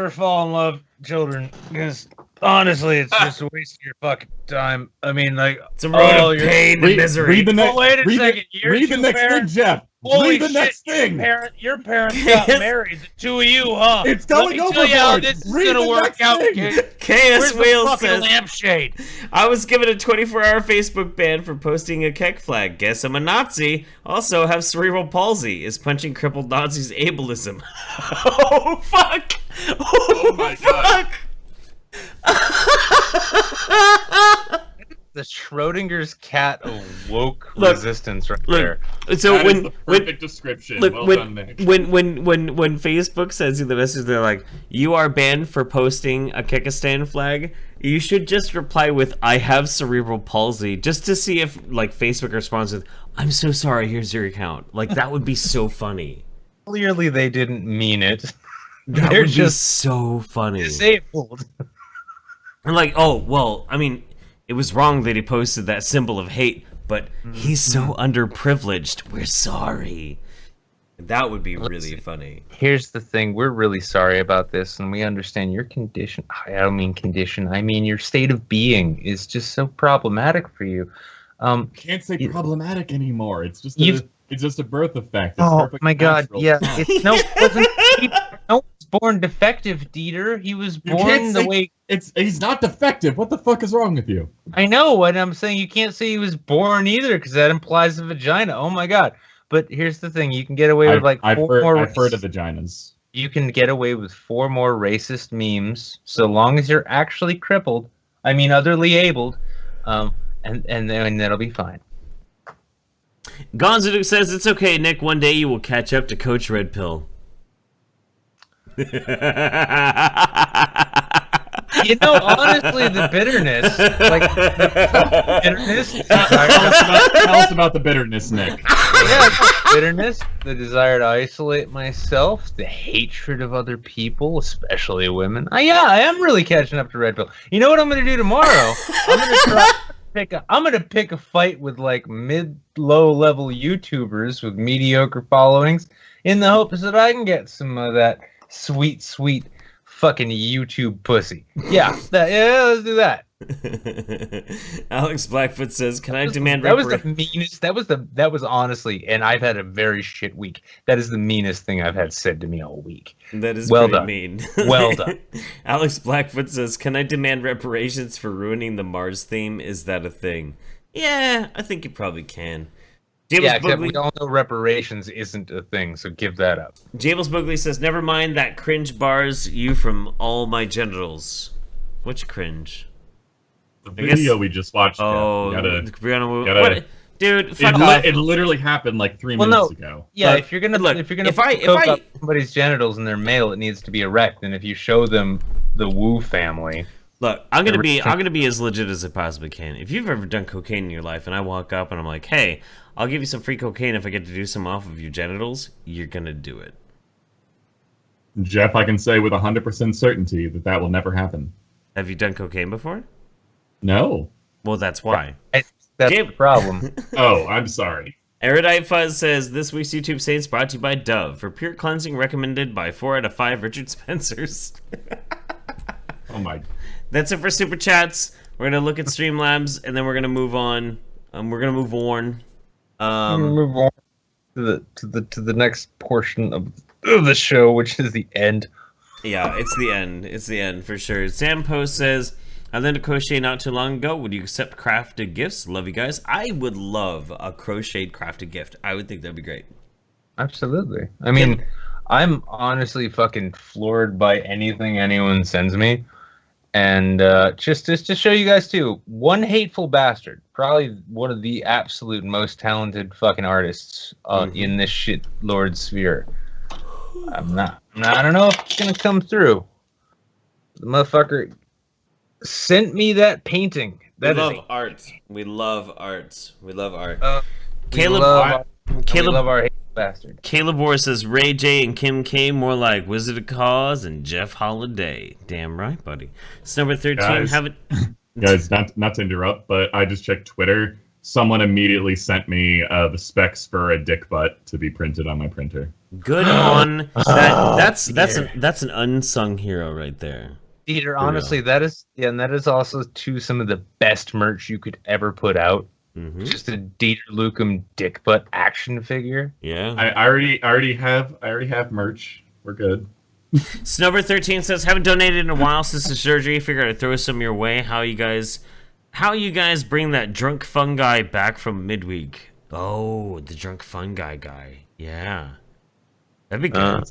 fall in love, children, because honestly, it's just a waste of your fucking time. I mean, like, it's a road of pain and misery. Read the next. Wait a second. Read the next thing, Jeff. Holy Read the next thing. Your parents got married. The two of you, huh? It's going Let me tell you how overboard. this is Read gonna the work next out, thing. kid. KS Where's the Wheels fucking says, lampshade? "I was given a 24-hour Facebook ban for posting a Keck flag. Guess I'm a Nazi. Also have cerebral palsy. Is punching crippled Nazis ableism?" Oh, fuck. Oh, my God. The Schrodinger's cat of woke resistance right there. So That when is the perfect description. Well done, Nick. when Facebook sends you the message, they're like, "You are banned for posting a Kyrgyzstan flag," you should just reply with, "I have cerebral palsy," just to see if like Facebook responds with, "I'm so sorry, here's your account." Like, that would be so funny. Clearly they didn't mean it. That They're would just be so funny. disabled. I'm like, oh, well, I mean, it was wrong that he posted that symbol of hate, but he's so underprivileged. We're sorry. That would be really funny. Here's the thing. We're really sorry about this, and we understand your condition. I don't mean condition. I mean your state of being is just so problematic for you. Can't say problematic anymore. It's just it's just a birth effect. It's oh perfect my god, natural. yeah. It's no, it wasn't. No one's born defective, Dieter. He was born the way. He's not defective. What the fuck is wrong with you? I know what I'm saying. You can't say he was born either, because that implies a vagina. Oh my god. But here's the thing: you can get away with like I've four more. heard of vaginas. You can get away with 4 more racist memes so long as you're actually crippled. I mean, otherly abled, and then that'll be fine. Gonzo says it's okay, Nick. One day you will catch up to Coach Red Pill. You know, honestly, the bitterness, like the bitterness. Tell us about the bitterness, Nick. Yeah, bitterness, the desire to isolate myself, the hatred of other people, especially women. I am really catching up to Red Pill. You know what I'm gonna do tomorrow? I'm gonna pick a fight with like low level YouTubers with mediocre followings in the hopes that I can get some of that sweet fucking YouTube pussy. Yeah, let's do that. Alex Blackfoot says, "Can I demand?" That was the meanest. That was honestly, and I've had a very shit week. That is the meanest thing I've had said to me all week. That is well pretty done. mean. Well done. Alex Blackfoot says, "Can I demand reparations for ruining the Mars theme? Is that a thing?" Yeah, I think you probably can. Yeah, except we all know reparations isn't a thing, so give that up. Jables Bogley says, "Never mind that cringe bars you from all my genitals." Which cringe? The video we just watched. Oh, gotta, dude, fuck off. It literally happened like 3 minutes ago. Yeah, if you're gonna cook up somebody's genitals and they're male, it needs to be erect. And if you show them the Wu family, look, I'm gonna be as legit as I possibly can. If you've ever done cocaine in your life, and I walk up and I'm like, "Hey, I'll give you some free cocaine if I get to do some off of your genitals," you're gonna do it. Jeff, I can say with 100% certainty that will never happen. Have you done cocaine before? No. Well, that's why. That's the problem. Oh, I'm sorry. Erudite Fuzz says, "This week's YouTube Saints brought to you by Dove. For pure cleansing, recommended by 4 out of 5 Richard Spencers." Oh my. That's it for Super Chats. We're going to look at Streamlabs, and then we're going to move on. We're going to move on. Move on to the next portion of the show, which is the end. Yeah, it's the end. It's the end for sure. Sam Post says, "I learned to crochet not too long ago. Would you accept crafted gifts? Love you guys." I would love a crocheted crafted gift. I would think that'd be great. Absolutely. I mean, I'm honestly fucking floored by anything anyone sends me. And just to show you guys too, One Hateful Bastard, probably one of the absolute most talented fucking artists in this shit lord sphere. I don't know if it's gonna come through. The motherfucker sent me that painting. We love art. We love art. We love art. Caleb love our hateful bastard. Caleb Moore says, "Ray J and Kim K more like Wizard of Cause and Jeff Holiday." Damn right, buddy. It's number 13. Guys, not to interrupt, but I just checked Twitter. Someone immediately sent me the specs for a dick butt to be printed on my printer. Good on that. That's an unsung hero right there. Dieter, honestly, that is also some of the best merch you could ever put out. Mm-hmm. Just a Deterlucem dick butt action figure. Yeah, I already have merch. We're good. Snubber 13 says, "Haven't donated in a while since the surgery. Figured I'd throw some your way. How you guys bring that drunk fungi back from midweek?" Oh, the drunk fungi guy. Yeah, that'd be good.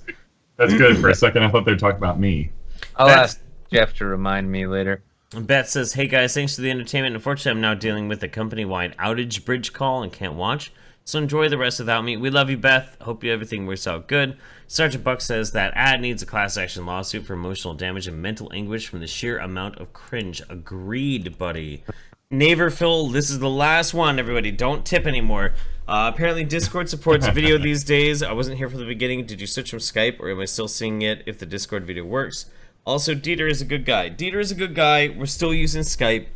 That's good. For a second, I thought they were talking about me. I'll ask Jeff to remind me later. Beth says, "Hey guys, thanks for the entertainment. Unfortunately, I'm now dealing with a company-wide outage bridge call and can't watch. So enjoy the rest without me. We love you, Beth. Hope everything works out good." Sergeant Buck says that ad needs a class action lawsuit for emotional damage and mental anguish from the sheer amount of cringe. Agreed, buddy. Naverphil, this is the last one, everybody. Don't tip anymore. Apparently, Discord supports video these days. I wasn't here for the beginning. Did you switch from Skype, or am I still seeing it if the Discord video works? Also, Dieter is a good guy. Dieter is a good guy. We're still using Skype.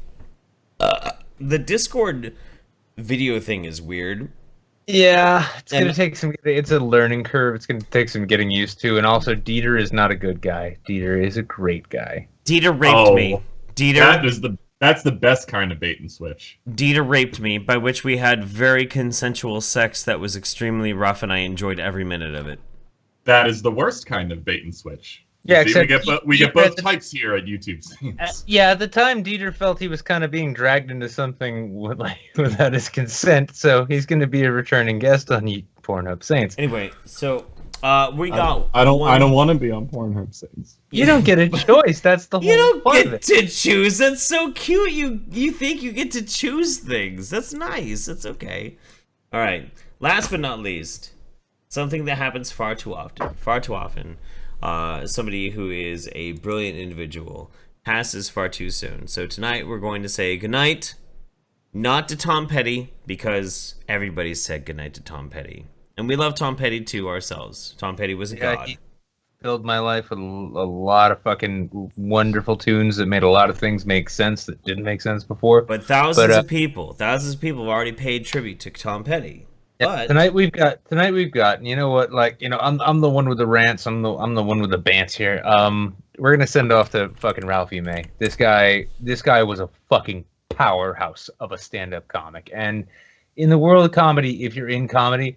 The Discord video thing is weird. Yeah, it's gonna take some. It's a learning curve. It's gonna take some getting used to. And also, Dieter is not a good guy. Dieter is a great guy. Dieter raped me. Dieter, That's the best kind of bait and switch. Dieter raped me, by which we had very consensual sex that was extremely rough, and I enjoyed every minute of it. That is the worst kind of bait and switch. Yeah, See, except we get both types here at YouTube. Yeah, at the time, Dieter felt he was kind of being dragged into something without his consent, so he's going to be a returning guest on Pornhub Saints. Anyway, so we got. I don't want to be on Pornhub Saints. You don't get a choice. That's the whole. You don't point of get it. to choose. That's so cute. You think you get to choose things. That's nice. That's okay. All right. Last but not least, something that happens far too often. Far too often. Somebody who is a brilliant individual passes far too soon. So tonight we're going to say goodnight, not to Tom Petty, because everybody said goodnight to Tom Petty. And we love Tom Petty too ourselves. Tom Petty was a god. He filled my life with a lot of fucking wonderful tunes that made a lot of things make sense that didn't make sense before. But thousands of people have already paid tribute to Tom Petty. Yeah, but tonight we've got, you know what, like, you know, I'm the one with the rants, I'm the one with the bants here. We're gonna send off to fucking Ralphie May. This guy was a fucking powerhouse of a stand-up comic. And in the world of comedy, if you're in comedy,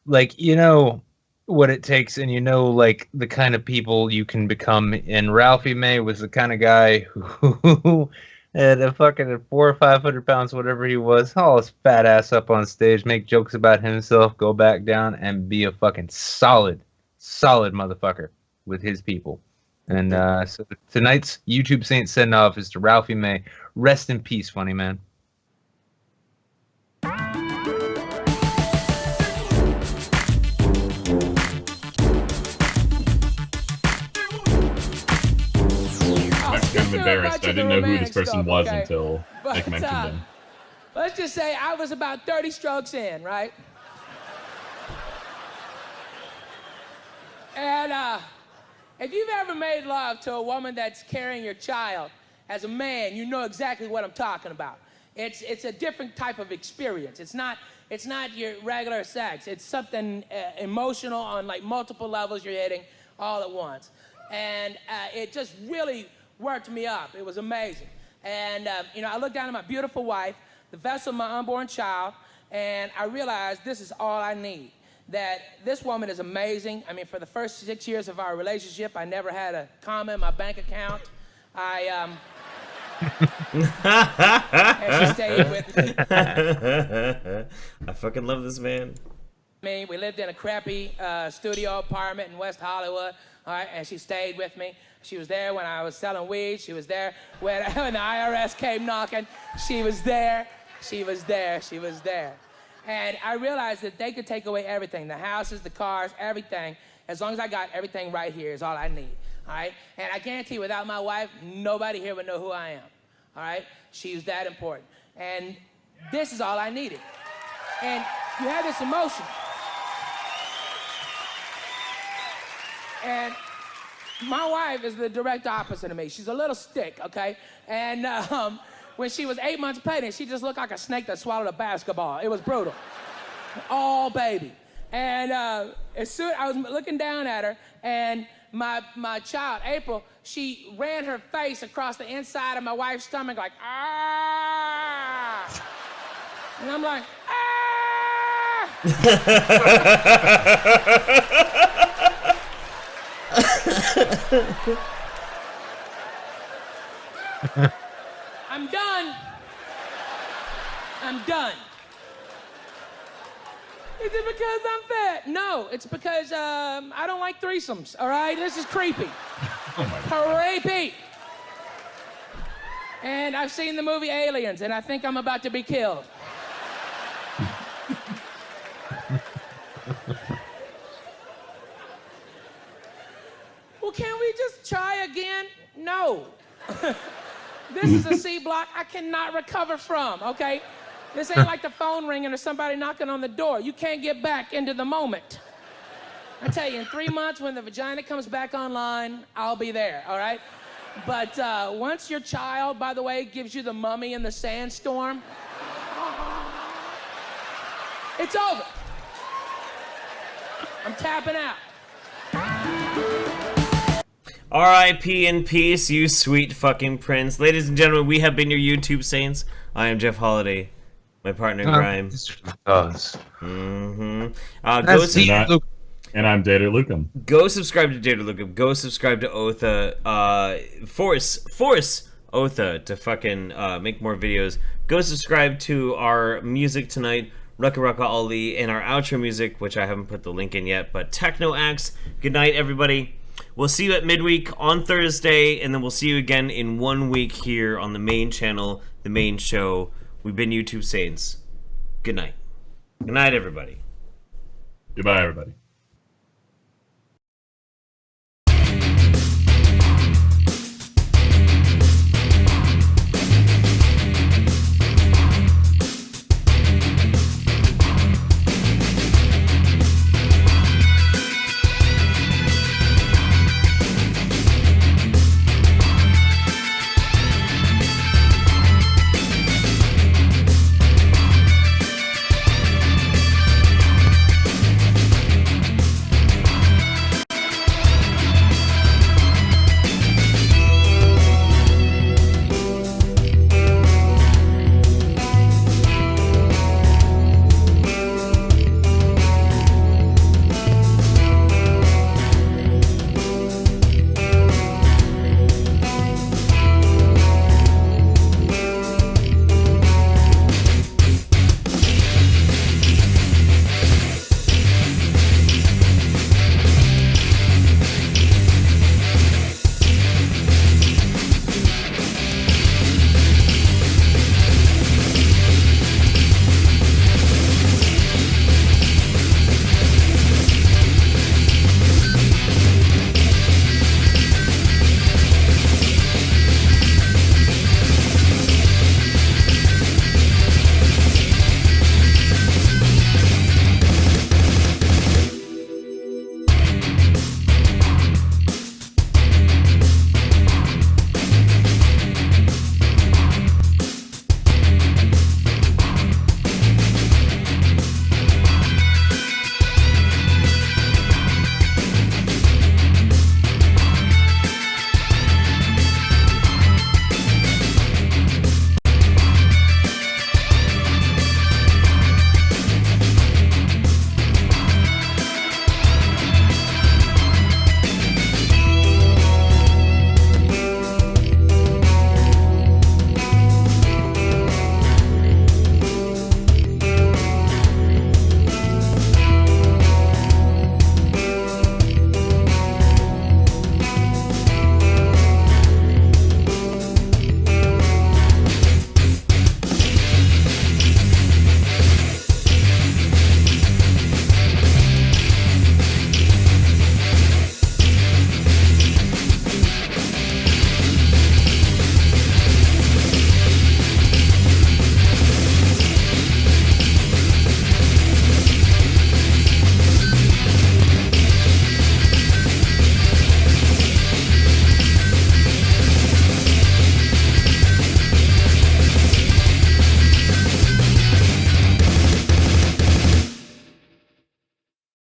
like, you know what it takes, and you know, like, the kind of people you can become. And Ralphie May was the kind of guy who had a fucking 400 or 500 pounds, whatever he was, haul his fat ass up on stage, make jokes about himself, go back down, and be a fucking solid motherfucker with his people. And so tonight's YouTube Saint send off is to Ralphie May. Rest in peace, funny man. I'm embarrassed. I didn't know who this person was until Nick mentioned him. Let's just say I was about 30 strokes in, right? And if you've ever made love to a woman that's carrying your child, as a man, you know exactly what I'm talking about. It's a different type of experience. It's not your regular sex. It's something emotional on like multiple levels you're hitting all at once. And it just really worked me up. It was amazing. And, you know, I looked down at my beautiful wife, the vessel of my unborn child, and I realized this is all I need. That this woman is amazing. I mean, for the first 6 years of our relationship, I never had a comma in my bank account. And she stayed with me. I fucking love this man. We lived in a crappy studio apartment in West Hollywood, all right, and she stayed with me. She was there when I was selling weed. She was there when the IRS came knocking. She was there. She was there. She was there. And I realized that they could take away everything, the houses, the cars, everything. As long as I got everything right here is all I need, all right? And I guarantee without my wife, nobody here would know who I am, all right? She was that important. And this is all I needed. And you have this emotion. And my wife is the direct opposite of me. She's a little stick, okay? And when she was 8 months pregnant, she just looked like a snake that swallowed a basketball. It was brutal. All baby. And as soon I was looking down at her, and my child, April, she ran her face across the inside of my wife's stomach like, ah! And I'm like, ah! I'm done. I'm done. Is it because I'm fat? No, it's because I don't like threesomes, all right? This is creepy. Creepy. And I've seen the movie Aliens, and I think I'm about to be killed. Well, can we just try again? No. This is a C block I cannot recover from, okay? This ain't like the phone ringing or somebody knocking on the door. You can't get back into the moment. I tell you, in 3 months when the vagina comes back online, I'll be there, all right? But once your child, by the way, gives you the mummy in the sandstorm, it's over. I'm tapping out. R.I.P. in peace, you sweet fucking prince. Ladies and gentlemen, we have been your YouTube saints. I am Jeff Holiday, my partner in crime. And I'm Deterlucem. Go subscribe to Deterlucem. Go subscribe to Otha. Force Otha to fucking make more videos. Go subscribe to our music tonight, Rucka Rucka Ali, and our outro music, which I haven't put the link in yet, but Techno Axe. Good night, everybody. We'll see you at midweek on Thursday, and then we'll see you again in 1 week here on the main channel, the main show. We've been YouTube Saints. Good night. Good night, everybody. Goodbye, everybody.